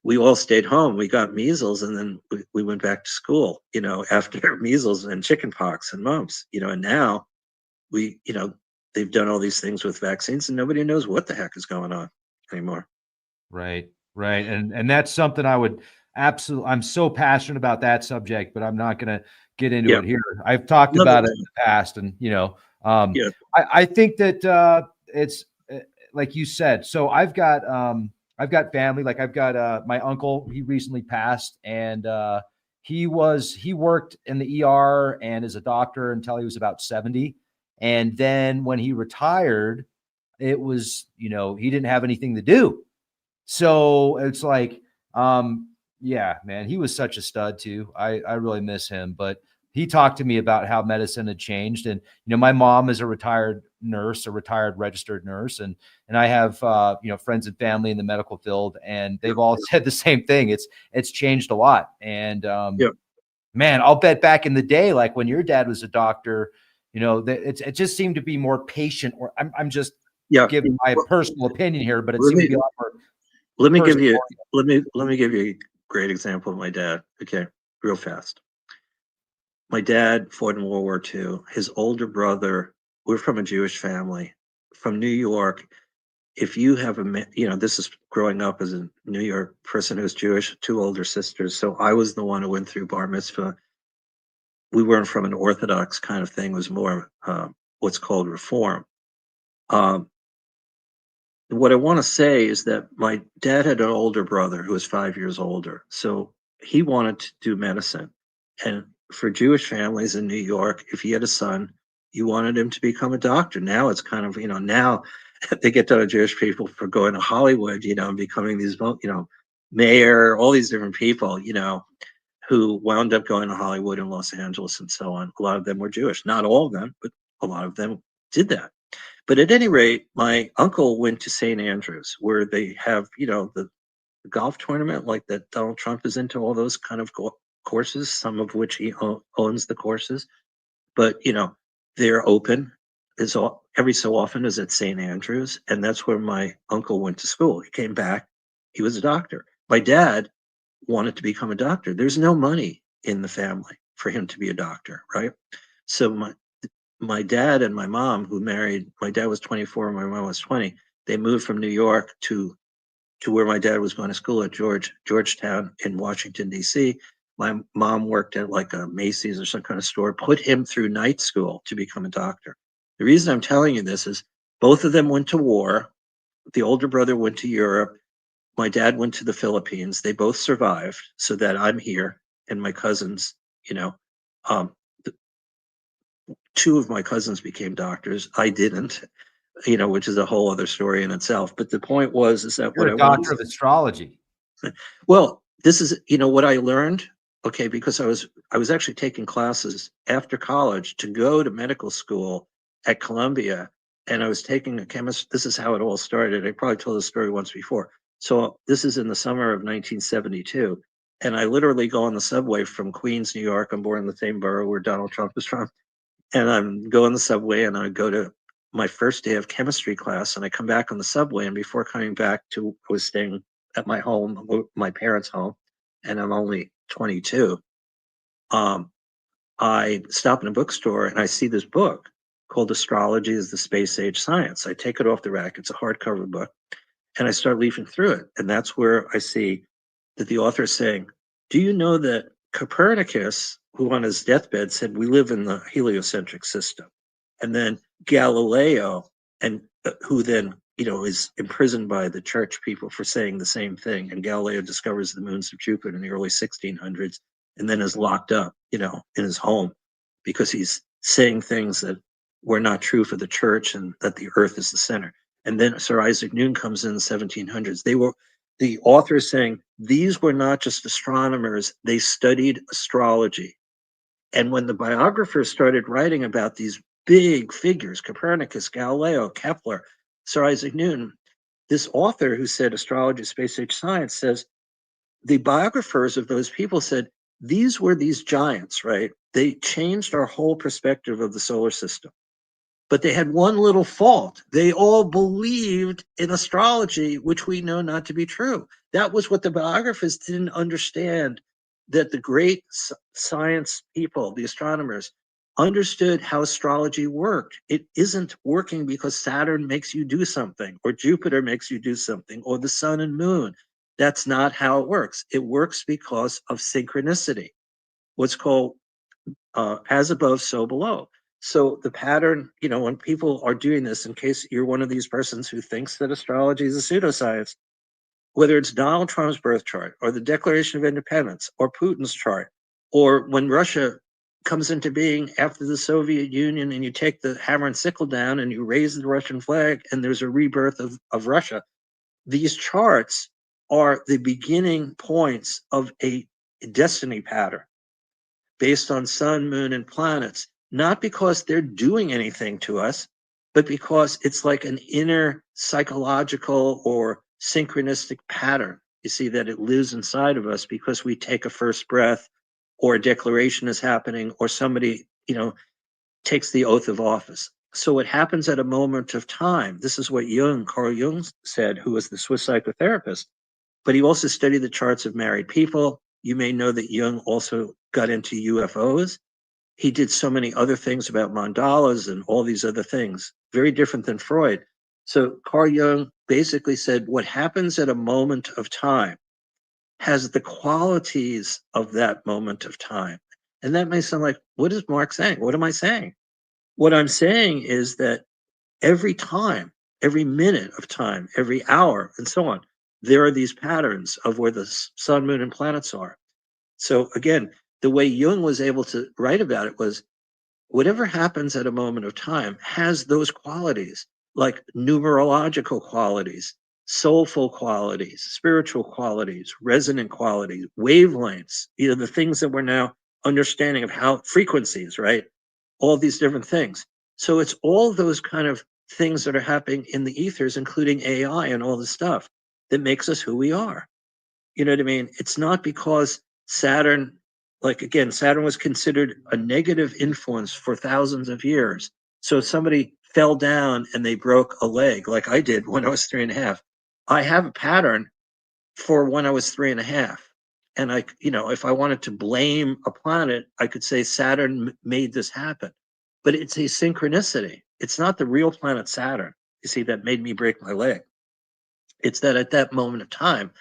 We all stayed home. We got measles, and then we went back to school. After measles and chickenpox and mumps. And now they've done all these things with vaccines, and nobody knows what the heck is going on anymore.
Right, right, and that's something I would absolutely. I'm so passionate about that subject, but I'm not going to get into
Yeah,
it here. I've talked
love
about
it.
it in the past, and um,
Yeah,
I think that it's like you said. So I've got family. Like I've got my uncle. He recently passed, and he worked in the ER and as a doctor until he was about 70, and then when he retired, it was he didn't have anything to do. So it's like, yeah, man, he was such a stud too. I really miss him, but he talked to me about how medicine had changed. And, my mom is a retired nurse, a retired registered nurse. And I have, friends and family in the medical field, and
yeah,
they've all said the same thing. It's changed a lot. And,
yeah,
man, I'll bet back in the day, like when your dad was a doctor, it just seemed to be more patient, or I'm just
yeah.
giving my
Well,
personal opinion here, but it
let
seemed to
me
be a lot more
let me give
personal.
you let me give you a great example of my dad. Okay, real fast. My dad fought in World War II. His older brother, we're from a Jewish family from New York. If you have this is growing up as a New York person who's Jewish, two older sisters. So I was the one who went through bar mitzvah. We weren't from an Orthodox kind of thing. It was more what's called reform. Um, what I want to say is that my dad had an older brother who was 5 years older. So he wanted to do medicine. And for Jewish families in New York, if you had a son, you wanted him to become a doctor. Now it's kind of, now they get to Jewish people for going to Hollywood, and becoming these, mayor, all these different people, who wound up going to Hollywood and Los Angeles and so on. A lot of them were Jewish. Not all of them, but a lot of them did that. But at any rate, my uncle went to St. Andrews, where they have, the golf tournament, like that Donald Trump is into, all those kind of courses, some of which he owns the courses. But, they're open every so often as at St. Andrews. And that's where my uncle went to school. He came back, he was a doctor. My dad wanted to become a doctor. There's no money in the family for him to be a doctor, right? So my dad and my mom, who married, my dad was 24 and my mom was 20. They moved from New York to where my dad was going to school at Georgetown in Washington, D.C. My mom worked at like a Macy's or some kind of store, put him through night school to become a doctor. The reason I'm telling you this is both of them went to war. The older brother went to Europe. My dad went to the Philippines. They both survived, so that I'm here, and my cousins, um, two of my cousins became doctors. I didn't, which is a whole other story in itself. But the point is that
You're
what I
a
wanted
doctor of astrology.
well, this is, what I learned, okay, because I was actually taking classes after college to go to medical school at Columbia, and I was taking a chemist. This is how it all started. I probably told this story once before. So this is in the summer of 1972, and I literally go on the subway from Queens, New York. I'm born in the same borough where Donald Trump is from, and I'm going the subway, and I go to my first day of chemistry class, and I come back on the subway, and before coming back I was staying at my home, my parents' home, and I'm only 22. Um, I stop in a bookstore and I see this book called Astrology is the Space Age Science. I take it off the rack. It's a hardcover book, and I start leafing through it. And that's where I see that the author is saying, do you know that Copernicus, who on his deathbed said we live in the heliocentric system, and then Galileo, and who then is imprisoned by the church people for saying the same thing, and Galileo discovers the moons of Jupiter in the early 1600s, and then is locked up, in his home because he's saying things that were not true for the church, and that the Earth is the center. And then Sir Isaac Newton comes in the 1700s. The author is saying these were not just astronomers, they studied astrology. And when the biographers started writing about these big figures, Copernicus, Galileo, Kepler, Sir Isaac Newton, this author who said astrology, space age science, says the biographers of those people said these were these giants, right? They changed our whole perspective of the solar system. But they had one little fault. They all believed in astrology, which we know not to be true. That was what the biographers didn't understand, that the great science people, the astronomers, understood how astrology worked. It isn't working because Saturn makes you do something, or Jupiter makes you do something, or the sun and moon. That's not how it works. It works because of synchronicity, what's called as above, so below. So the pattern, when people are doing this, in case you're one of these persons who thinks that astrology is a pseudoscience, whether it's Donald Trump's birth chart or the Declaration of Independence or Putin's chart, or when Russia comes into being after the Soviet Union and you take the hammer and sickle down and you raise the Russian flag and there's a rebirth of Russia, these charts are the beginning points of a destiny pattern based on sun, moon, and planets, not because they're doing anything to us, but because it's like an inner psychological or synchronistic pattern. You see that it lives inside of us because we take a first breath, or a declaration is happening, or somebody, takes the oath of office. So it happens at a moment of time. This is what Carl Jung said, who was the Swiss psychotherapist, but he also studied the charts of married people. You may know that Jung also got into UFOs. He did so many other things about mandalas and all these other things, very different than Freud. So Carl Jung basically said what happens at a moment of time has the qualities of that moment of time. And that may sound like, what is Mark saying? What am I saying? What I'm saying is that every time, every minute of time, every hour, and so on, there are these patterns of where the sun, moon, and planets are. So again, the way Jung was able to write about it was whatever happens at a moment of time has those qualities, like numerological qualities. soulful qualities, spiritual qualities, resonant qualities, wavelengths, the things that we're now understanding of how frequencies, right? All these different things. So it's all those kind of things that are happening in the ethers, including AI and all this stuff, that makes us who we are. You know what I mean? It's not because Saturn, like again, Saturn was considered a negative influence for thousands of years. So if somebody fell down and they broke a leg, like I did when I was 3.5, I have a pattern for when I was 3.5. And if I wanted to blame a planet, I could say Saturn made this happen. But it's a synchronicity. It's not the real planet Saturn, you see, that made me break my leg. It's that at that moment of time,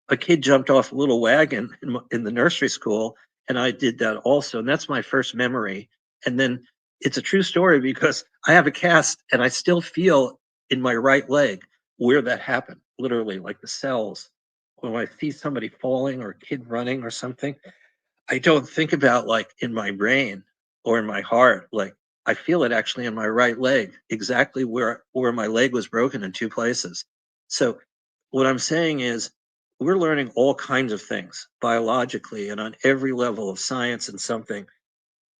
a kid jumped off a little wagon in the nursery school, and I did that also. And that's my first memory. And then it's a true story because I have a cast and I still feel in my right leg where that happened, literally, like the cells. When I see somebody falling or a kid running or something, I don't think about like in my brain or in my heart. Like I feel it actually in my right leg, exactly where my leg was broken in two places. So what I'm saying is we're learning all kinds of things biologically and on every level of science and something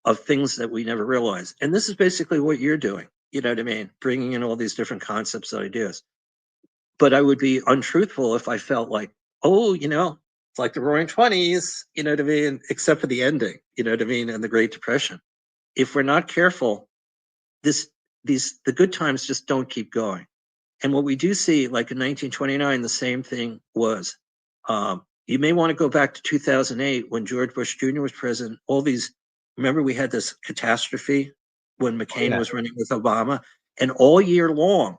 of things that we never realized. And this is basically what you're doing. You know what I mean? Bringing in all these different concepts and ideas. But I would be untruthful if I felt like, oh, it's like the Roaring Twenties, you know what I mean? Except for the ending, you know what I mean, and the Great Depression. If we're not careful, this the good times just don't keep going. And what we do see, like in 1929, the same thing was. You may want to go back to 2008 when George Bush Jr. was president. All these, remember, we had this catastrophe when McCain
Yeah.
was running with Obama, and all year long,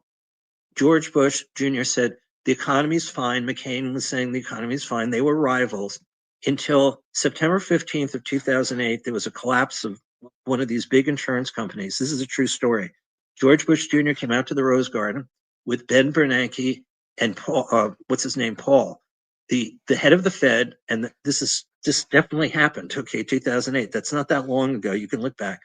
George Bush Jr. said, the economy's fine. McCain was saying the economy's fine. They were rivals until September 15th of 2008. There was a collapse of one of these big insurance companies. This is a true story. George Bush Jr. came out to the Rose Garden with Ben Bernanke and Paul, what's his name? Paul, the head of the Fed. And this definitely happened. Okay, 2008. That's not that long ago. You can look back.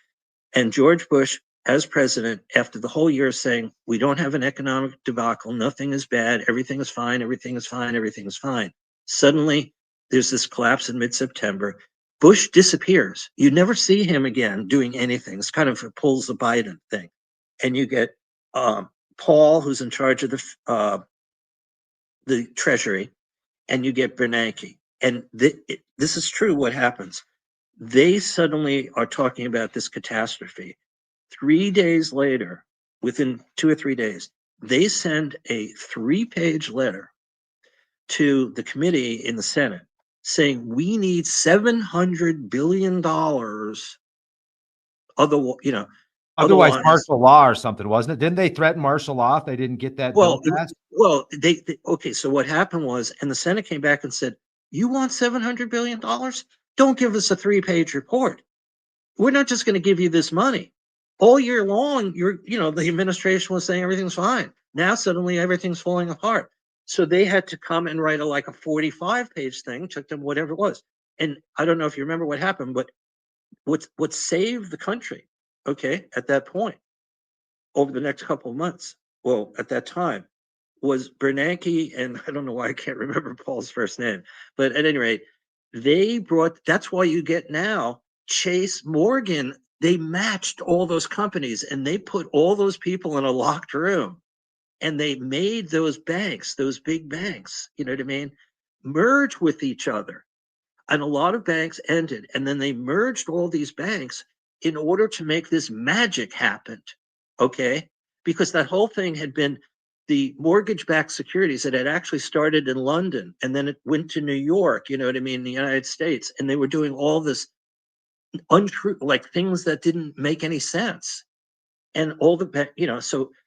And George Bush, as president, after the whole year saying, we don't have an economic debacle, nothing is bad, everything is fine, everything is fine, everything is fine. Suddenly, there's this collapse in mid-September. Bush disappears. You never see him again doing anything. It's kind of pulls the Biden thing. And you get Paul, who's in charge of the Treasury, and you get Bernanke. And this is true what happens. They suddenly are talking about this catastrophe. 3 days later, within 2 or 3 days, they send a 3-page letter to the committee in the Senate saying we need $700 billion.
Otherwise,
Otherwise,
martial law or something, wasn't it? Didn't they threaten martial law if they didn't get that bill passed?
okay. So what happened was, and the Senate came back and said, "You want $700 billion? Don't give us a 3-page report. We're not just going to give you this money. All year long, the administration was saying everything's fine. Now suddenly everything's falling apart. So they had to come and write like a 45-page thing, took them whatever it was. And I don't know if you remember what happened, but what saved the country, okay, at that point, over the next couple of months, well, at that time, was Bernanke, and I don't know why I can't remember Paul's first name, but at any rate, that's why you get now Chase Morgan. They matched all those companies and they put all those people in a locked room and they made those banks, those big banks, you know what I mean, merge with each other. And a lot of banks ended, and then they merged all these banks in order to make this magic happen. Okay, because that whole thing had been the mortgage-backed securities that had actually started in London and then it went to New York, you know what I mean, the United States, and they were doing all this untrue, like things that didn't make any sense. And all the,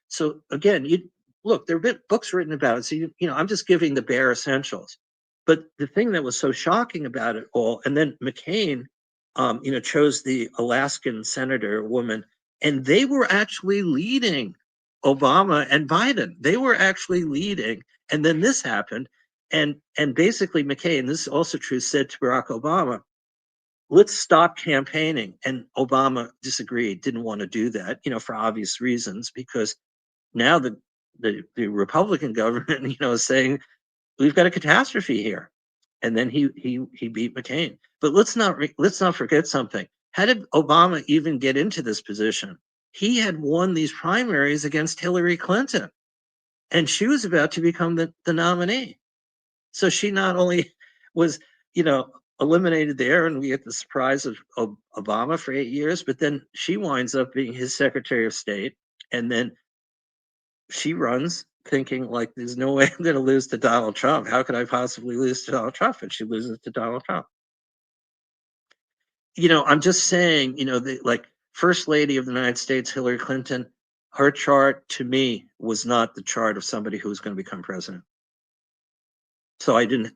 so again, you look, there have been books written about it. So, I'm just giving the bare essentials. But the thing that was so shocking about it all, and then McCain, chose the Alaskan senator woman, and they were actually leading Obama and Biden. They were actually leading. And then this happened. And basically McCain, this is also true, said to Barack Obama, let's stop campaigning. And Obama disagreed, didn't want to do that, for obvious reasons, because now the Republican government, is saying we've got a catastrophe here, and then he beat McCain. But let's not forget something. How did Obama even get into this position? He had won these primaries against Hillary Clinton, and she was about to become the nominee. So she not only was, eliminated there, and we get the surprise of Obama for 8 years, but then she winds up being his Secretary of State, and then she runs thinking like, there's no way I'm going to lose to Donald Trump. How could I possibly lose to Donald Trump? And she loses to Donald Trump. I'm just saying, like First Lady of the United States, Hillary Clinton, her chart to me was not the chart of somebody who was going to become president. So I didn't,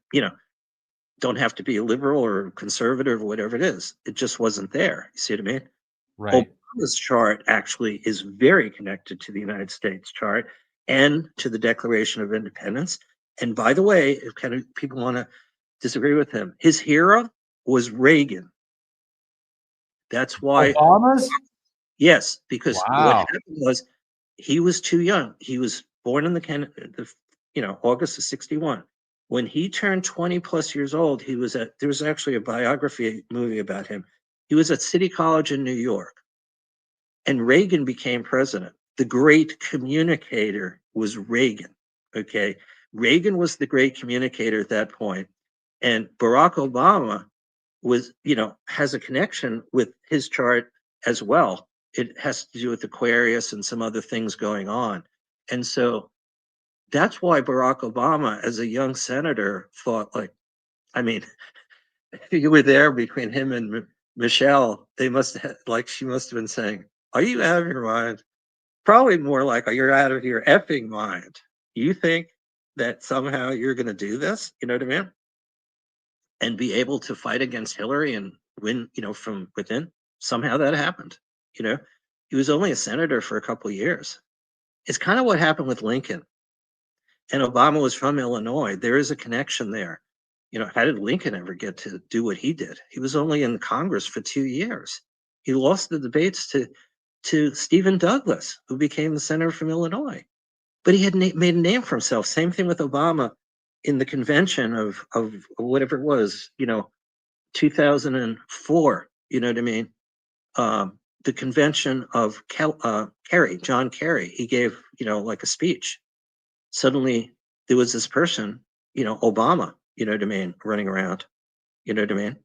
don't have to be a liberal or conservative or whatever it is. It just wasn't there. You see what I mean?
Right.
Obama's chart actually is very connected to the United States chart and to the Declaration of Independence. And by the way, if kind of people want to disagree with him, his hero was Reagan. That's why
Obama's?
Yes, because what
Wow.
happened was he was too young. He was born in August of 61. When he turned 20 plus years old, there was actually a biography movie about him. He was at City College in New York, and Reagan became president. The great communicator was Reagan. Okay. Reagan was the great communicator at that point, and Barack Obama was, has a connection with his chart as well. It has to do with Aquarius and some other things going on. And so that's why Barack Obama, as a young senator, thought like, I mean, you were there between him and Michelle. They must have, like, she must have been saying, "Are you out of your mind?" Probably more like, "Are you out of your effing mind? You think that somehow you're going to do this?" You know what I mean? And be able to fight against Hillary and win, from within. Somehow that happened. You know, he was only a senator for a couple of years. It's kind of what happened with Lincoln. And Obama was from Illinois. There is a connection there. How did Lincoln ever get to do what he did? He was only in Congress for 2 years. He lost the debates to Stephen Douglas, who became the senator from Illinois. But he had made a name for himself. Same thing with Obama in the convention of whatever it was, 2004. You know what I mean? The convention of Kerry, John Kerry. He gave, like a speech. Suddenly there was this person, Obama, you know what I mean, running around. You know what I mean?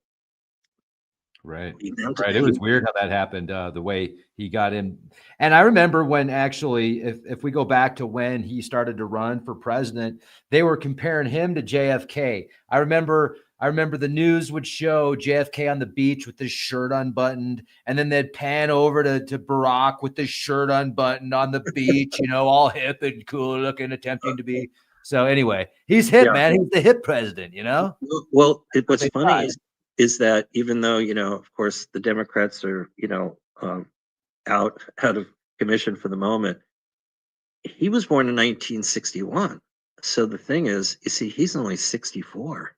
Right.
He mounted,
Right. It was weird how that happened, the way he got in. And I remember when actually, if we go back to when he started to run for president, they were comparing him to JFK. I remember the news would show JFK on the beach with his shirt unbuttoned, and then they'd pan over to Barack with his shirt unbuttoned on the beach, all hip and cool looking, attempting to be. So anyway, he's hip,
yeah.
man. He's the hip president,
Well,
That's what
what's
they
funny
thought.
is that even though, of course, the Democrats are, out of commission for the moment, he was born in 1961. So the thing is, you see, he's only 64.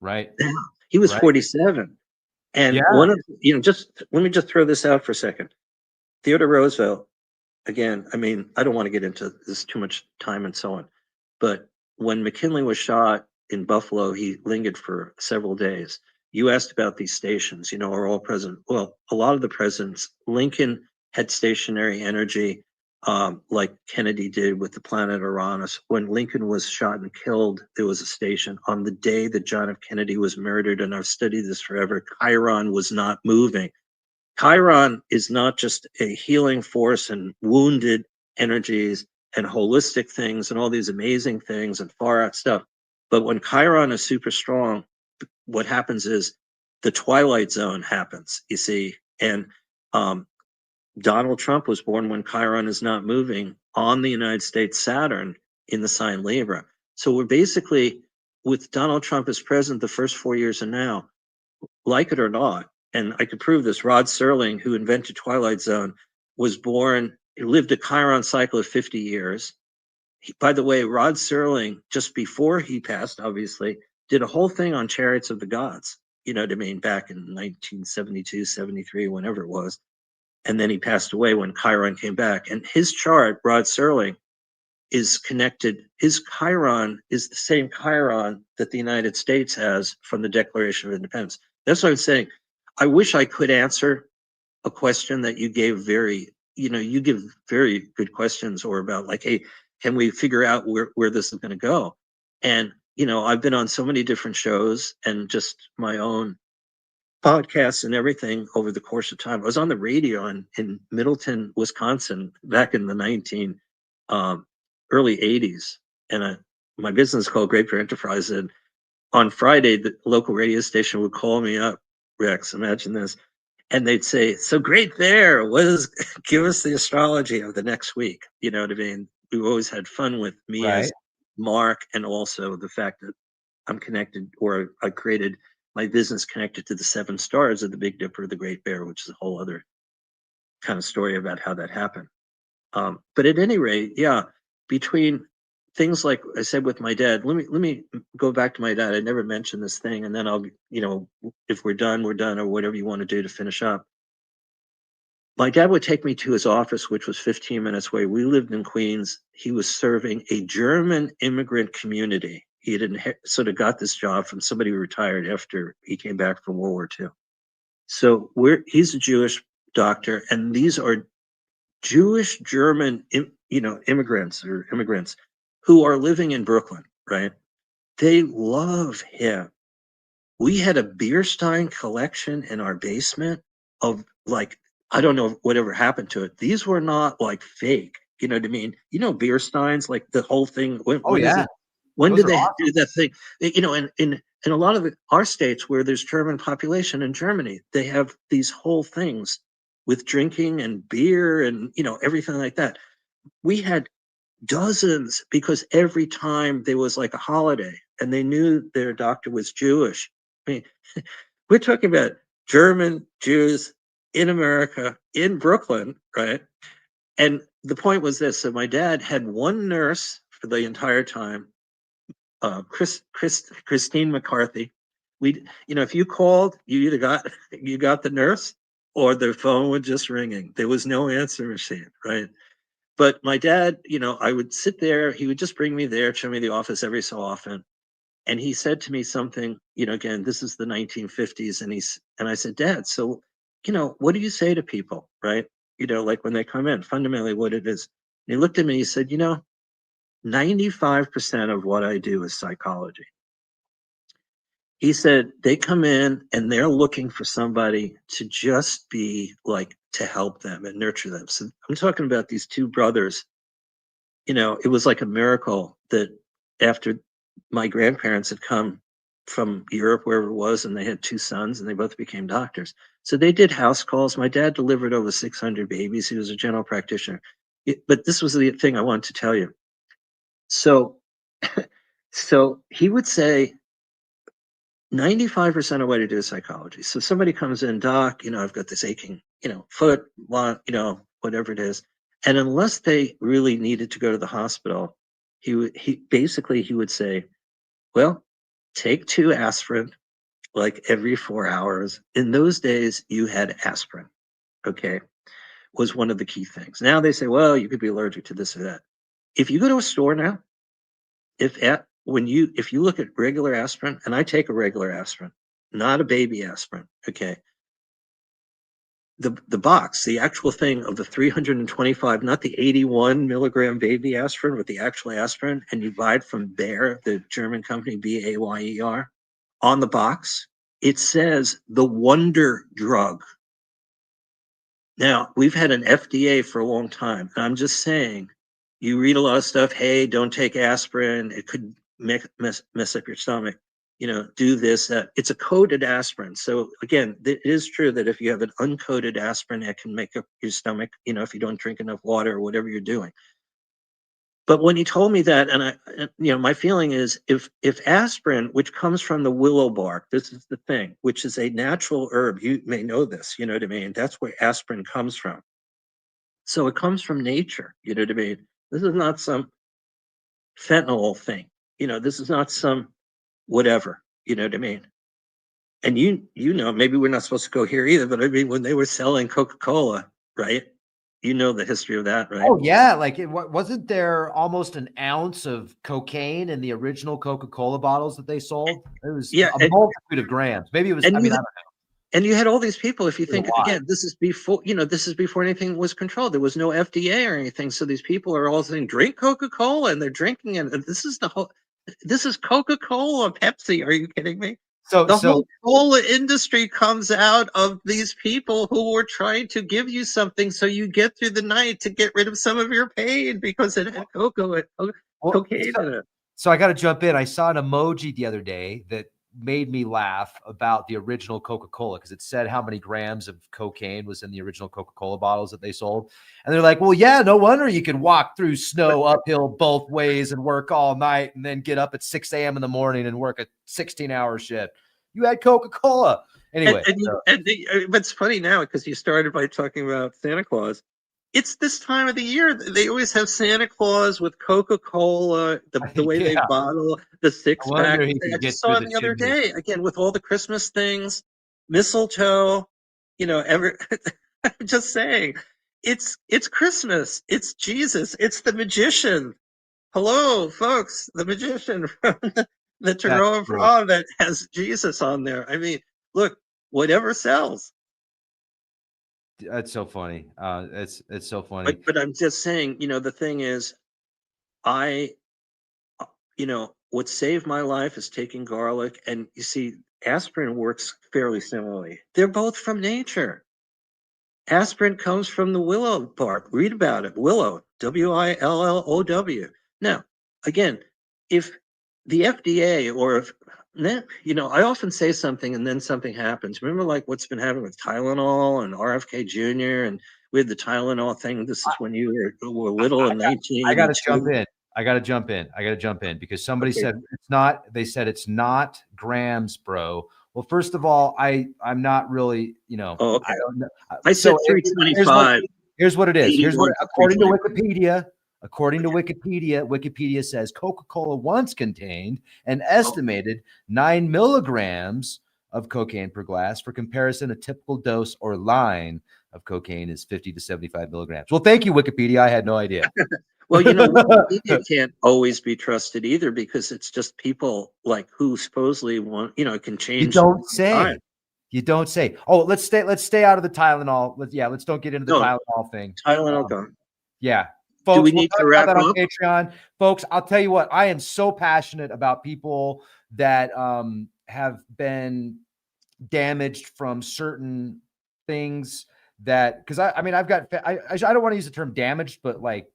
Right.
He was
Right.
47. And
Yeah.
just let me just throw this out for a second. Theodore Roosevelt, again, I mean, I don't want to get into this too much time and so on, but when McKinley was shot in Buffalo, he lingered for several days. You asked about these stations, are all present. Well, a lot of the presidents, Lincoln had stationary energy, like Kennedy did with the planet Uranus. When Lincoln was shot and killed, there was a station. On the day that John F. Kennedy was murdered, and I've studied this forever, Chiron was not moving. Chiron is not just a healing force and wounded energies and holistic things and all these amazing things and far out stuff. But when Chiron is super strong, what happens is the twilight zone happens, you see. And Donald Trump was born when Chiron is not moving on the United States Saturn in the sign Libra. So we're basically, with Donald Trump as president the first 4 years and now, like it or not, and I could prove this, Rod Serling, who invented Twilight Zone, was born, he lived a Chiron cycle of 50 years. By the way, Rod Serling, just before he passed, obviously, did a whole thing on Chariots of the Gods, you know what I mean, back in 1972, 73, whenever it was. And then he passed away when Chiron came back. And his chart, Rod Serling, is connected. His Chiron is the same Chiron that the United States has from the Declaration of Independence. That's what I'm saying. I wish I could answer a question that you gave you give very good questions, or about like, hey, can we figure out where this is going to go? And, I've been on so many different shows and just my own podcasts and everything over the course of time. I was on the radio in Middleton, Wisconsin, back in the um, early 80s. And my business called Great Bear Enterprise. And on Friday, the local radio station would call me up, Rex, imagine this. And they'd say, so Great Bear, give us the astrology of the next week. You know what I mean? We always had fun with me as
Right.
Mark, and also the fact that I'm connected, or I created my business connected to the 7 stars of the Big Dipper, the Great Bear, which is a whole other kind of story about how that happened. But at any rate, yeah, between things like I said with my dad, let me go back to my dad. I never mentioned this thing, and then I'll, if we're done, we're done, or whatever you want to do to finish up. My dad would take me to his office, which was 15 minutes away. We lived in Queens. He was serving a German immigrant community. He had sort of got this job from somebody who retired after he came back from World War II. So he's a Jewish doctor, and these are Jewish German, immigrants who are living in Brooklyn, right? They love him. We had a beer stein collection in our basement of, like, I don't know whatever happened to it. These were not like fake. You know what I mean? Beer steins, like the whole thing.
Oh
When is
yeah,
it? When
those
did
are
they
awesome.
do that thing? In a lot of our states where there's German population in Germany, they have these whole things with drinking and beer and everything like that. We had dozens, because every time there was like a holiday and they knew their doctor was Jewish. I mean, we're talking about German Jews in America, in Brooklyn, right? And the point was this: so my dad had one nurse for the entire time, Christine McCarthy. If you called, you either got the nurse, or the phone was just ringing. There was no answer machine, right? But my dad, I would sit there. He would just bring me there, show me the office every so often. And he said to me something, again, this is the 1950s. And I said, Dad, so, what do you say to people, right? Like when they come in, fundamentally what it is. And he looked at me, he said, 95% of what I do is psychology. He said, they come in and they're looking for somebody to just be like, to help them and nurture them. So I'm talking about these 2 brothers. It was like a miracle that after my grandparents had come from Europe, wherever it was, and they had 2 sons and they both became doctors. So they did house calls. My dad delivered over 600 babies. He was a general practitioner. But this was the thing I wanted to tell you. So, so he would say 95% of what I do is psychology. So somebody comes in, doc, I've got this aching, foot, whatever it is. And unless they really needed to go to the hospital, he would say, well, take 2 aspirin like every 4 hours. In those days, you had aspirin, okay, was one of the key things. Now they say, well, you could be allergic to this or that. If you go to a store now, if you look at regular aspirin, and I take a regular aspirin, not a baby aspirin, okay, the box, the actual thing of the 325, not the 81 milligram baby aspirin, but the actual aspirin, and you buy it from Bayer, the German company, Bayer, on the box, it says the wonder drug. Now, we've had an FDA for a long time, and I'm just saying, you read a lot of stuff, hey, don't take aspirin, it could mess up your stomach. Do this. It's a coated aspirin. So again, it is true that if you have an uncoated aspirin, it can make up your stomach, if you don't drink enough water or whatever you're doing. But when he told me that, my feeling is, if aspirin, which comes from the willow bark, this is the thing, which is a natural herb, you may know this, you know what I mean? That's where aspirin comes from. So it comes from nature, you know what I mean? This is not some fentanyl thing. This is not some whatever, you know what I mean? And maybe we're not supposed to go here either, but I mean, when they were selling Coca-Cola, right? You know the history of that, right?
Oh yeah, like wasn't there almost an ounce of cocaine in the original Coca-Cola bottles that they sold? It was
Yeah,
a multitude of grams. Maybe it was.
and
I mean,
you
I don't
and you had all these people. If you
know, it was
think
a lot.
again, this is before this is before anything was controlled. There was no FDA or anything. So these people are all saying, "Drink Coca-Cola," and they're drinking it. And this is the whole. This is Coca-Cola, Pepsi. Are you kidding me? The
So
whole cola industry comes out of these people who were trying to give you something so you get through the night to get rid of some of your pain because it had
well,
cocaine in it.
so I got to jump in. I saw an emoji the other day that made me laugh about the original Coca-Cola because it said how many grams of cocaine was in the original Coca-Cola bottles that they sold. And they're like, well, yeah, no wonder you can walk through snow uphill both ways and work all night and then get up at 6 a.m. in the morning and work a 16-hour shift. You had Coca-Cola. Anyway.
But it's funny now because you started by talking about Santa Claus. It's this time of the year. They always have Santa Claus with Coca-Cola, the way they
Yeah.
bottle the
I
six pack.
wonder he
I
could get
just
through
saw him
the
the other
chimney.
day again with all the Christmas things, mistletoe. I'm just saying, it's Christmas. It's Jesus. It's the magician. Hello, folks. The magician from the
That's
Jerome
cool.
Frog that has Jesus on there. I mean, look, whatever sells.
That's so funny. It's so
But
funny.
but I'm just saying, the thing is, I, what saved my life is taking garlic, and you see, aspirin works fairly similarly. They're both from nature. Aspirin comes from the willow bark. Read about it. Willow, Willow. Now, again, if the FDA or if, I often say something and then something happens. Remember, like what's been happening with Tylenol and RFK Jr. and we had the Tylenol thing. This is when you were little in
I got to jump
1982.
in. I got to jump in because somebody
Okay.
said it's not. They said it's not grams, bro. Well, first of all, I'm not really,
Oh,
I
okay.
don't know.
I said
Here's what
325,
here's what it is. Here's what
81 to
according to
325.
Wikipedia. According to Wikipedia says Coca-Cola once contained an
Oh,
estimated 9 milligrams of cocaine per glass. For comparison, a typical dose or line of cocaine is 50 to 75 milligrams. Well, thank you, Wikipedia. I had no idea.
well, Wikipedia can't always be trusted either because it's just people like who supposedly want, it can
You
change
don't
time.
say. You don't say. Oh, let's stay out of the Tylenol. Let's don't get into the
No,
Tylenol thing.
Tylenol gone.
Yeah.
Do we
Folks, we'll
need to
talk about
wrap
that on
up?
Patreon. Folks, I'll tell you what, I am so passionate about people that have been damaged from certain things that because I mean I've got I don't want to use the term damaged, but like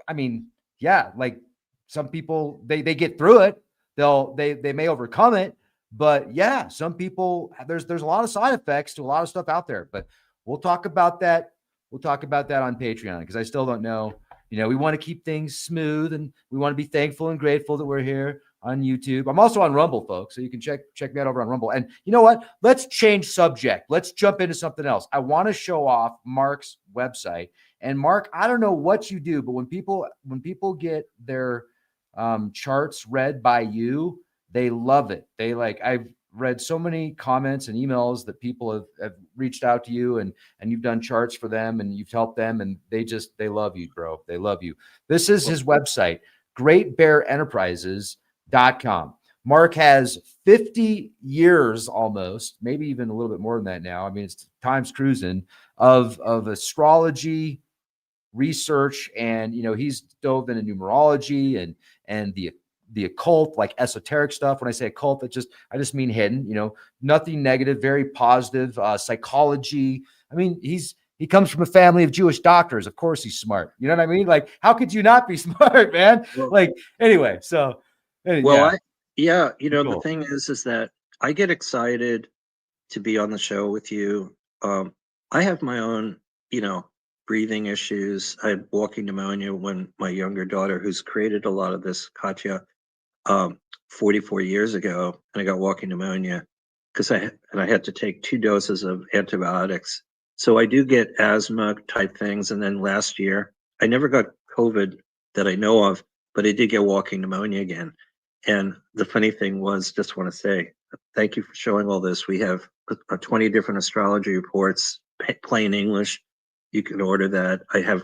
I mean, yeah, like some people they get through it. They may overcome it, but yeah, some people there's a lot of side effects to a lot of stuff out there. But we'll talk about that. We'll talk about that on Patreon because I still don't know. We want to keep things smooth and we want to be thankful and grateful that we're here on YouTube. I'm also on Rumble, folks, so you can check me out over on Rumble. And you know what? Let's change subject. Let's jump into something else. I want to show off Mark's website. And Mark, I don't know what you do, but when people get their charts read by you, they love it. They like I've read so many comments and emails that people have reached out to you and you've done charts for them and you've helped them and they love you, bro. They love you. This is his website, greatbearenterprises.com. Mark has 50 years almost, maybe even a little bit more than that now. I mean, it's time's cruising of astrology research, and he's dove into numerology and the occult, like esoteric stuff. When I say occult, I just mean hidden. Nothing negative, very positive. Psychology. I mean, he comes from a family of Jewish doctors. Of course, he's smart. You know what I mean? Like, how could you not be smart, man?
Well,
Like, anyway. So,
well,
yeah,
the
cool.
thing is that I get excited to be on the show with you. I have my own, breathing issues. I had walking pneumonia when my younger daughter, who's created a lot of this, Katya, um, 44 years ago, and I got walking pneumonia because I had to take 2 doses of antibiotics. So I do get asthma type things. And then last year, I never got COVID that I know of, but I did get walking pneumonia again. And the funny thing was, just want to say, thank you for showing all this. We have 20 different astrology reports, plain English. You can order that. I have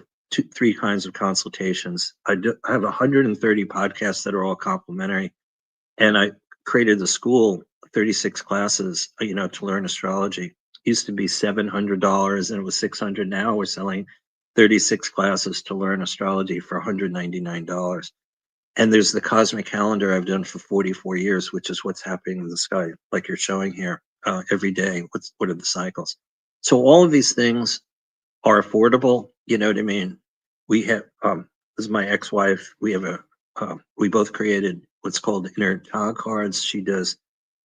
three kinds of consultations. I have 130 podcasts that are all complimentary, and I created a school, 36 classes, to learn astrology. It used to be $700 and it was $600. Now we're selling 36 classes to learn astrology for $199. And there's the cosmic calendar I've done for 44 years, which is what's happening in the sky, like you're showing here every day. What are the cycles? So all of these things are affordable. You know what I mean? We have, this is my ex-wife. We both created what's called inner tarot cards. She does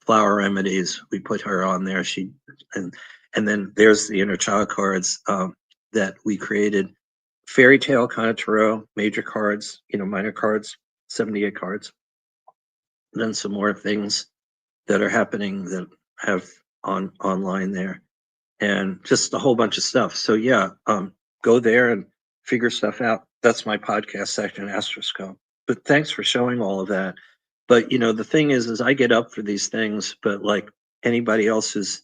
flower remedies. We put her on there. And then there's the inner tarot cards that we created. Fairy tale kind of tarot, major cards, minor cards, 78 cards. And then some more things that are happening that have online there, and just a whole bunch of stuff. So yeah, go there and figure stuff out. That's my podcast section, Astroscope. But thanks for showing all of that. But the thing is I get up for these things, but like anybody else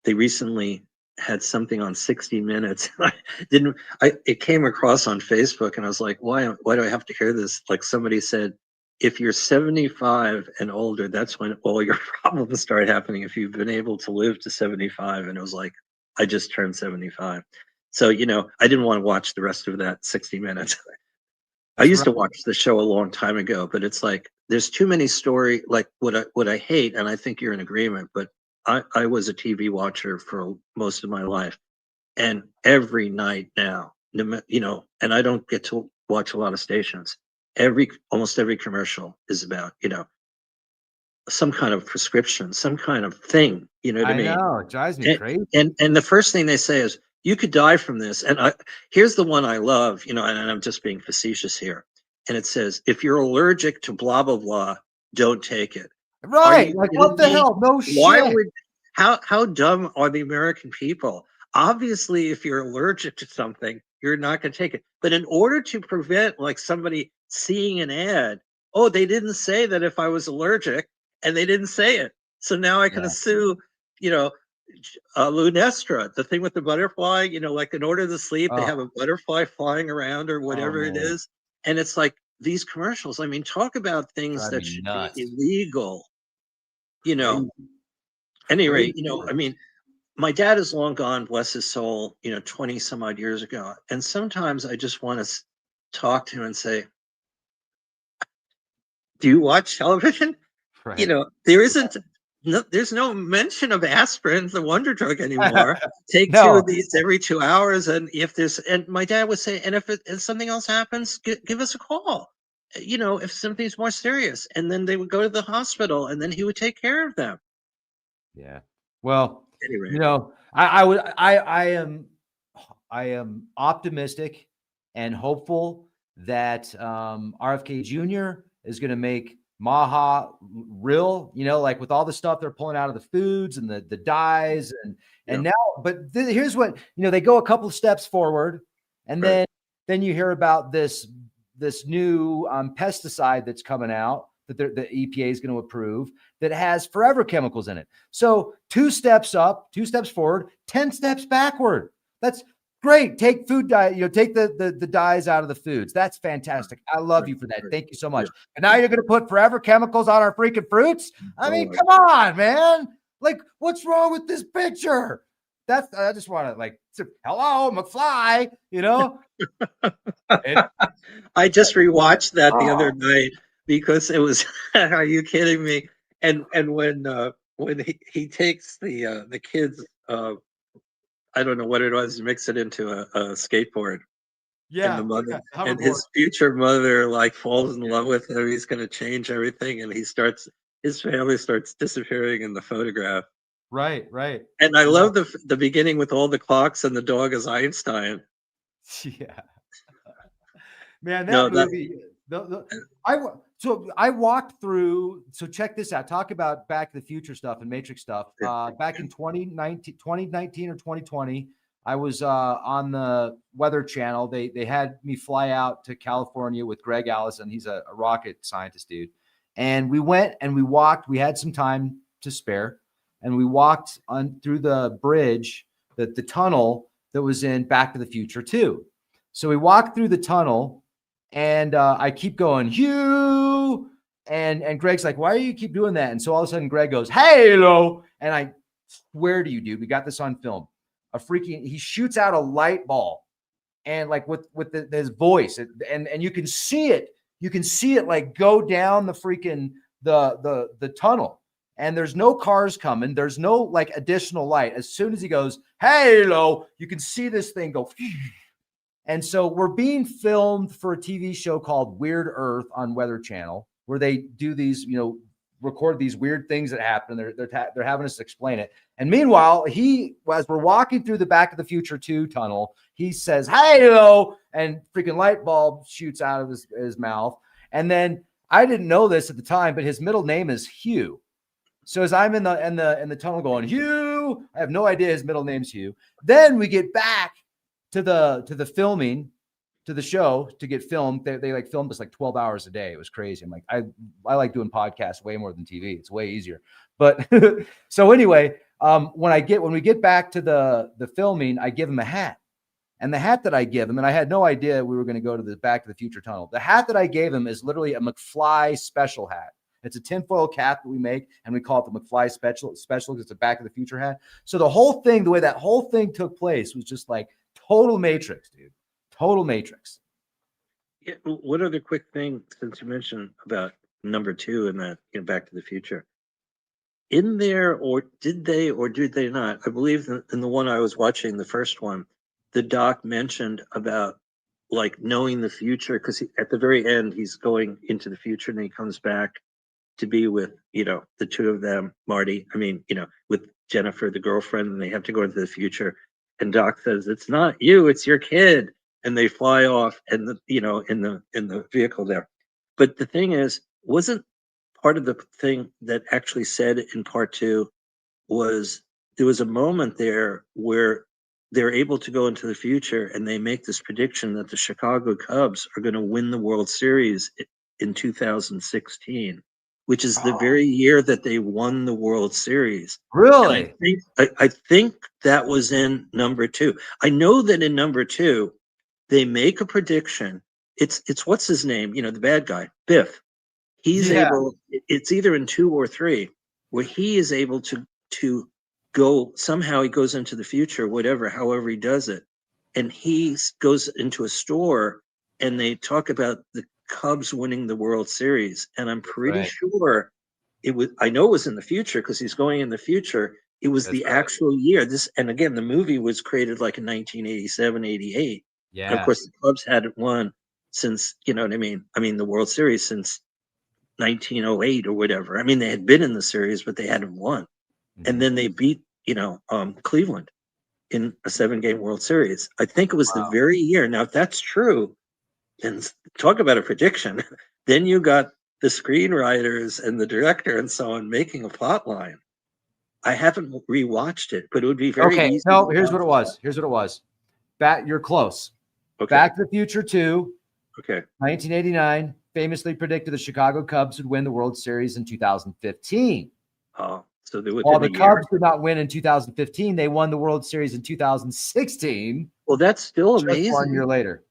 they recently had something on 60 Minutes. It came across on Facebook and I was like, why do I have to hear this? Like somebody said, if you're 75 and older, that's when all your problems start happening. If you've been able to live to 75, and it was like, I just turned 75. So, I didn't want to watch the rest of that 60 Minutes. I used to watch the show a long time ago, but it's like, there's too many story, like what I hate, and I think you're in agreement, but I was a TV watcher for most of my life. And every night now, and I don't get to watch a lot of stations. Almost every commercial is about, some kind of prescription, some kind of thing, you know what I mean?
I know, it drives me crazy.
And the first thing they say is, you could die from this. And here's the one I love, and I'm just being facetious here. And it says, if you're allergic to blah, blah, blah, don't take it.
Right. Like, what the hell? No shit.
How dumb are the American people? Obviously, if you're allergic to something, you're not going to take it. But in order to prevent like somebody seeing an ad, oh, they didn't say that if I was allergic, and they didn't say it. So now I can sue, Lunestra, the thing with the butterfly, like in order to sleep, they have a butterfly flying around or whatever it is. And it's like these commercials. I mean, talk about things that should be illegal. At any rate, I mean, my dad is long gone, bless his soul, 20 some odd years ago. And sometimes I just want to talk to him and say, do you watch television?
Right.
There's no mention of aspirin, the wonder drug, anymore. Take 2 of these every 2 hours. And and my dad would say, and if something else happens, give us a call, if something's more serious. And then they would go to the hospital and then he would take care of them.
Yeah. Well,
anyway.
I am optimistic and hopeful that RFK Jr. is going to make Maha real, like with all the stuff they're pulling out of the foods and the dyes and now, but here's what, they go a couple of steps forward, and then you hear about this new pesticide that's coming out that the EPA is going to approve that has forever chemicals in it. So 2 steps up, 2 steps forward, 10 steps backward. That's great. Take food dye, take the dyes out of the foods. That's fantastic. I love you for that. Thank you so much. And now you're going to put forever chemicals on our freaking fruits? I mean, come on, man. Like, what's wrong with this picture? I just want to hello, McFly,
I just rewatched that the other night because it was, are you kidding me? And when he takes the kids, I don't know what it was, mix it into a skateboard.
Yeah.
And the mother and his future mother falls in love with him. He's going to change everything. And his family starts disappearing in the photograph.
Right.
And I love the beginning with all the clocks and the dog is Einstein.
Yeah. Man, that movie. I walked through. So check this out. Talk about Back to the Future stuff and Matrix stuff. Back in 2019 or 2020, I was on the Weather Channel. They had me fly out to California with Greg Allison. He's a rocket scientist dude. And we went and we walked. We had some time to spare, and we walked through the bridge, the tunnel that was in Back to the Future 2. So we walk through the tunnel, and I keep going, Hugh. And Greg's like, why do you keep doing that? And so all of a sudden Greg goes, Halo. And I swear to you, dude, we got this on film. He shoots out a light ball, and like with his voice, and you can see it. You can see it like go down the freaking the tunnel, and there's no cars coming. There's no like additional light. As soon as he goes, Halo, you can see this thing go. And so we're being filmed for a TV show called Weird Earth on Weather Channel, where they do these, record these weird things that happen. They're having us explain it. And meanwhile, as we're walking through the Back of the Future 2 tunnel, he says, "Hello," and freaking light bulb shoots out of his mouth. And then I didn't know this at the time, but his middle name is Hugh. So as I'm in the tunnel going, Hugh, I have no idea his middle name's Hugh. Then we get back to the filming, to the show to get filmed. They like filmed us like 12 hours a day. It was crazy. I'm like, I like doing podcasts way more than TV. It's way easier. But so anyway, when we get back to the filming, I give him a hat. And the hat that I give him, and I had no idea we were going to go to the Back to the Future tunnel. The hat that I gave him is literally a McFly special hat. It's a tinfoil cap that we make, and we call it the McFly special because it's a Back to the Future hat. So the whole thing, the way that whole thing took place was just like total Matrix, dude. Total Matrix.
Yeah, what other quick thing, since you mentioned about number 2 and that Back to the Future, in there, or did they not? I believe in the one I was watching, the first one, the doc mentioned about like knowing the future, because at the very end he's going into the future and he comes back to be with the two of them, Marty. I mean, with Jennifer, the girlfriend, and they have to go into the future. And Doc says, "It's not you, it's your kid." And they fly off, and in the vehicle there. But the thing is, wasn't part of the thing that actually said in part 2 was there was a moment there where they're able to go into the future and they make this prediction that the Chicago Cubs are going to win the World Series in 2016, which is the very year that they won the World Series.
Really?
I think that was in number 2. I know that in number 2, they make a prediction. It's what's his name? The bad guy, Biff. He's able. It's either in 2 or 3 where he is able to go somehow. He goes into the future, however he does it, and he goes into a store and they talk about the Cubs winning the World Series. And I'm pretty sure it was. I know it was in the future because he's going in the future. It was the actual year. And again, the movie was created like in 1987, 88.
Yeah.
And of course, the Cubs hadn't won since, you know what I mean? I mean, the World Series since 1908 or whatever. I mean, they had been in the series, but they hadn't won. Mm-hmm. And then they beat, Cleveland in a 7-game World Series. I think it was the very year. Now, if that's true, then talk about a prediction. Then you got the screenwriters and the director and so on making a plot line. I haven't rewatched it, but it would be very easy.
No, here's what it was. You're close. Okay. Back to the Future 2.
Okay.
1989 famously predicted the Chicago Cubs would win the World Series in 2015.
Oh, so they would.
While the Cubs did not win in 2015, they won the World Series in 2016.
Well, that's still amazing.
1 year later.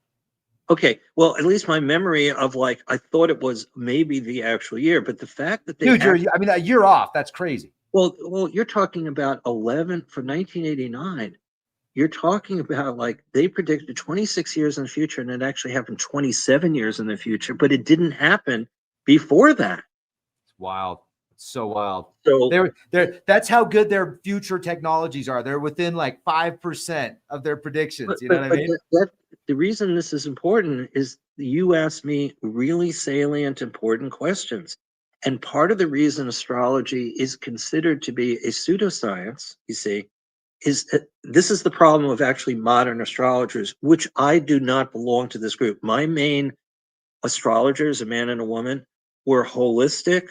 Okay, well, at least my memory of I thought it was maybe the actual year, but the fact that they
a year off, that's crazy.
Well, you're talking about 11 for 1989. You're talking about they predicted 26 years in the future, and it actually happened 27 years in the future, but it didn't happen before that.
It's wild. It's so wild.
So
that's how good their future technologies are. They're within 5% of their predictions. You know what I mean?
The reason this is important is you asked me really salient, important questions. And part of the reason astrology is considered to be a pseudoscience, you see, is this is the problem of actually modern astrologers, which I do not belong to this group. My main astrologers, a man and a woman, were holistic.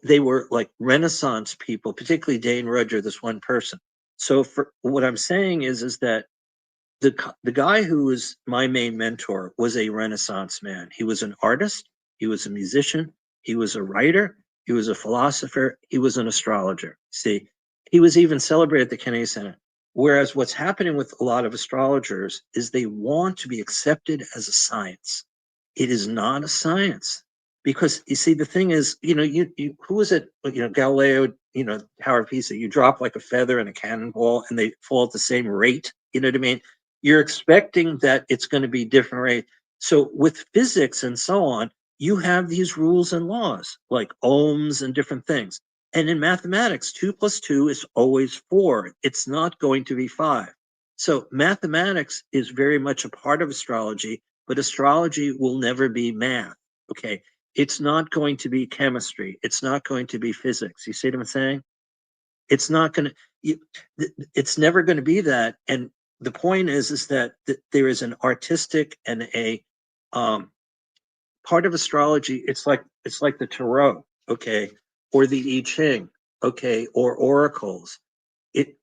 They were like Renaissance people, particularly Dane Rudger, this one person. So for what I'm saying is that the guy who was my main mentor was a Renaissance man. He was an artist. He was a musician. He was a writer. He was a philosopher. He was an astrologer. See, he was even celebrated at the Kennedy Center. Whereas what's happening with a lot of astrologers is they want to be accepted as a science. It is not a science because you see, the thing is, who is it? Galileo, Howard Pisa, you drop like a feather in a cannonball and they fall at the same rate. You know what I mean? You're expecting that it's going to be different rate. So with physics and so on, you have these rules and laws like ohms and different things. And in mathematics, 2 plus 2 is always 4. It's not going to be 5. So mathematics is very much a part of astrology, but astrology will never be math. Okay. It's not going to be chemistry. It's not going to be physics. You see what I'm saying? It's not going to, it's never going to be that. And the point is that there is an artistic and a um, part of astrology. It's like the tarot, okay, or the I Ching, okay, or oracles.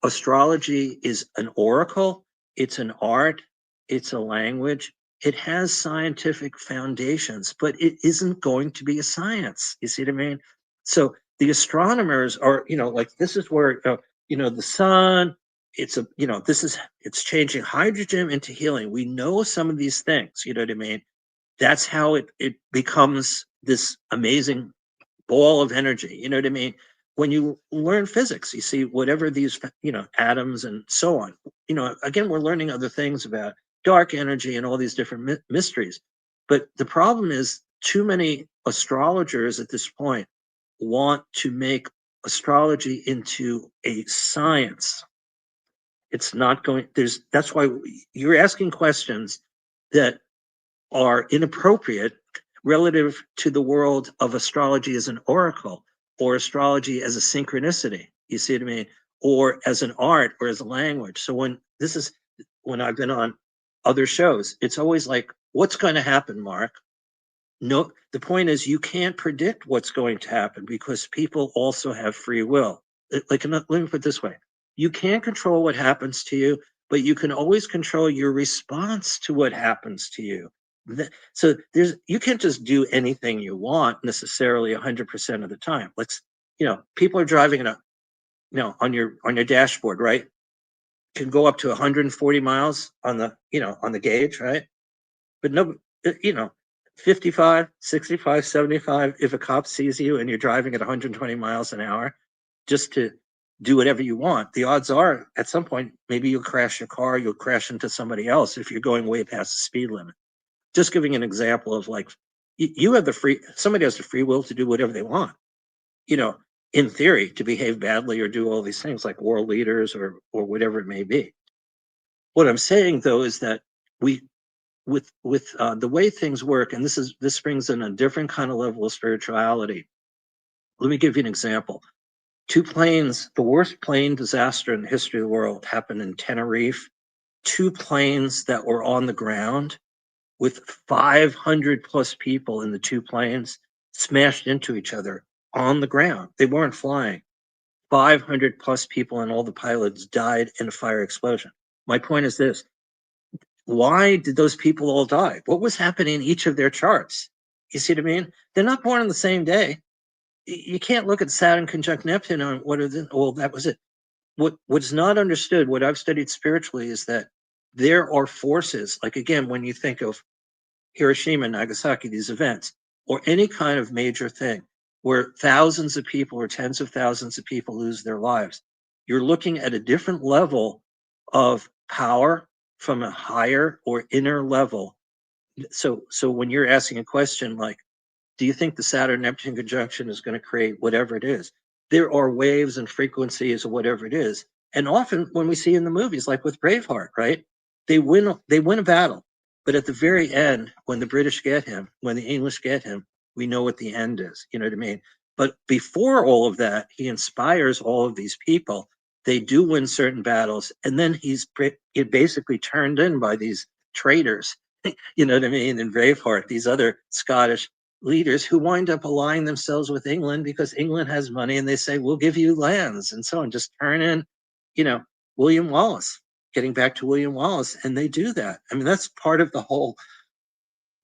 Astrology is an oracle, it's an art, it's a language. It has scientific foundations, but it isn't going to be a science. You see what I mean? So the astronomers are, like this is where the sun. It's changing hydrogen into helium. We know some of these things. You know what I mean? That's how it becomes this amazing ball of energy. You know what I mean? When you learn physics, you see whatever these, atoms and so on. Again, we're learning other things about dark energy and all these different mysteries. But the problem is too many astrologers at this point want to make astrology into a science. It's not going, that's why you're asking questions that are inappropriate relative to the world of astrology as an oracle or astrology as a synchronicity. You see what I mean? Or as an art or as a language. So when I've been on other shows, it's always like, what's going to happen, Mark? No, the point is you can't predict what's going to happen because people also have free will. Like, let me put it this way. You can't control what happens to you, but you can always control your response to what happens to you. So you can't just do anything you want necessarily 100% of the time. People are driving on your dashboard, right? Can go up to 140 miles on the gauge, right? But no, you know, 55, 65, 75, if a cop sees you and you're driving at 120 miles an hour just to do whatever you want, the odds are at some point, maybe you'll crash your car, you'll crash into somebody else if you're going way past the speed limit. Just giving an example of like, you have somebody has the free will to do whatever they want, you know, in theory, to behave badly or do all these things like world leaders or whatever it may be. What I'm saying though is that we with the way things work, and this brings in a different kind of level of spirituality. Let me give you an example. The worst plane disaster in the history of the world happened in Tenerife. Two planes that were on the ground with 500 plus people in the two planes smashed into each other on the ground. They weren't flying. 500 plus people and all the pilots died in a fire explosion. My point is this: why did those people all die? What was happening in each of their charts? You see what I mean? They're not born on the same day. You can't look at Saturn conjunct Neptune and well, that was it. What's not understood, what I've studied spiritually, is that there are forces, like again, when you think of Hiroshima and Nagasaki, these events, or any kind of major thing where thousands of people or tens of thousands of people lose their lives, you're looking at a different level of power from a higher or inner level. So when you're asking a question like, do you think the Saturn Neptune conjunction is going to create whatever it is? There are waves and frequencies or whatever it is. And often when we see in the movies, like with Braveheart, right? They win a battle. But at the very end, when the British get him, when the English get him, we know what the end is. You know what I mean? But before all of that, he inspires all of these people. They do win certain battles. And then he's basically turned in by these traitors, you know what I mean? In Braveheart, these other Scottish leaders who wind up aligning themselves with England because England has money and they say, we'll give you lands and so on. Just turn in, William Wallace, getting back to William Wallace. And they do that. I mean, that's part of the whole.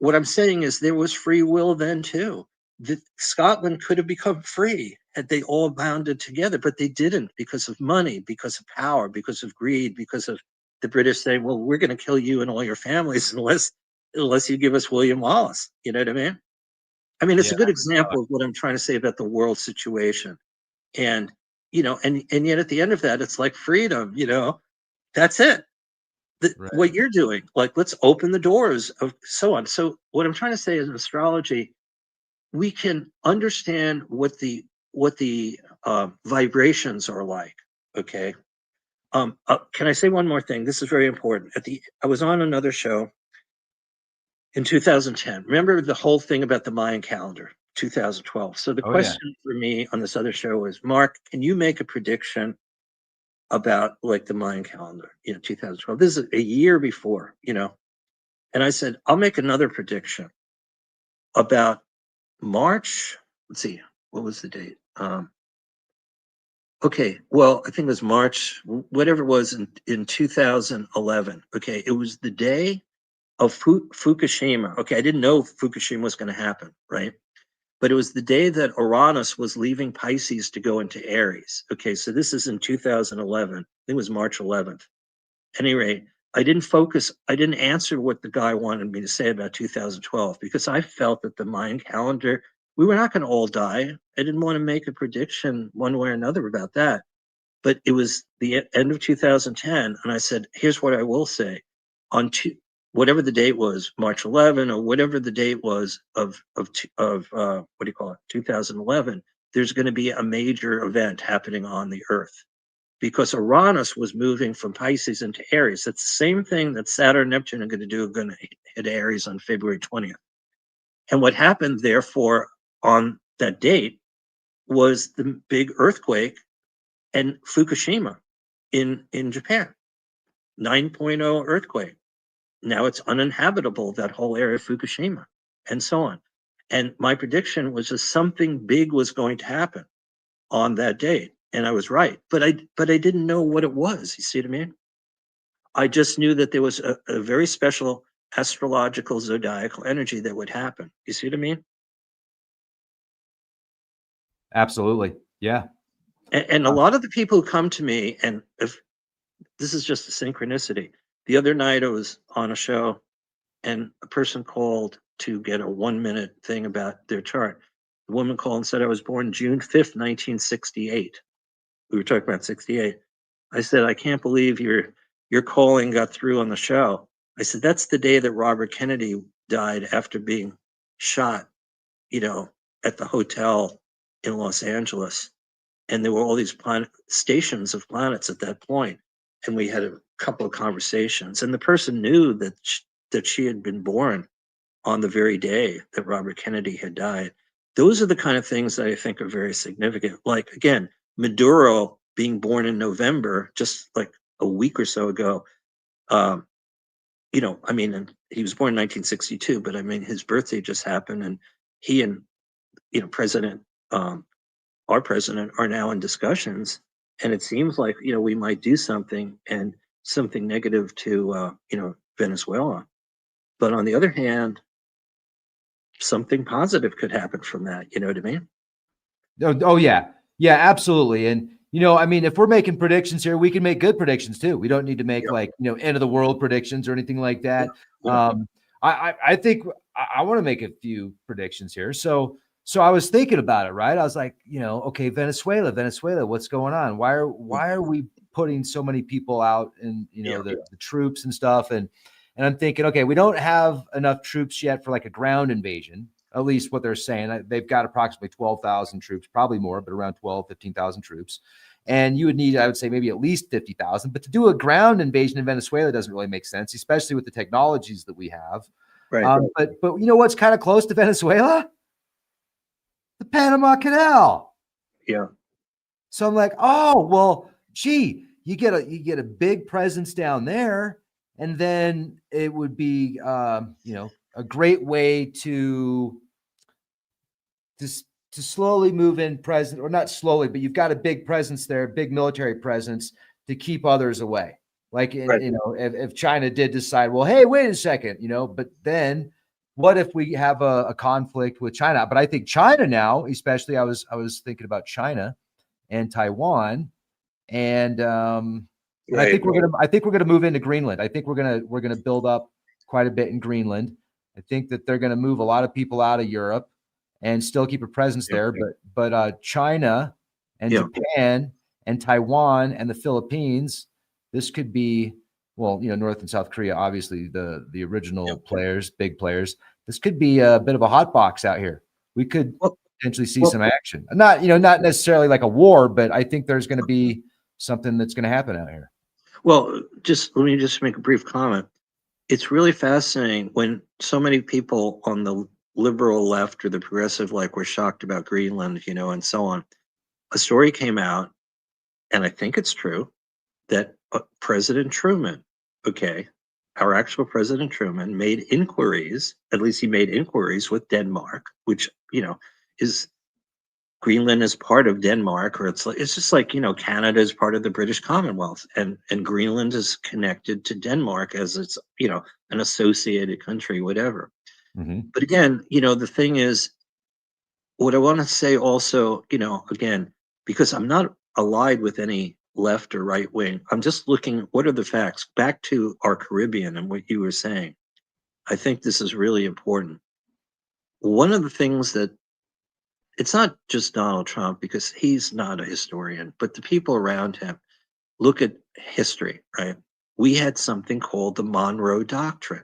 What I'm saying is there was free will then too. Scotland could have become free had they all bounded together, but they didn't, because of money, because of power, because of greed, because of the British saying, well, we're going to kill you and all your families unless you give us William Wallace. You know what I mean? I mean, it's
Yeah.
a good example of what I'm trying to say about the world situation. And, and yet at the end of that, it's like freedom, that's it.
Right.
What you're doing, like, let's open the doors of so on. So what I'm trying to say is, in astrology, we can understand what the vibrations are like. Okay. Can I say one more thing? This is very important. I was on another show in 2010. Remember the whole thing about the Mayan calendar, 2012. So the
Oh yeah.
question for me on this other show was, Mark, can you make a prediction about like the Mayan calendar, 2012? This is a year before, and I said, I'll make another prediction about March. Let's see, what was the date? Okay, well, I think it was March, whatever it was in 2011. Okay, it was the day of Fukushima. Okay, I didn't know Fukushima was going to happen, right? But it was the day that Uranus was leaving Pisces to go into Aries. Okay, so this is in 2011. I think it was March 11th. At any rate, I didn't answer what the guy wanted me to say about 2012, because I felt that the Mayan calendar, we were not going to all die. I didn't want to make a prediction one way or another about that. But it was the end of 2010, and I said, here's what I will say. Whatever the date was, March 11, or whatever the date was of what do you call it, 2011, there's going to be a major event happening on the Earth, because Uranus was moving from Pisces into Aries. That's the same thing that Saturn and Neptune are going to do, going to hit Aries on February 20th. And what happened, therefore, on that date was the big earthquake and Fukushima in Japan, 9.0 earthquake. Now it's uninhabitable, that whole area of Fukushima, and so on. And my prediction was that something big was going to happen on that date. And I was right, but I didn't know what it was. You see what I mean? I just knew that there was a very special astrological zodiacal energy that would happen. You see what I mean?
Absolutely. Yeah.
And a lot of the people who come to me, and if this is just a synchronicity, the other night I was on a show and a person called to get a 1 minute thing about their chart. The woman called and said, I was born June 5th, 1968. We were talking about 68. I said, I can't believe your calling got through on the show. I said, that's the day that Robert Kennedy died after being shot, at the hotel in Los Angeles. And there were all these stations of planets at that point. And we had a couple of conversations. And the person knew that she had been born on the very day that Robert Kennedy had died. Those are the kind of things that I think are very significant. Like, again, Maduro being born in November, just like a week or so ago. I mean, and he was born in 1962, but I mean, his birthday just happened, and he and President, our president, are now in discussions, and it seems like we might do something, and something negative to Venezuela. But on the other hand, something positive could happen from that. You know what I mean?
Oh yeah. Yeah, absolutely. And I mean, if we're making predictions here, we can make good predictions too. We don't need to make
Yeah.
end of the world predictions or anything like that.
Yeah.
I think I want to make a few predictions here. So I was thinking about it, right? I was like, okay, Venezuela, what's going on? Why are we putting so many people out, and the troops and stuff? And I'm thinking, okay, we don't have enough troops yet for like a ground invasion. At least what they're saying. They've got approximately 12,000 troops, probably more, but around 12, 15,000 troops. And you would need, I would say, maybe at least 50,000. But to do a ground invasion in Venezuela doesn't really make sense, especially with the technologies that we have.
Right.
But what's kind of close to Venezuela? The Panama Canal.
Yeah.
So I'm like, oh, well, gee, you get a big presence down there, and then it would be, a great way to slowly move in presence, or not slowly, but you've got a big presence there, big military presence to keep others away. Like,
Right.
if China did decide, well, hey, wait a second, but then what if we have a conflict with China? But I think China now, especially, I was thinking about China and Taiwan, and I
Right.
think we're gonna move into Greenland. I think we're gonna build up quite a bit in Greenland. I think that they're gonna move a lot of people out of Europe and still keep a presence
Yeah.
there. But China and
Yeah.
Japan and Taiwan and the Philippines, this could be, well, North and South Korea, obviously the original
Yeah.
players, big players. This could be a bit of a hot box out here. We could
Well,
potentially see
well,
some action. Not necessarily like a war, but I think there's going to be something that's going to happen out here.
well, just let me just make a brief comment. It's really fascinating when so many people on the liberal left or the progressive like were shocked about Greenland, and so on. A story came out, and I think it's true, that President Truman, okay, our actual President Truman made inquiries, at least he made inquiries with Denmark, which, is Greenland is part of Denmark, or it's just like, Canada is part of the British Commonwealth, and Greenland is connected to Denmark as it's, an associated country, whatever.
Mm-hmm.
But again, the thing is, what I want to say also, again, because I'm not allied with any left or right wing, I'm just looking, what are the facts? Back to our Caribbean and what you were saying. I think this is really important. One of the things that it's not just Donald Trump because he's not a historian, but the people around him look at history, right? We had something called the Monroe Doctrine.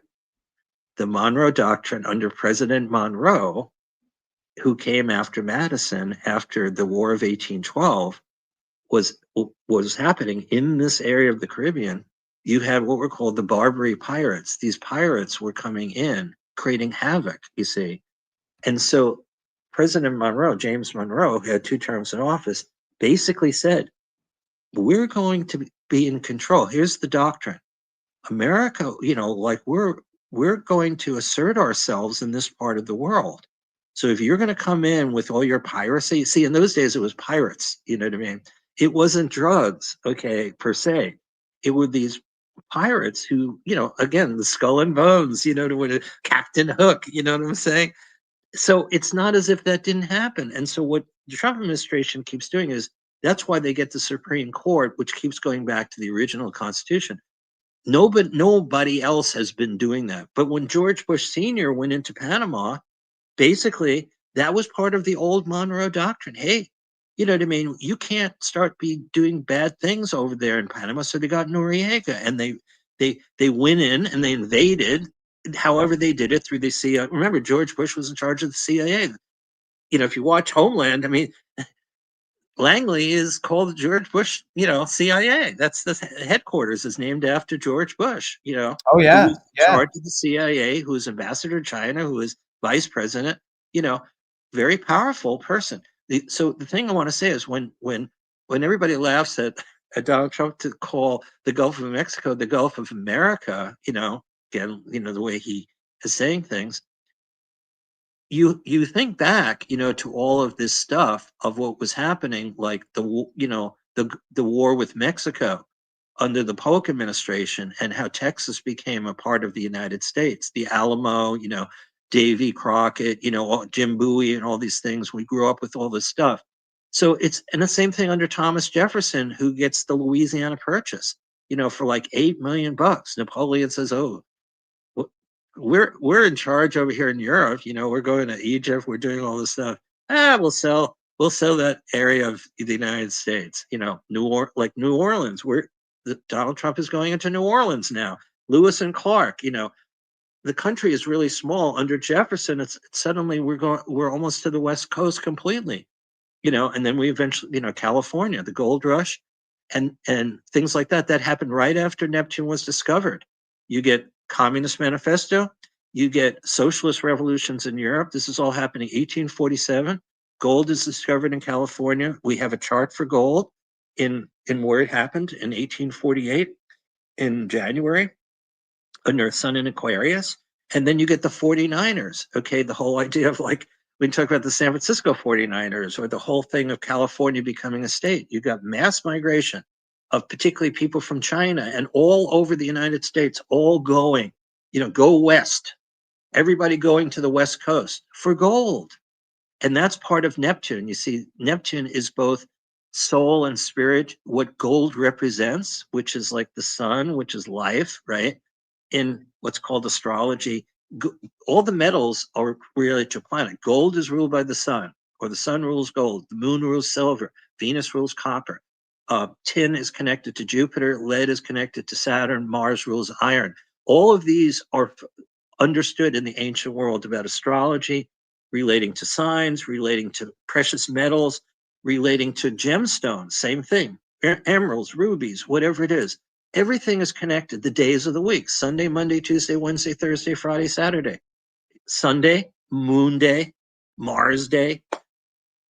The Monroe Doctrine under President Monroe, who came after Madison after the War of 1812, was happening in this area of the Caribbean. You had what were called the Barbary pirates. These pirates were coming in, creating havoc, you see. And so President Monroe, James Monroe, who had 2 terms in office, basically said, we're going to be in control. Here's the doctrine. America, like we're going to assert ourselves in this part of the world. So if you're going to come in with all your piracy, see, in those days it was pirates, you know what I mean? It wasn't drugs, okay, per se. It were these pirates who, again, the skull and bones, Captain Hook, you know what I'm saying? So it's not as if that didn't happen. And so what the Trump administration keeps doing is that's why they get the Supreme Court, which keeps going back to the original Constitution. Nobody else has been doing that. But when George Bush Sr. went into Panama, basically that was part of the old Monroe Doctrine. Hey, you know what I mean? You can't start doing bad things over there in Panama. So they got Noriega, and they went in and they invaded. However, they did it through the CIA. Remember, George Bush was in charge of the CIA. If you watch Homeland, I mean, Langley is called George Bush, CIA. That's the headquarters is named after George Bush,
Oh
who
yeah,
was in
yeah.
charge of the CIA, who was ambassador to China, who was vice president, very powerful person. So the thing I want to say is when everybody laughs at Donald Trump to call the Gulf of Mexico the Gulf of America, again, the way he is saying things, you think back, to all of this stuff of what was happening, like the war with Mexico under the Polk administration, and how Texas became a part of the United States, the Alamo, Davy Crockett, Jim Bowie, and all these things. We grew up with all this stuff. So and the same thing under Thomas Jefferson, who gets the Louisiana Purchase, for like $8 million. Napoleon says, "Oh, we're in charge over here in Europe. We're going to Egypt. We're doing all this stuff. We'll sell that area of the United States. Like New Orleans. Donald Trump is going into New Orleans now. Lewis and Clark. The country is really small. Under Jefferson, it's suddenly we're almost to the West Coast completely. And then we eventually, California, the gold rush, and things like that. That happened right after Neptune was discovered. You get Communist Manifesto, you get socialist revolutions in Europe. This is all happening 1847. Gold is discovered in California. We have a chart for gold in where it happened in 1848 in January under Sun in Aquarius. And then you get the 49ers. Okay, the whole idea of like we talk about the San Francisco 49ers or the whole thing of California becoming a state. You got mass migration of particularly people from China and all over the United States, all going, go west. everybody going to the West Coast for gold. And that's part of Neptune. You see, Neptune is both soul and spirit, what gold represents, which is like the sun, which is life, right? In what's called astrology, all the metals are related to a planet. Gold is ruled by the sun, or the sun rules gold. The moon rules silver. Venus rules copper. Tin is connected to Jupiter. Lead is connected to Saturn. Mars rules iron. All of these are understood in the ancient world about astrology, relating to signs, relating to precious metals, relating to gemstones, same thing, emeralds, rubies, whatever it is. Everything is connected. The days of the week: Sunday, Monday, Tuesday, Wednesday, Thursday, Friday, Saturday. Sunday, Moon Day, Mars Day,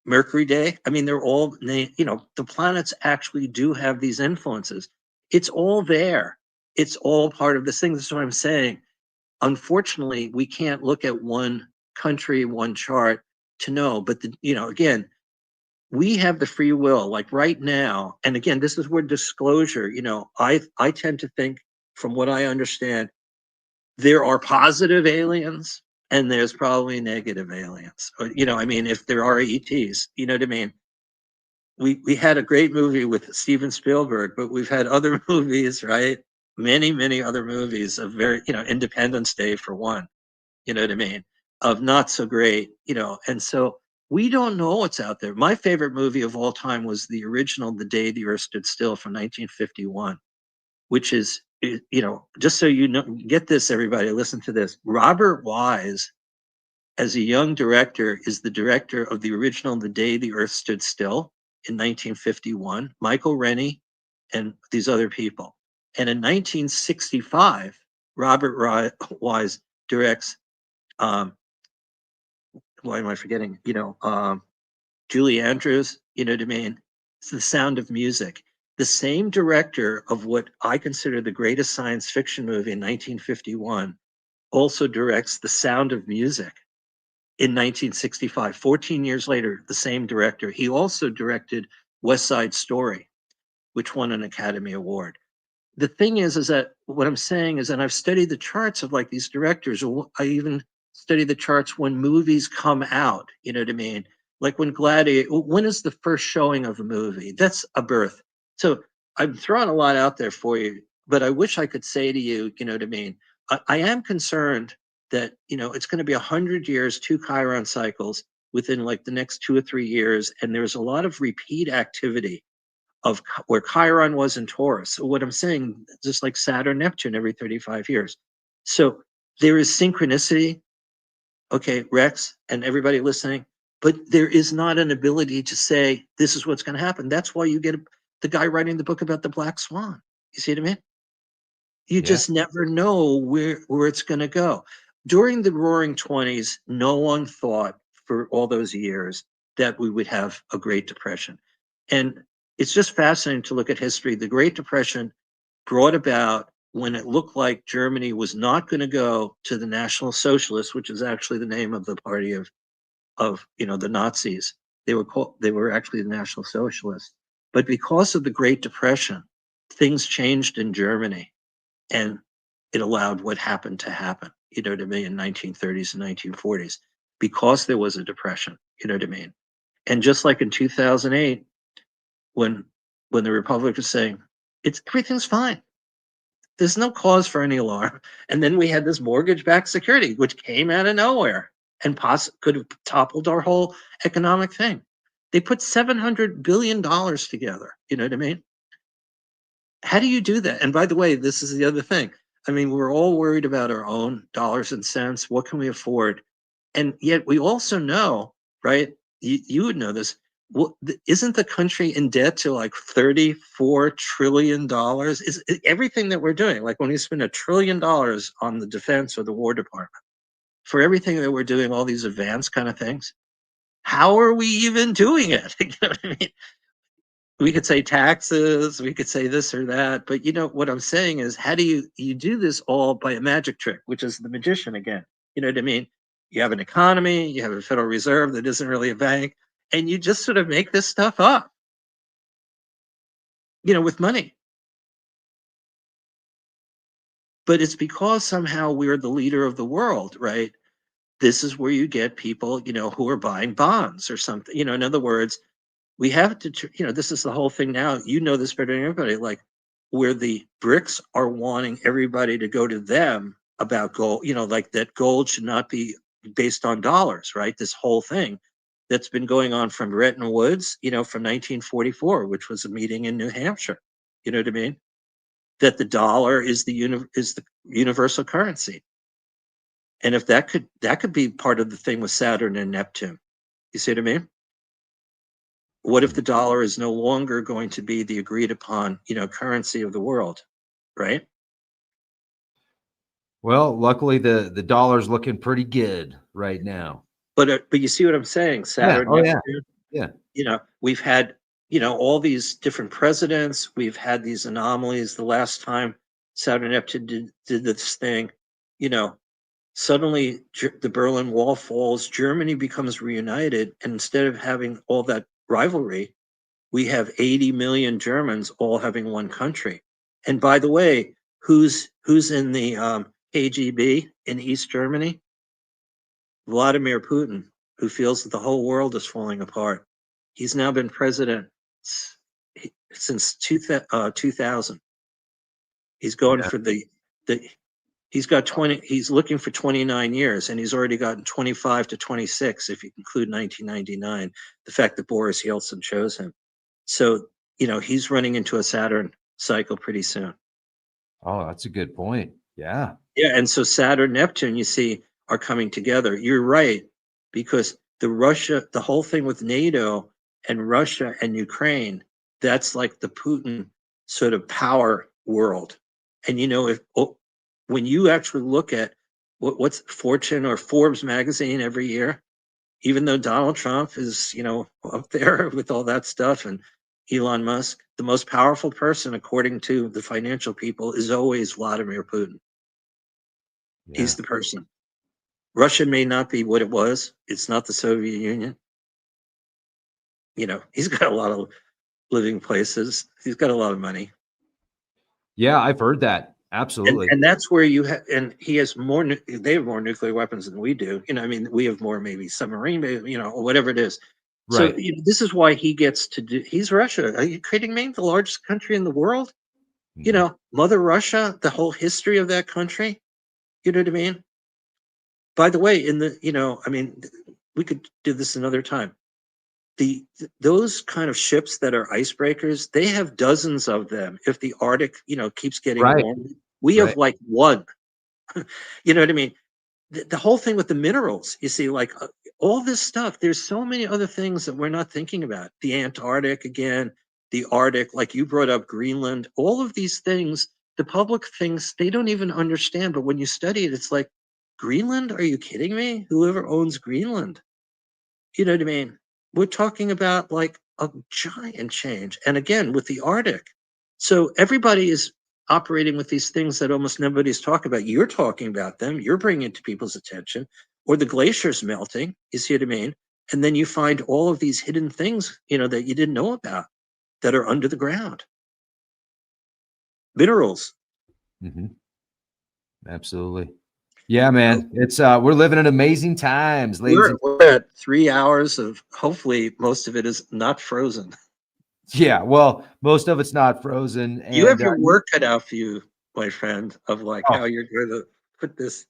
Mercury Day. I mean, they're all, the planets actually do have these influences. It's all there. It's all part of this thing. That's what I'm saying. Unfortunately, we can't look at one country, one chart to know. But again, we have the free will. Like right now, and again, this is where disclosure. I tend to think, from what I understand, there are positive aliens and there's probably negative aliens. I mean, if there are ETs, you know what I mean. We had a great movie with Steven Spielberg, but we've had other movies, right? Many other movies of very, Independence Day for one, you know what I mean, of not so great, and so we don't know what's out there. My favorite movie of all time was the original The Day the Earth Stood Still from 1951, which is, just so you know, get this, everybody, listen to this. Robert Wise, as a young director, is the director of the original The Day the Earth Stood Still in 1951, Michael Rennie and these other people. And in 1965, Robert Wise directs, why am I forgetting? Julie Andrews, you know what I mean? It's The Sound of Music. The same director of what I consider the greatest science fiction movie in 1951 also directs The Sound of Music in 1965. 14 years later, the same director. He also directed West Side Story, which won an Academy Award. The thing is that what I'm saying is, and I've studied the charts of like these directors, or I even study the charts when movies come out, you know what I mean? Like when Gladiator, when is the first showing of a movie? That's a birth. So I'm throwing a lot out there for you, but I wish I could say to you, you know what I mean? I am concerned that, it's going to be 100 years, 2 Chiron cycles within like the next 2 or 3 years. And there's a lot of repeat activity of where Chiron was in Taurus. So what I'm saying, just like Saturn, Neptune every 35 years. So there is synchronicity, okay, Rex, and everybody listening, but there is not an ability to say, this is what's going to happen. That's why you get the guy writing the book about the Black Swan. You see what I mean? You
Yeah.
just never know where it's going to go. During the Roaring 20s, no one thought for all those years that we would have a Great Depression. And it's just fascinating to look at history. The Great Depression brought about when it looked like Germany was not going to go to the National Socialists, which is actually the name of the party of the Nazis. They were actually the National Socialists. But because of the Great Depression, things changed in Germany, and it allowed what happened to happen, you know what I mean, in 1930s and 1940s, because there was a depression, you know what I mean. And just like in 2008, when the Republic was saying everything's fine, there's no cause for any alarm, and then we had this mortgage-backed security, which came out of nowhere and could have toppled our whole economic thing. They put $700 billion together, you know what I mean. How do you do that? And by the way, this is the other thing. I mean, we're all worried about our own dollars and cents. What can we afford? And yet we also know, right? You would know this. Well, isn't the country in debt to like $34 trillion? Is everything that we're doing, like when we spend $1 trillion on the defense or the War Department, for everything that we're doing, all these advanced kind of things, how are we even doing it? You know what I mean? We could say taxes, we could say this or that, but what I'm saying is, how do you do this all by a magic trick, which is the magician again? You know what I mean? You have an economy, you have a Federal Reserve that isn't really a bank, and you just sort of make this stuff up, with money. but it's because somehow we're the leader of the world, right? This is where you get people, who are buying bonds or something. In other words, we have to, this is the whole thing now. This better than everybody. Like, where the BRICS are wanting everybody to go to them about gold, like that gold should not be based on dollars, right? This whole thing that's been going on from Bretton Woods, from 1944, which was a meeting in New Hampshire. You know what I mean? That the dollar is the universal currency. And if that could be part of the thing with Saturn and Neptune. You see what I mean? What if the dollar is no longer going to be the agreed upon, currency of the world, right?
Well, luckily the dollar's looking pretty good right now.
But you see what I'm saying? Saturn,
Yeah. Oh,
Neptune,
yeah.
We've had, all these different presidents. We've had these anomalies. The last time Saturn and Neptune did this thing, suddenly the Berlin Wall falls, Germany becomes reunited, and instead of having all that rivalry, we have 80 million Germans all having one country. And by the way, who's in the KGB in East Germany? Vladimir Putin, who feels that the whole world is falling apart. He's now been president since 2000. He's going for the he's got 20, he's looking for 29 years, and he's already gotten 25 to 26 if you include 1999, the fact that Boris Yeltsin chose him. So, he's running into a Saturn cycle pretty soon.
Oh, that's a good point. Yeah.
Yeah, and so Saturn, Neptune, you see, are coming together. You're right, because the whole thing with NATO and Russia and Ukraine, that's like the Putin sort of power world. And when you actually look at what's Fortune or Forbes magazine every year, even though Donald Trump is, up there with all that stuff, and Elon Musk, the most powerful person, according to the financial people, is always Vladimir Putin. Yeah. He's the person. Russia may not be what it was. It's not the Soviet Union. He's got a lot of living places. He's got a lot of money.
Yeah, I've heard that. Absolutely.
And that's where you have, and he has more, they have more nuclear weapons than we do. We have more, maybe submarine, or whatever it is. Right. So this is why he gets to do, he's Russia. Are you kidding me? The largest country in the world? Mm-hmm. Mother Russia, the whole history of that country. You know what I mean? By the way, we could do this another time. Those kind of ships that are icebreakers, they have dozens of them. If the Arctic, keeps getting warm, we have like one. You know what I mean? The whole thing with the minerals, you see, like all this stuff, there's so many other things that we're not thinking about. The Antarctic, again, the Arctic, like you brought up Greenland, all of these things, the public thinks they don't even understand. But when you study it, it's like, Greenland? Are you kidding me? Whoever owns Greenland? You know what I mean? We're talking about like a giant change. And again, with the Arctic. So everybody is operating with these things that almost nobody's talking about. You're talking about them. You're bringing it to people's attention. Or the glaciers melting. You see what I mean? And then you find all of these hidden things, that you didn't know about that are under the ground. Minerals.
Mm-hmm. Absolutely. Yeah, man. It's we're living in amazing times, ladies.
We're at 3 hours of, hopefully most of it is not frozen.
Yeah, well, most of it's not frozen. And
you have your work cut out for you, my friend, of like how you're going to put this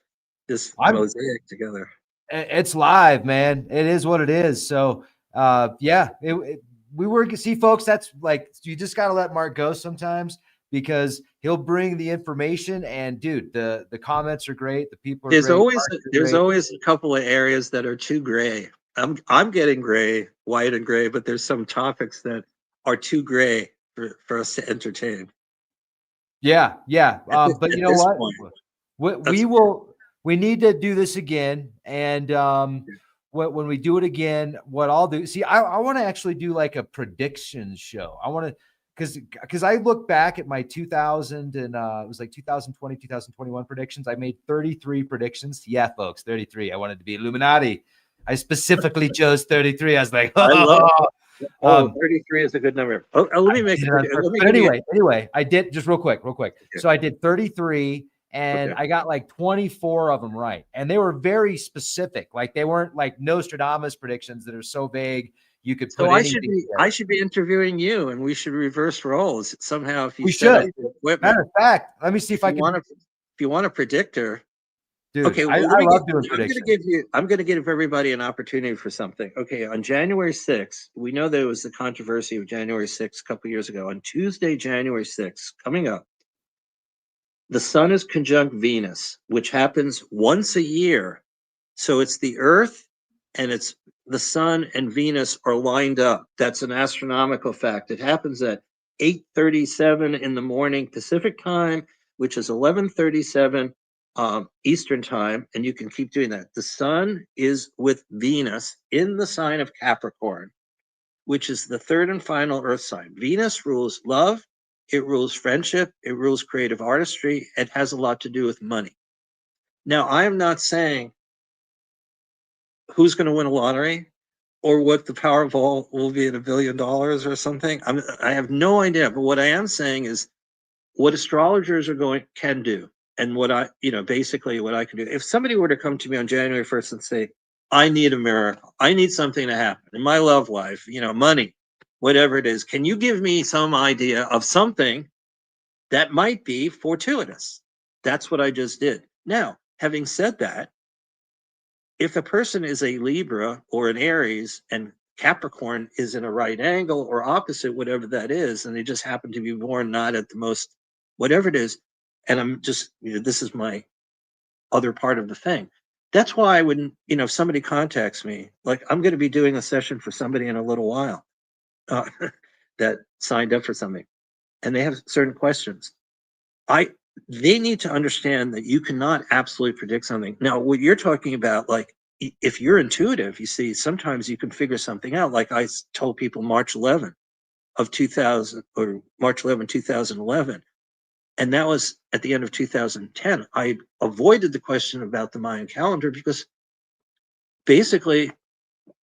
mosaic together.
It's live, man. It is what it is. So yeah, we work. See, folks, that's like, you just got to let Mark go sometimes, because he'll bring the information, and dude, the comments are great. The people are
there's always a couple of areas that are too gray. I'm getting gray, white and gray, but there's some topics that are too gray for us to entertain.
Yeah. But you know what? We need to do this again. And when we do it again, what I'll do, see, I want to actually do like a predictions show. I want to, because I look back at my 2000 and it was like 2020, 2021 predictions. I made 33 predictions. Yeah, folks, 33. I wanted to be Illuminati. I specifically chose 33. I was like,
I love 33 is a good number. Let me make
it. Anyway, I did just real quick.
Okay.
So I did 33, and
Okay.
I got like 24 of them right. And they were very specific. Like they weren't like Nostradamus predictions that are so vague you could
So
put anything
I
together.
should be interviewing you, and we should reverse roles somehow. If you
We
set up
should.
the equipment,
Matter of fact, let me see if I can.
if you want a predictor,
Dude,
okay.
I
Well, let me
love
get.
doing
I'm going to
predictions.
give you. I'm going to give everybody an opportunity for something. Okay, on January 6th, we know there was the controversy of January 6th a couple years ago. On Tuesday, January 6th, coming up, the Sun is conjunct Venus, which happens once a year. So it's the Earth and it's the Sun and Venus are lined up. That's an astronomical fact. It happens at 8:37 in the morning Pacific time, which is 11:37 Eastern time, and you can keep doing that. The Sun is with Venus in the sign of Capricorn, which is the third and final Earth sign. Venus rules love, it rules friendship, it rules creative artistry. It has a lot to do with money. Now, I am not saying who's going to win a lottery or what the Powerball will be at $1 billion or something. I have no idea. But what I am saying is what astrologers can do, and what basically what I can do. If somebody were to come to me on January 1st and say, I need a miracle, I need something to happen in my love life, money, whatever it is, can you give me some idea of something that might be fortuitous? That's what I just did. Now, having said that, if a person is a Libra or an Aries and Capricorn is in a right angle or opposite, whatever that is, and they just happen to be born not at the most, whatever it is, and I'm just, this is my other part of the thing. That's why I wouldn't, if somebody contacts me, like I'm going to be doing a session for somebody in a little while uh, that signed up for something, and they have certain questions. They need to understand that you cannot absolutely predict something. Now, what you're talking about, like if you're intuitive, you see, sometimes you can figure something out. Like I told people March 11 of 2000 or March 11, 2011. And that was at the end of 2010. I avoided the question about the Mayan calendar because basically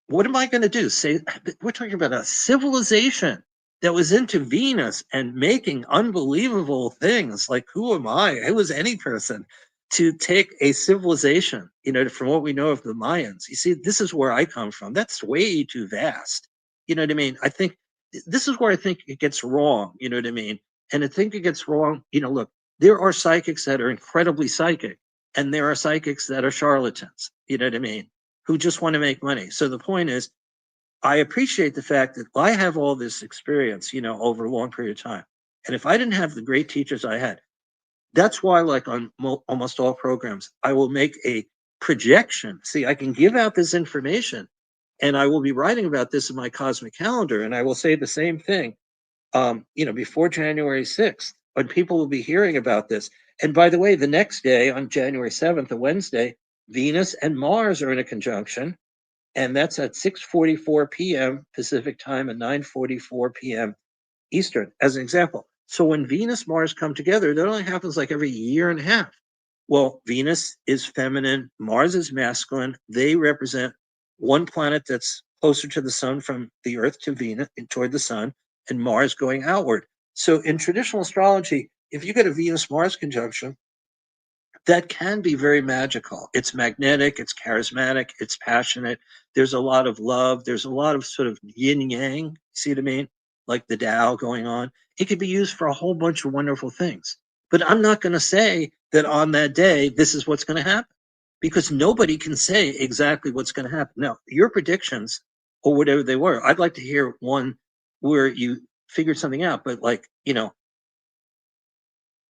what am I going to do? Say, we're talking about a civilization that was into Venus and making unbelievable things. Like, who am I? Who is any person to take a civilization, from what we know of the Mayans? You see, this is where I come from. That's way too vast. You know what I mean? I think this is where I think it gets wrong. You know what I mean? And I think it gets wrong. Look, there are psychics that are incredibly psychic, and there are psychics that are charlatans. You know what I mean? Who just want to make money. So the point is, I appreciate the fact that I have all this experience, over a long period of time. And if I didn't have the great teachers I had, that's why, like on almost all programs, I will make a projection. See, I can give out this information, and I will be writing about this in my cosmic calendar, and I will say the same thing, before January 6th, when people will be hearing about this. And by the way, the next day on January 7th, a Wednesday, Venus and Mars are in a conjunction, and that's at 6:44 p.m. Pacific time and 9:44 p.m. Eastern, as an example. So when Venus Mars come together, that only happens like every year and a half. Well, Venus is feminine, Mars is masculine. They represent one planet that's closer to the sun from the Earth to Venus toward the sun, and Mars going outward. So in traditional astrology, if you get a Venus Mars conjunction, that can be very magical. It's magnetic, it's charismatic, it's passionate. There's a lot of love. There's a lot of sort of yin yang. See what I mean? Like the Tao going on. It could be used for a whole bunch of wonderful things. But I'm not going to say that on that day, this is what's going to happen because nobody can say exactly what's going to happen. Now, your predictions or whatever they were, I'd like to hear one where you figured something out, but like,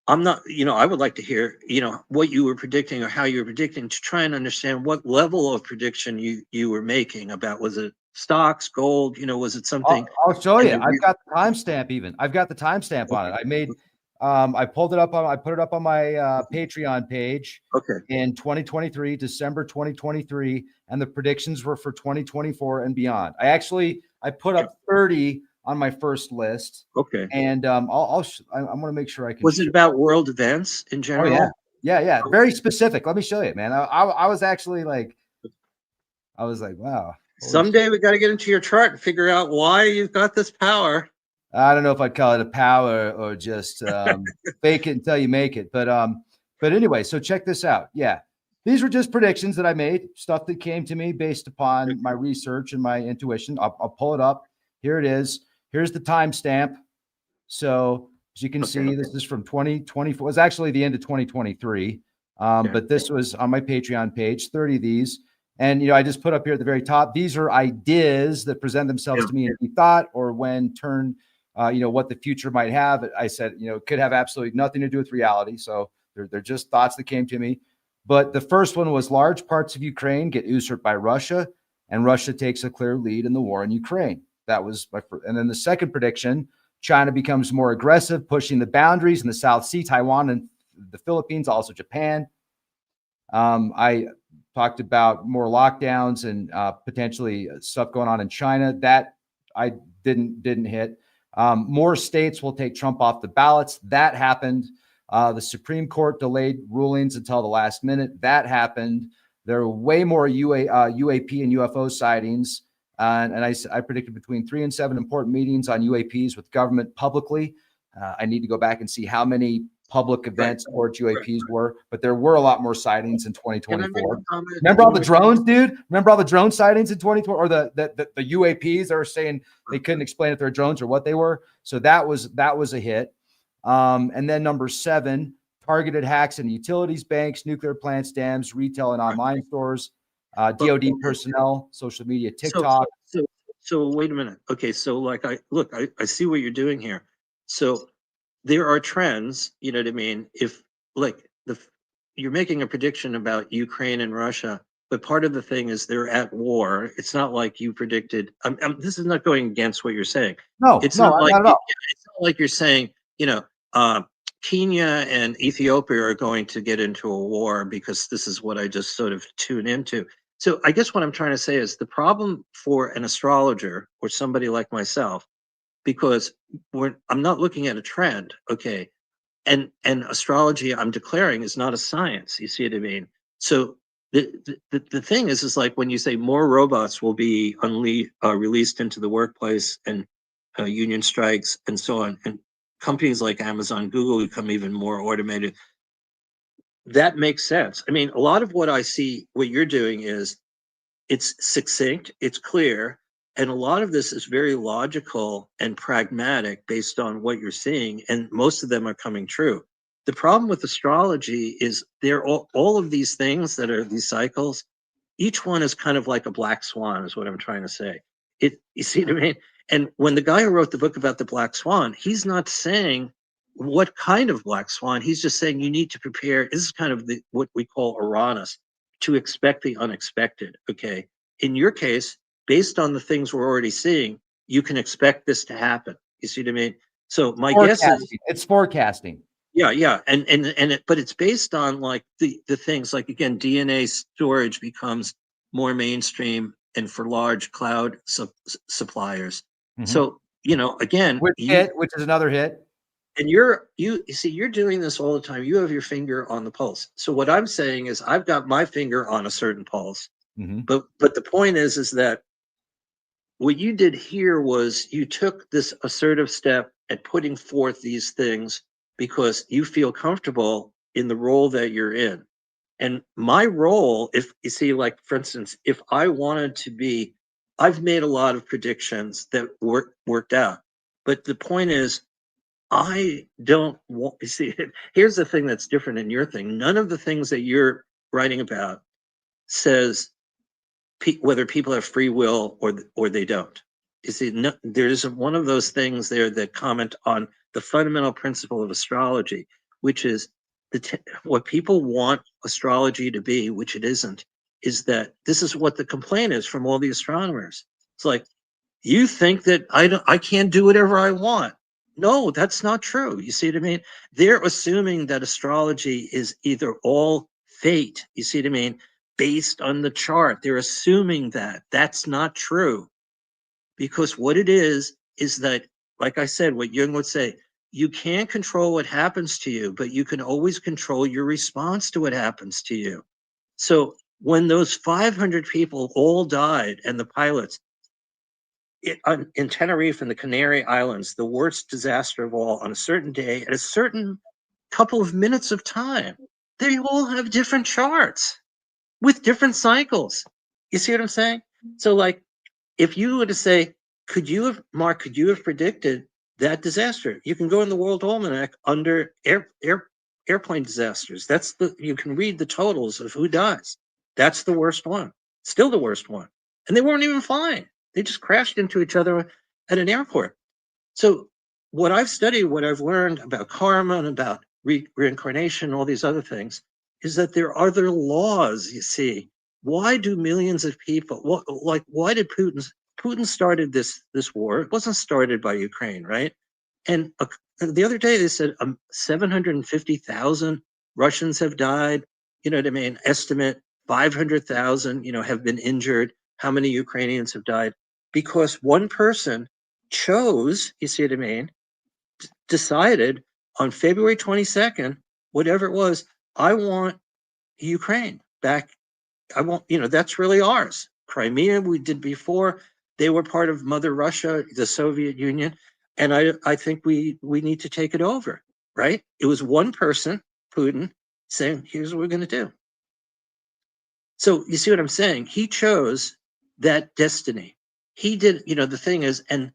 I'm not, I would like to hear, what you were predicting or how you were predicting to try and understand what level of prediction you were making about, was it stocks, gold, was it something?
I'll show
And
you.
then
I've got the timestamp even. I've got the timestamp on it. I pulled it up I put it up on my Patreon page
okay.
in 2023, December 2023, and the predictions were for 2024 and beyond. I put up 30 on my first list.
Okay.
And I'm going to make sure I can.
Was it about world events in general?
Oh, yeah. Yeah. Very specific. Let me show you, man. I was actually like, wow.
Someday we got to get into your chart and figure out why you've got this power.
I don't know if I'd call it a power or just fake it until you make it. But But anyway, so check this out. Yeah. These were just predictions that I made, stuff that came to me based upon my research and my intuition. I'll pull it up. Here it is. Here's the timestamp. So as you can see, this is from 2024. It was actually the end of 2023. But this was on my Patreon page, 30 of these. And, I just put up here at the very top, these are ideas that present themselves to me in any thought or when turned, what the future might have. I said, it could have absolutely nothing to do with reality. So they're just thoughts that came to me. But the first one was large parts of Ukraine get usurped by Russia, and Russia takes a clear lead in the war in Ukraine. That was my first. And then the second prediction, China becomes more aggressive, pushing the boundaries in the South Sea, Taiwan, and the Philippines, also Japan. I talked about more lockdowns and potentially stuff going on in China. That I didn't hit. More states will take Trump off the ballots. That happened. The Supreme Court delayed rulings until the last minute. That happened. There were way more UAP and UFO sightings. And I predicted between 3 and 7 important meetings on UAPs with government publicly. I need to go back and see how many public events towards UAPs were, but there were a lot more sightings in 2024. Remember all the drones, dude? Remember all the drone sightings in 2020, or the UAPs that were saying they couldn't explain if they're drones or what they were. So that was a hit. And then number 7, targeted hacks in utilities, banks, nuclear plants, dams, retail and online stores, DoD personnel, social media, TikTok.
So wait a minute. Okay, so I see what you're doing here. So there are trends, you know what I mean? If you're making a prediction about Ukraine and Russia, but part of the thing is they're at war. It's not like you predicted. This is not going against what you're saying.
No,
it's
not at all.
It's not like you're saying, Kenya and Ethiopia are going to get into a war because this is what I just sort of tune into. So I guess what I'm trying to say is the problem for an astrologer or somebody like myself, because I'm not looking at a trend, okay? And astrology, I'm declaring, is not a science. You see what I mean? So the thing is like when you say more robots will be released into the workplace and union strikes and so on, and companies like Amazon, Google become even more automated. That makes sense. I mean, a lot of what I see, what you're doing is it's succinct, it's clear, and a lot of this is very logical and pragmatic based on what you're seeing, and most of them are coming true. The problem with astrology is they're all of these things that are these cycles, each one is kind of like a black swan, is what I'm trying to say. You see what I mean? And when the guy who wrote the book about the black swan, he's not saying what kind of black swan. He's just saying you need to prepare. This is kind of what we call Uranus, to expect the unexpected. Okay. In your case, based on the things we're already seeing, you can expect this to happen. You see what I mean? So my guess is
it's forecasting.
Yeah, but it's based on like the things like, again, DNA storage becomes more mainstream and for large cloud suppliers. So again,
which is another hit.
And you see, you're doing this all the time. You have your finger on the pulse. So what I'm saying is, I've got my finger on a certain pulse. But the point is that what you did here was you took this assertive step at putting forth these things because you feel comfortable in the role that you're in. And my role, if you see, like, for instance, if I wanted to be, I've made a lot of predictions that worked out. But the point is, I don't want, you see, here's the thing that's different in your thing. None of the things that you're writing about says whether people have free will or they don't. You see, no, there isn't one of those things there that comment on the fundamental principle of astrology, which is what people want astrology to be, which it isn't, is that this is what the complaint is from all the astronomers. It's like, you think that I can't do whatever I want. No, that's not true. You see what I mean? They're assuming that astrology is either all fate. You see what I mean? Based on the chart. They're assuming that. That's not true. Because what it is that, like I said, what Jung would say, you can't control what happens to you, but you can always control your response to what happens to you. So when those 500 people all died and the pilots, in Tenerife and the Canary Islands, the worst disaster of all, on a certain day at a certain couple of minutes of time, They all have different charts with different cycles. You see what I'm saying? So, like, if you were to say, Mark, could you have predicted that disaster? You can go in the World Almanac under airplane disasters. You can read the totals of who dies. That's the worst one. Still the worst one. And they weren't even flying. They just crashed into each other at an airport. So what I've studied, what I've learned about karma and about reincarnation, all these other things, is that there are other laws, you see. Why do millions of people, why did Putin started this war? It wasn't started by Ukraine, right? And the other day they said 750,000 Russians have died. You know what I mean? Estimate 500,000, have been injured. How many Ukrainians have died? Because one person chose, you see what I mean, decided on February 22nd, whatever it was, I want Ukraine back. I want, that's really ours. Crimea, we did before. They were part of Mother Russia, the Soviet Union. And I think we need to take it over, right? It was one person, Putin, saying, here's what we're going to do. So you see what I'm saying? He chose that destiny. He did, the thing is, and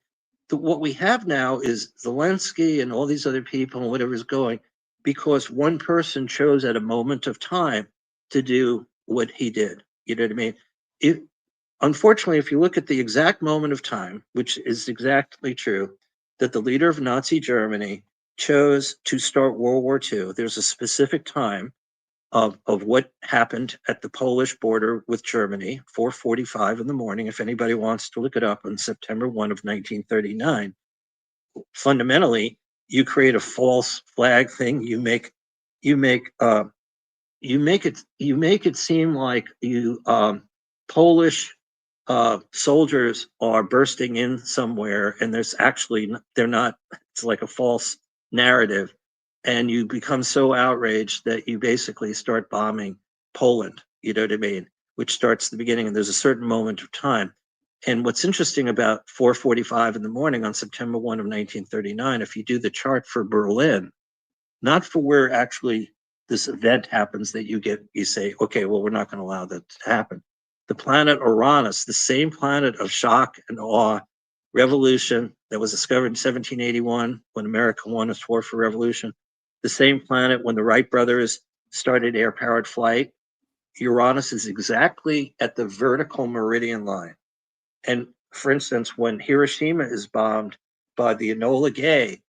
what we have now is Zelensky and all these other people and whatever's going, because one person chose at a moment of time to do what he did. You know what I mean? Unfortunately, if you look at the exact moment of time, which is exactly true, that the leader of Nazi Germany chose to start World War II, there's a specific time of what happened at the Polish border with Germany, 4:45 in the morning. If anybody wants to look it up, on September 1 of 1939, fundamentally, you create a false flag thing. You make it seem like Polish soldiers are bursting in somewhere, and they're not. It's like a false narrative, and you become so outraged that you basically start bombing Poland. You know what I mean? Which starts the beginning, and there's a certain moment of time. And what's interesting about 4:45 in the morning on September 1 of 1939, if you do the chart for Berlin, not for where actually this event happens that you say, okay, well, we're not going to allow that to happen. The planet Uranus, the same planet of shock and awe, revolution that was discovered in 1781 when America won its war for revolution, the same planet when the Wright brothers started air-powered flight. Uranus is exactly at the vertical meridian line. And for instance, when Hiroshima is bombed by the Enola Gay,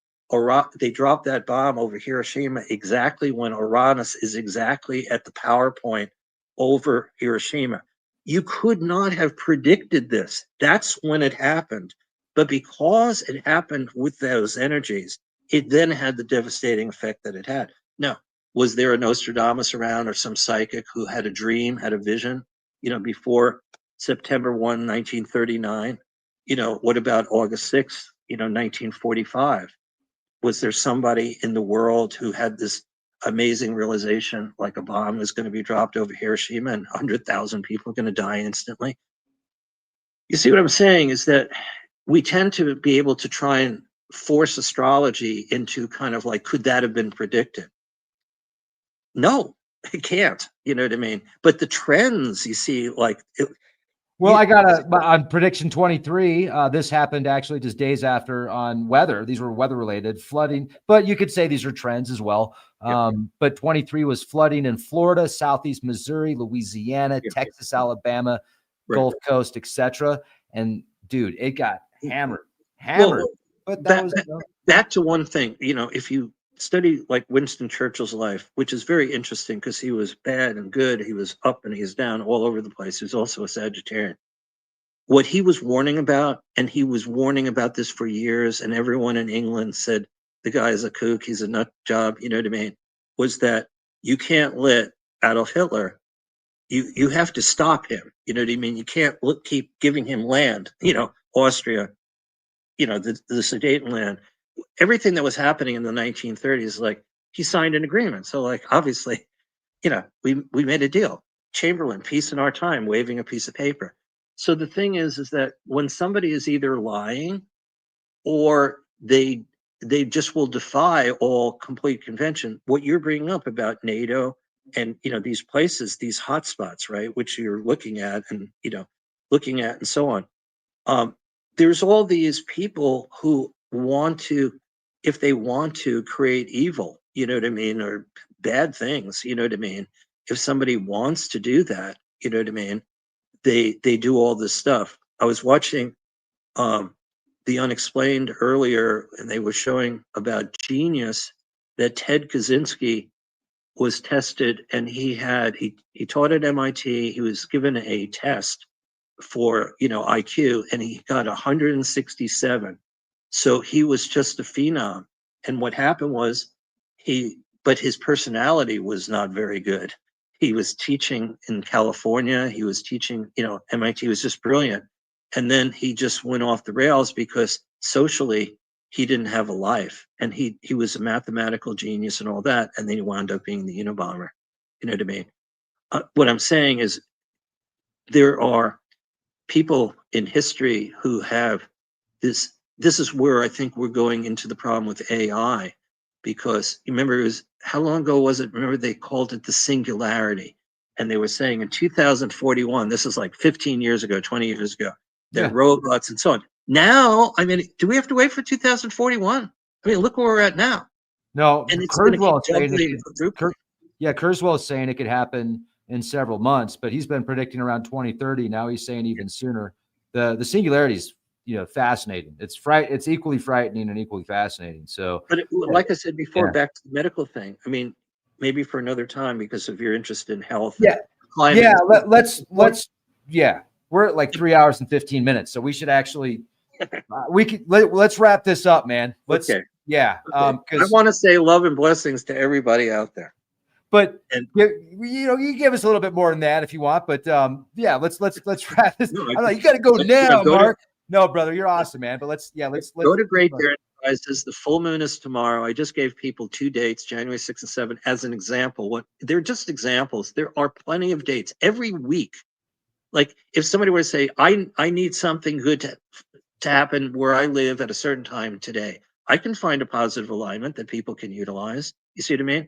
they drop that bomb over Hiroshima exactly when Uranus is exactly at the power point over Hiroshima. You could not have predicted this. That's when it happened. But because it happened with those energies, it then had the devastating effect that it had. Now, was there a Nostradamus around or some psychic who had a dream, had a vision, before September 1, 1939? What about August 6th, 1945? Was there somebody in the world who had this amazing realization, like a bomb was going to be dropped over Hiroshima and 100,000 people are going to die instantly? You see what I'm saying is that we tend to be able to try and force astrology into kind of like, could that have been predicted? No, it can't. You know what I mean? But the trends, you see, like
well, I got on prediction 23. This happened actually just days after on weather. These were weather related, flooding, but you could say these are trends as well. But 23 was flooding in Florida, Southeast Missouri, Louisiana, Texas, Alabama, Gulf Coast, etc. And dude, it got hammered. Well,
but back to one thing, if you study like Winston Churchill's life, which is very interesting because he was bad and good, he was up and he was down all over the place. He was also a Sagittarian. What he was warning about, and he was warning about this for years, and everyone in England said the guy is a kook, he's a nut job, you know what I mean, was that you can't let Adolf Hitler, you have to stop him, you know what I mean? You can't keep giving him land, Austria, the Sudetenland, everything that was happening in the 1930s, like he signed an agreement. So like, obviously, we made a deal. Chamberlain, peace in our time, waving a piece of paper. So the thing is that when somebody is either lying or they just will defy all complete convention, what you're bringing up about NATO and these places, these hotspots, right, which you're looking at and and so on. Um, there's all these people who want to, if they want to create evil, you know what I mean, or bad things, you know what I mean. If somebody wants to do that, you know what I mean, they do all this stuff. I was watching um, The Unexplained earlier, and they were showing about genius that Ted Kaczynski was tested, and he taught at MIT. He was given a test for IQ, and he got 167. So he was just a phenom. And what happened was but his personality was not very good. He was teaching in California. He was teaching, MIT. Was just brilliant. And then he just went off the rails because socially he didn't have a life, and he was a mathematical genius and all that. And then he wound up being the Unabomber. You know what I mean? What I'm saying is there are people in history who have this. This is where I think we're going into the problem with AI, because you remember, it was, how long ago was it? Remember, they called it the singularity, and they were saying in 2041, this is like 15 years ago, 20 years ago, that robots and so on. Now, I mean, do we have to wait for 2041? I mean, look where we're at now.
No,
And it's
Kurzweil is saying
Kurzweil
is saying it could happen in several months, but he's been predicting around 2030. Now he's saying even sooner. The singularity is fascinating. It's equally frightening and equally fascinating. So,
but like I said before, back to the medical thing. I mean, maybe for another time, because of your interest in health.
Yeah,
climate.
Yeah. Let's. Yeah, we're at like 3 hours and 15 minutes, so we should actually. Let's wrap this up, man.
Okay.
Yeah.
Okay. I want to say love and blessings to everybody out there.
But you give us a little bit more than that if you want. But yeah, let's wrap this. No, you got to go now, Mark. No, brother, you're awesome, man. But let's
go to Great Bear Enterprises. The full moon is tomorrow. I just gave people 2 dates, January 6th and 7th, as an example. They're just examples. There are plenty of dates every week. Like if somebody were to say, I need something good to happen where I live at a certain time today, I can find a positive alignment that people can utilize. You see what I mean?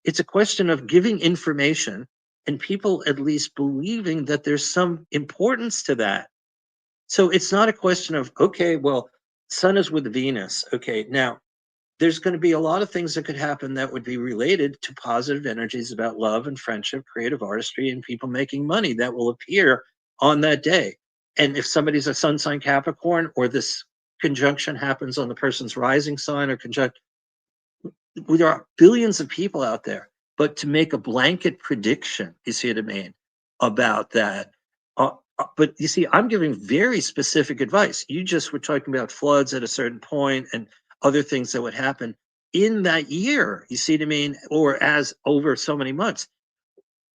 It's a question of giving information and people at least believing that there's some importance to that. So it's not a question of, okay, well, Sun is with Venus. Okay, now there's going to be a lot of things that could happen that would be related to positive energies about love and friendship, creative artistry, and people making money that will appear on that day. And if somebody's a sun sign Capricorn, or this conjunction happens on the person's rising sign or conjunct, there are billions of people out there. But to make a blanket prediction, you see what I mean, about that. But you see, I'm giving very specific advice. You just were talking about floods at a certain point and other things that would happen in that year. You see what I mean? Or as over so many months.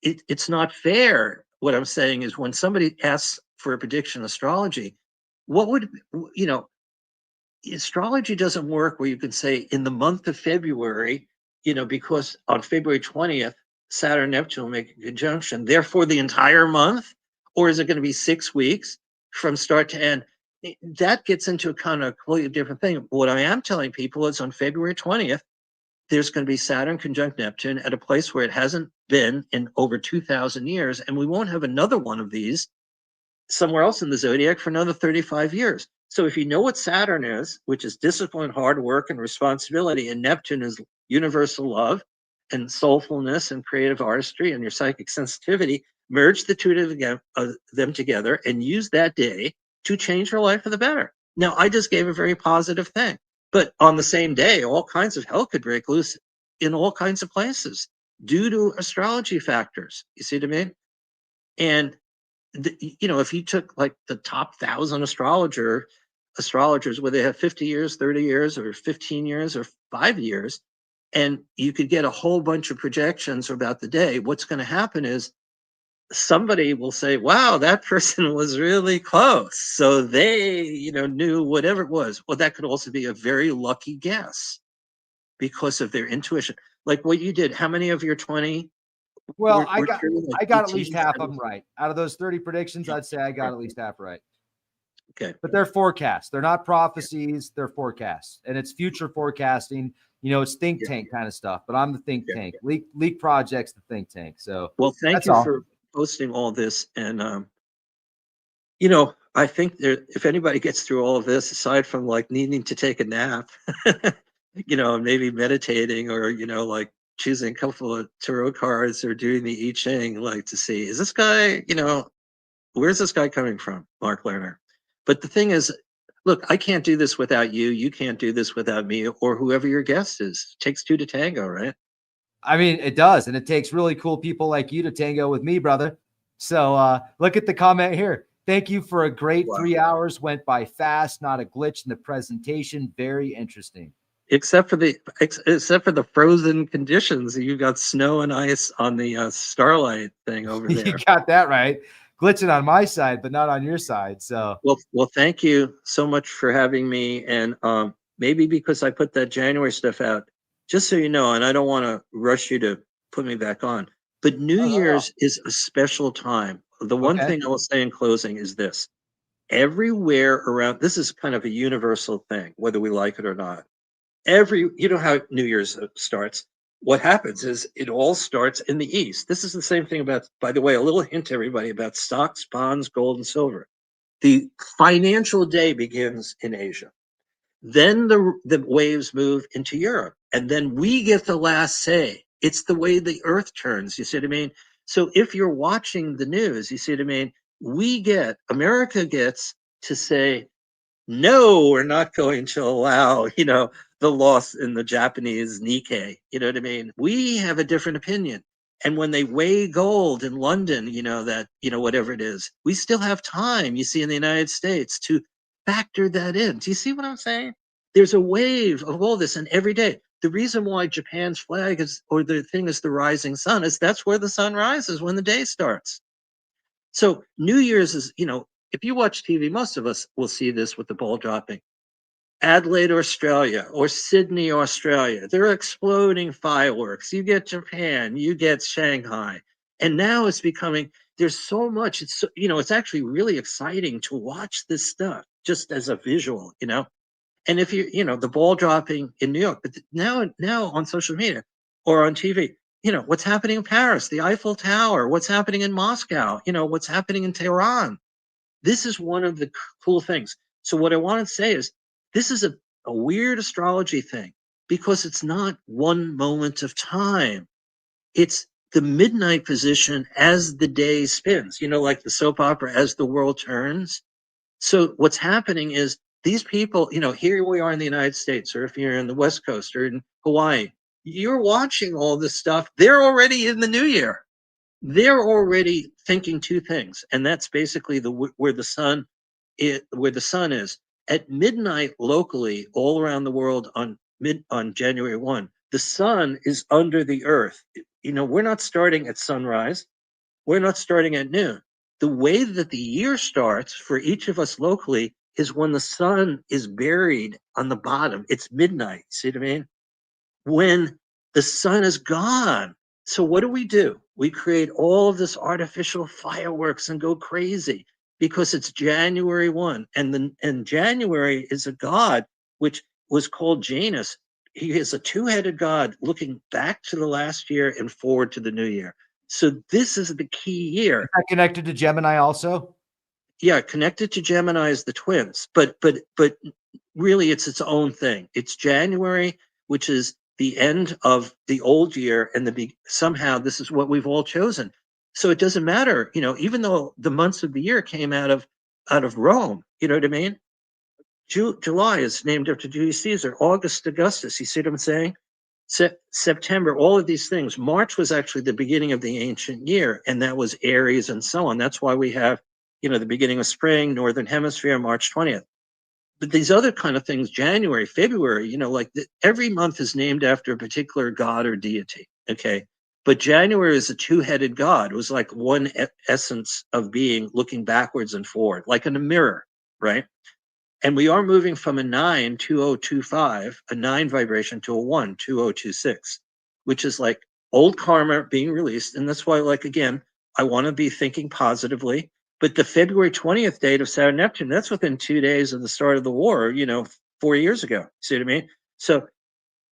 It's not fair. What I'm saying is, when somebody asks for a prediction astrology, what would, astrology doesn't work where you can say in the month of February, because on February 20th, Saturn Neptune will make a conjunction, therefore the entire month, or is it going to be 6 weeks from start to end? That gets into a kind of completely different thing. What I am telling people is on February 20th, there's going to be Saturn conjunct Neptune at a place where it hasn't been in over 2,000 years, and we won't have another one of these somewhere else in the zodiac for another 35 years. So if you know what Saturn is, which is discipline, hard work, and responsibility, and Neptune is universal love and soulfulness and creative artistry and your psychic sensitivity, merge the two of them together and use that day to change your life for the better. Now, I just gave a very positive thing, but on the same day, all kinds of hell could break loose in all kinds of places due to astrology factors. You see what I mean? And if you took like the top 1,000 astrologers, where they have 50 years, 30 years, or 15 years, or 5 years, and you could get a whole bunch of projections about the day, what's going to happen is somebody will say, wow, that person was really close. So they, knew whatever it was. Well, that could also be a very lucky guess because of their intuition. Like what you did, how many of your 20?
Well, I got at least half of them right. Out of those 30 predictions, I'd say I got at least half right.
Okay.
but they're forecasts. They're not prophecies. They're forecasts, and it's future forecasting. It's think
Yeah.
tank kind of stuff. But I'm the think
Yeah.
tank. Leak projects, the think tank. So
Well, thank
that's
you
all.
for posting all this. And, I think if anybody gets through all of this, aside from like needing to take a nap, maybe meditating or, like choosing a couple of tarot cards or doing the I Ching, like to see, is this guy, where's this guy coming from, Mark Lerner? But the thing is, look, I can't do this without you. You can't do this without me or whoever your guest is. It takes two to tango, right?
I mean, it does, and it takes really cool people like you to tango with me, brother. So look at the comment here. Thank you for a great
Wow.
3 hours. Went by fast, not a glitch in the presentation. Very interesting.
Except for the frozen conditions, you got snow and ice on the starlight thing over
You
there.
got that right. Glitching on my side, but not on your side. So
Well, thank you so much for having me. And maybe because I put that January stuff out, just so you know, and I don't want to rush you to put me back on, but New
oh, no.
Year's is a special time. The one
Okay.
thing I will say in closing is this: everywhere around, this is kind of a universal thing, whether we like it or not. You know how New Year's starts. What happens is it all starts in the East. This is the same thing about, by the way, a little hint to everybody about stocks, bonds, gold, and silver. The financial day begins in Asia. Then the waves move into Europe, and then we get the last say. It's the way the earth turns. You see what I mean? So if you're watching the news, you see what I mean? America gets to say, no, we're not going to allow, the loss in the Japanese Nikkei. You know what I mean? We have a different opinion. And when they weigh gold in London, whatever it is, we still have time, you see, in the United States to factor that in. Do you see what I'm saying? There's a wave of all this, and every day. The reason why Japan's flag or the thing is the rising sun is that's where the sun rises when the day starts. So New Year's is, if you watch TV, most of us will see this with the ball dropping. Adelaide, Australia, or Sydney, Australia, they're exploding fireworks. You get Japan, you get Shanghai. And now it's becoming, there's so much, it's actually really exciting to watch this stuff just as a visual, And if the ball dropping in New York, but now on social media or on TV, what's happening in Paris, the Eiffel Tower, what's happening in Moscow, what's happening in Tehran. This is one of the cool things. So what I want to say is this is a weird astrology thing because it's not one moment of time. It's the midnight position as the day spins, like the soap opera as the world turns. So what's happening is these people, here we are in the United States, or if you're in the West Coast or in Hawaii, you're watching all this stuff. They're already in the new year. They're already thinking two things, and that's basically where the sun is at midnight locally all around the world on January 1. The sun is under the earth. We're not starting at sunrise. We're not starting at noon. The way that the year starts for each of us locally is when the sun is buried on the bottom. It's midnight. See what I mean? When the sun is gone. So what do? We create all of this artificial fireworks and go crazy because it's January 1. And January is a god which was called Janus. He is a two-headed god looking back to the last year and forward to the new year. So this is the key year.
Is that connected to Gemini also?
Yeah, connected to Gemini is the twins, but really it's its own thing. It's January, which is the end of the old year, and somehow this is what we've all chosen. So it doesn't matter, even though the months of the year came out of Rome. You know what I mean? July is named after Julius Caesar. August, Augustus. You see what I'm saying? September, all of these things. March was actually the beginning of the ancient year, and that was Aries and so on. That's why we have, the beginning of spring, Northern Hemisphere, March 20th. But these other kind of things, January, February, every month is named after a particular god or deity. Okay. But January is a two-headed god. It was like one essence of being looking backwards and forward, like in a mirror, right? And we are moving from a 9, 2025, a 9 vibration to a 1, 2026, which is like old karma being released. And that's why, again, I want to be thinking positively, But the February 20th date of Saturn Neptune, that's within 2 days of the start of the war, 4 years ago. See what I mean? So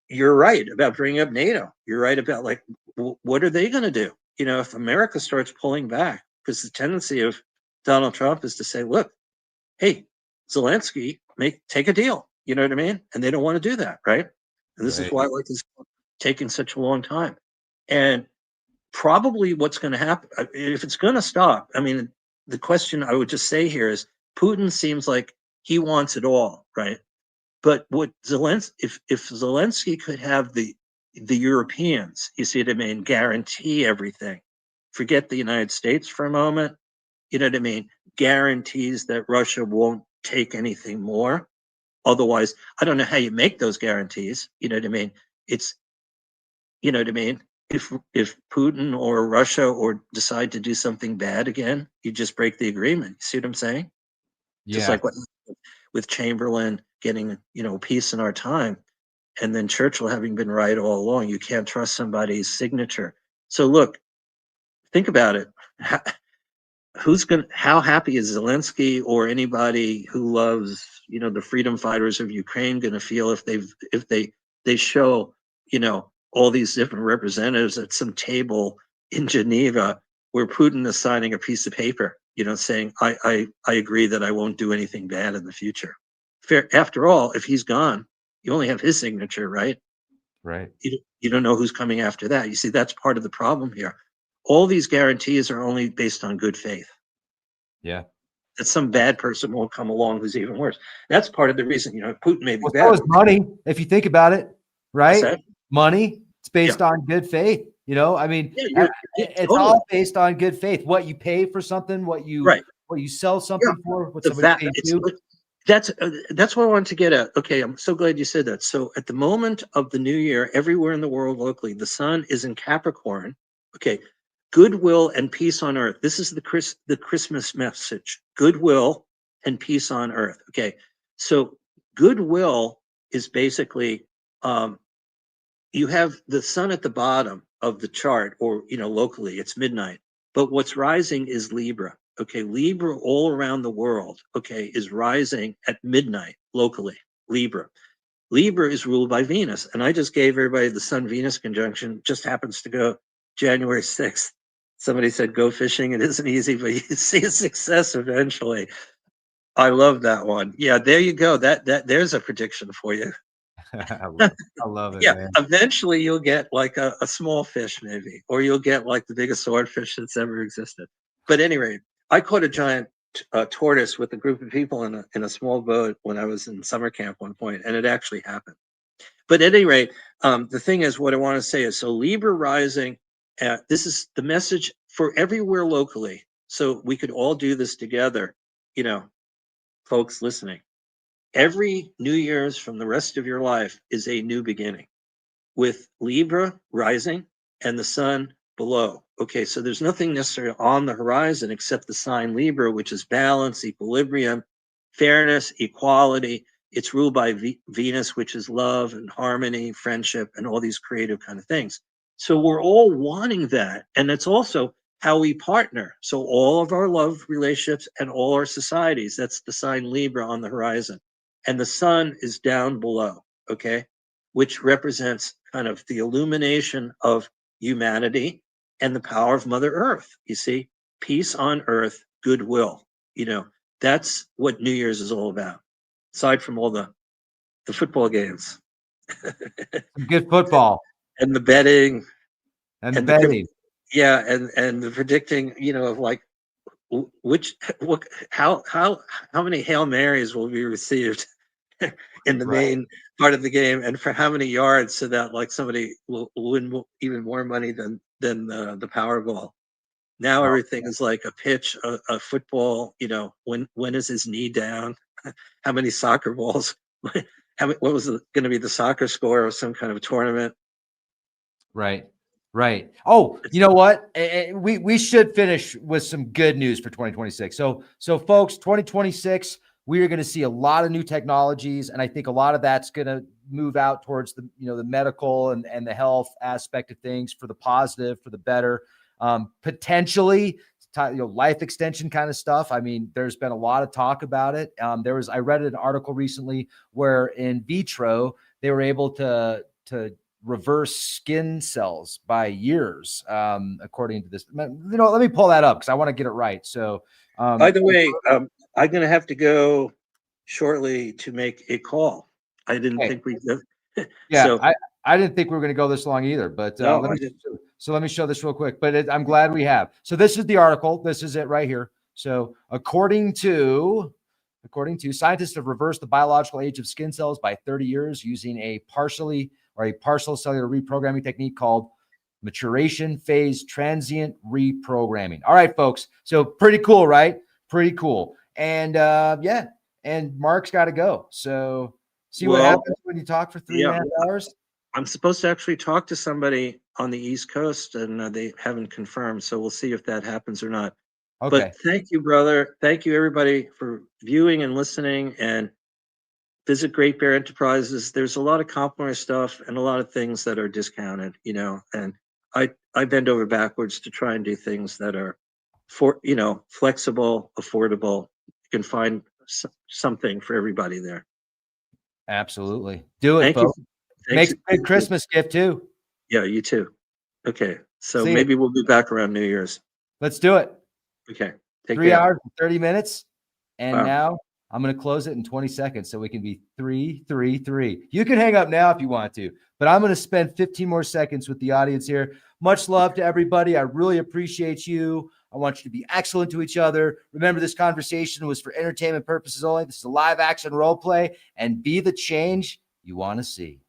you're right about bringing up NATO. You're right about like, what are they going to do? If America starts pulling back, because the tendency of Donald Trump is to say, look, hey, Zelensky, take a deal. You know what I mean? And they don't want to do that, right? And this is why like this taking such a long time. And probably what's going to happen, if it's going to stop, I mean, the question I would just say here is Putin seems like he wants it all, right? But what Zelensky, if Zelensky could have the Europeans, you see what I mean, guarantee everything, forget the United States for a moment, you know what I mean, guarantees that Russia won't take anything more. Otherwise, I don't know how you make those guarantees. You know what I mean? It's, you know what I mean? If Putin or Russia or decide to do something bad again, you just break the agreement. You see what I'm saying?
Yeah.
Just like what with Chamberlain getting, peace in our time, and then Churchill having been right all along. You can't trust somebody's signature. So look, think about it. How happy is Zelensky or anybody who loves, the freedom fighters of Ukraine going to feel if they show, all these different representatives at some table in Geneva where Putin is signing a piece of paper, saying, I agree that I won't do anything bad in the future. Fair. After all, if he's gone, you only have his signature, right?
Right.
You don't know who's coming after that. You see, that's part of the problem here. All these guarantees are only based on good faith.
Yeah.
That some bad person won't come along who's even worse. That's part of the reason, Putin may be bad.
So is money, if you think about it, right? Money, it's based on good faith. I mean, it's totally all based on good faith. What you pay for something, what you sell something for, what somebody pays you.
That's what I wanted to get at. Okay, I'm so glad you said that. So at the moment of the new year, everywhere in the world locally, the sun is in Capricorn. Okay, goodwill and peace on earth. This is the Christmas message. Goodwill and peace on earth. Okay, so goodwill is basically you have the sun at the bottom of the chart, or locally it's midnight. But what's rising is Libra. Okay, Libra all around the world, okay, is rising at midnight locally. Libra is ruled by Venus, and I just gave everybody the Sun-Venus conjunction. Just happens to go January 6th. Somebody said go fishing. It isn't easy, but you see a success eventually. I love that one. Yeah, there you go. There's a prediction for you.
I love it.
Yeah,
man.
Eventually you'll get like a small fish, maybe, or you'll get like the biggest swordfish that's ever existed. But anyway, I caught a giant tortoise with a group of people in a small boat when I was in summer camp one point, and it actually happened. But at any rate, the thing is, what I want to say is, so Libra rising, this is the message for everywhere locally. So we could all do this together, folks listening. Every New Year's from the rest of your life is a new beginning with Libra rising and the sun below. Okay, so there's nothing necessarily on the horizon except the sign Libra, which is balance, equilibrium, fairness, equality. It's ruled by Venus, which is love and harmony, friendship, and all these creative kind of things. So we're all wanting that. And it's also how we partner. So all of our love relationships and all our societies, that's the sign Libra on the horizon. And the sun is down below, okay, which represents kind of the illumination of humanity and the power of Mother Earth. You see, peace on earth, goodwill. That's what New Year's is all about, aside from all the football games.
Some good football.
And the betting.
And the betting.
Yeah, and the predicting, of like how many Hail Marys will be received in the main part of the game, and for how many yards, so that like somebody will win even more money than the Powerball. Now everything is like a pitch, a football. When is his knee down? How many soccer balls? What was going to be the soccer score of some kind of tournament?
Right. Oh, you know what? We should finish with some good news for 2026. So folks, 2026, we are going to see a lot of new technologies, and I think a lot of that's going to move out towards the the medical and the health aspect of things, for the positive, for the better. Potentially
life extension kind of stuff. I mean, there's been a lot of talk about it. I read an article recently where in vitro they were able to reverse skin cells by years, according to this. Let me pull that up because I want to get it right. So,
by the way, I'm going to have to go shortly to make a call. I didn't think we.
Yeah,
so,
I didn't think we were going to go this long either, but
no,
let me show this real quick. But I'm glad we have. So this is the article. This is it right here. So according to scientists have reversed the biological age of skin cells by 30 years using a partial cellular reprogramming technique called maturation phase transient reprogramming. All right, folks. So pretty cool, right? Pretty cool. And yeah, and Mark's got to go. So see what happens when you talk for 3.5 hours.
I'm supposed to actually talk to somebody on the East Coast, and they haven't confirmed. So we'll see if that happens or not.
Okay.
But thank you, brother. Thank you, everybody, for viewing and listening. And visit Great Bear Enterprises. There's a lot of complimentary stuff and a lot of things that are discounted, and I bend over backwards to try and do things that are flexible, affordable. You can find something for everybody there.
Absolutely. Do it,
Thank
folks.
you.
Makes a good Christmas gift too.
Yeah, you too. Okay. So
See
maybe we'll be back around New Year's.
Let's do it.
Okay.
3 hours and 30 minutes. And
Wow.
now I'm going to close it in 20 seconds so we can be 3, 3, 3. You can hang up now if you want to, but I'm going to spend 15 more seconds with the audience here. Much love to everybody. I really appreciate you. I want you to be excellent to each other. Remember, this conversation was for entertainment purposes only. This is a live action role play, and be the change you want to see.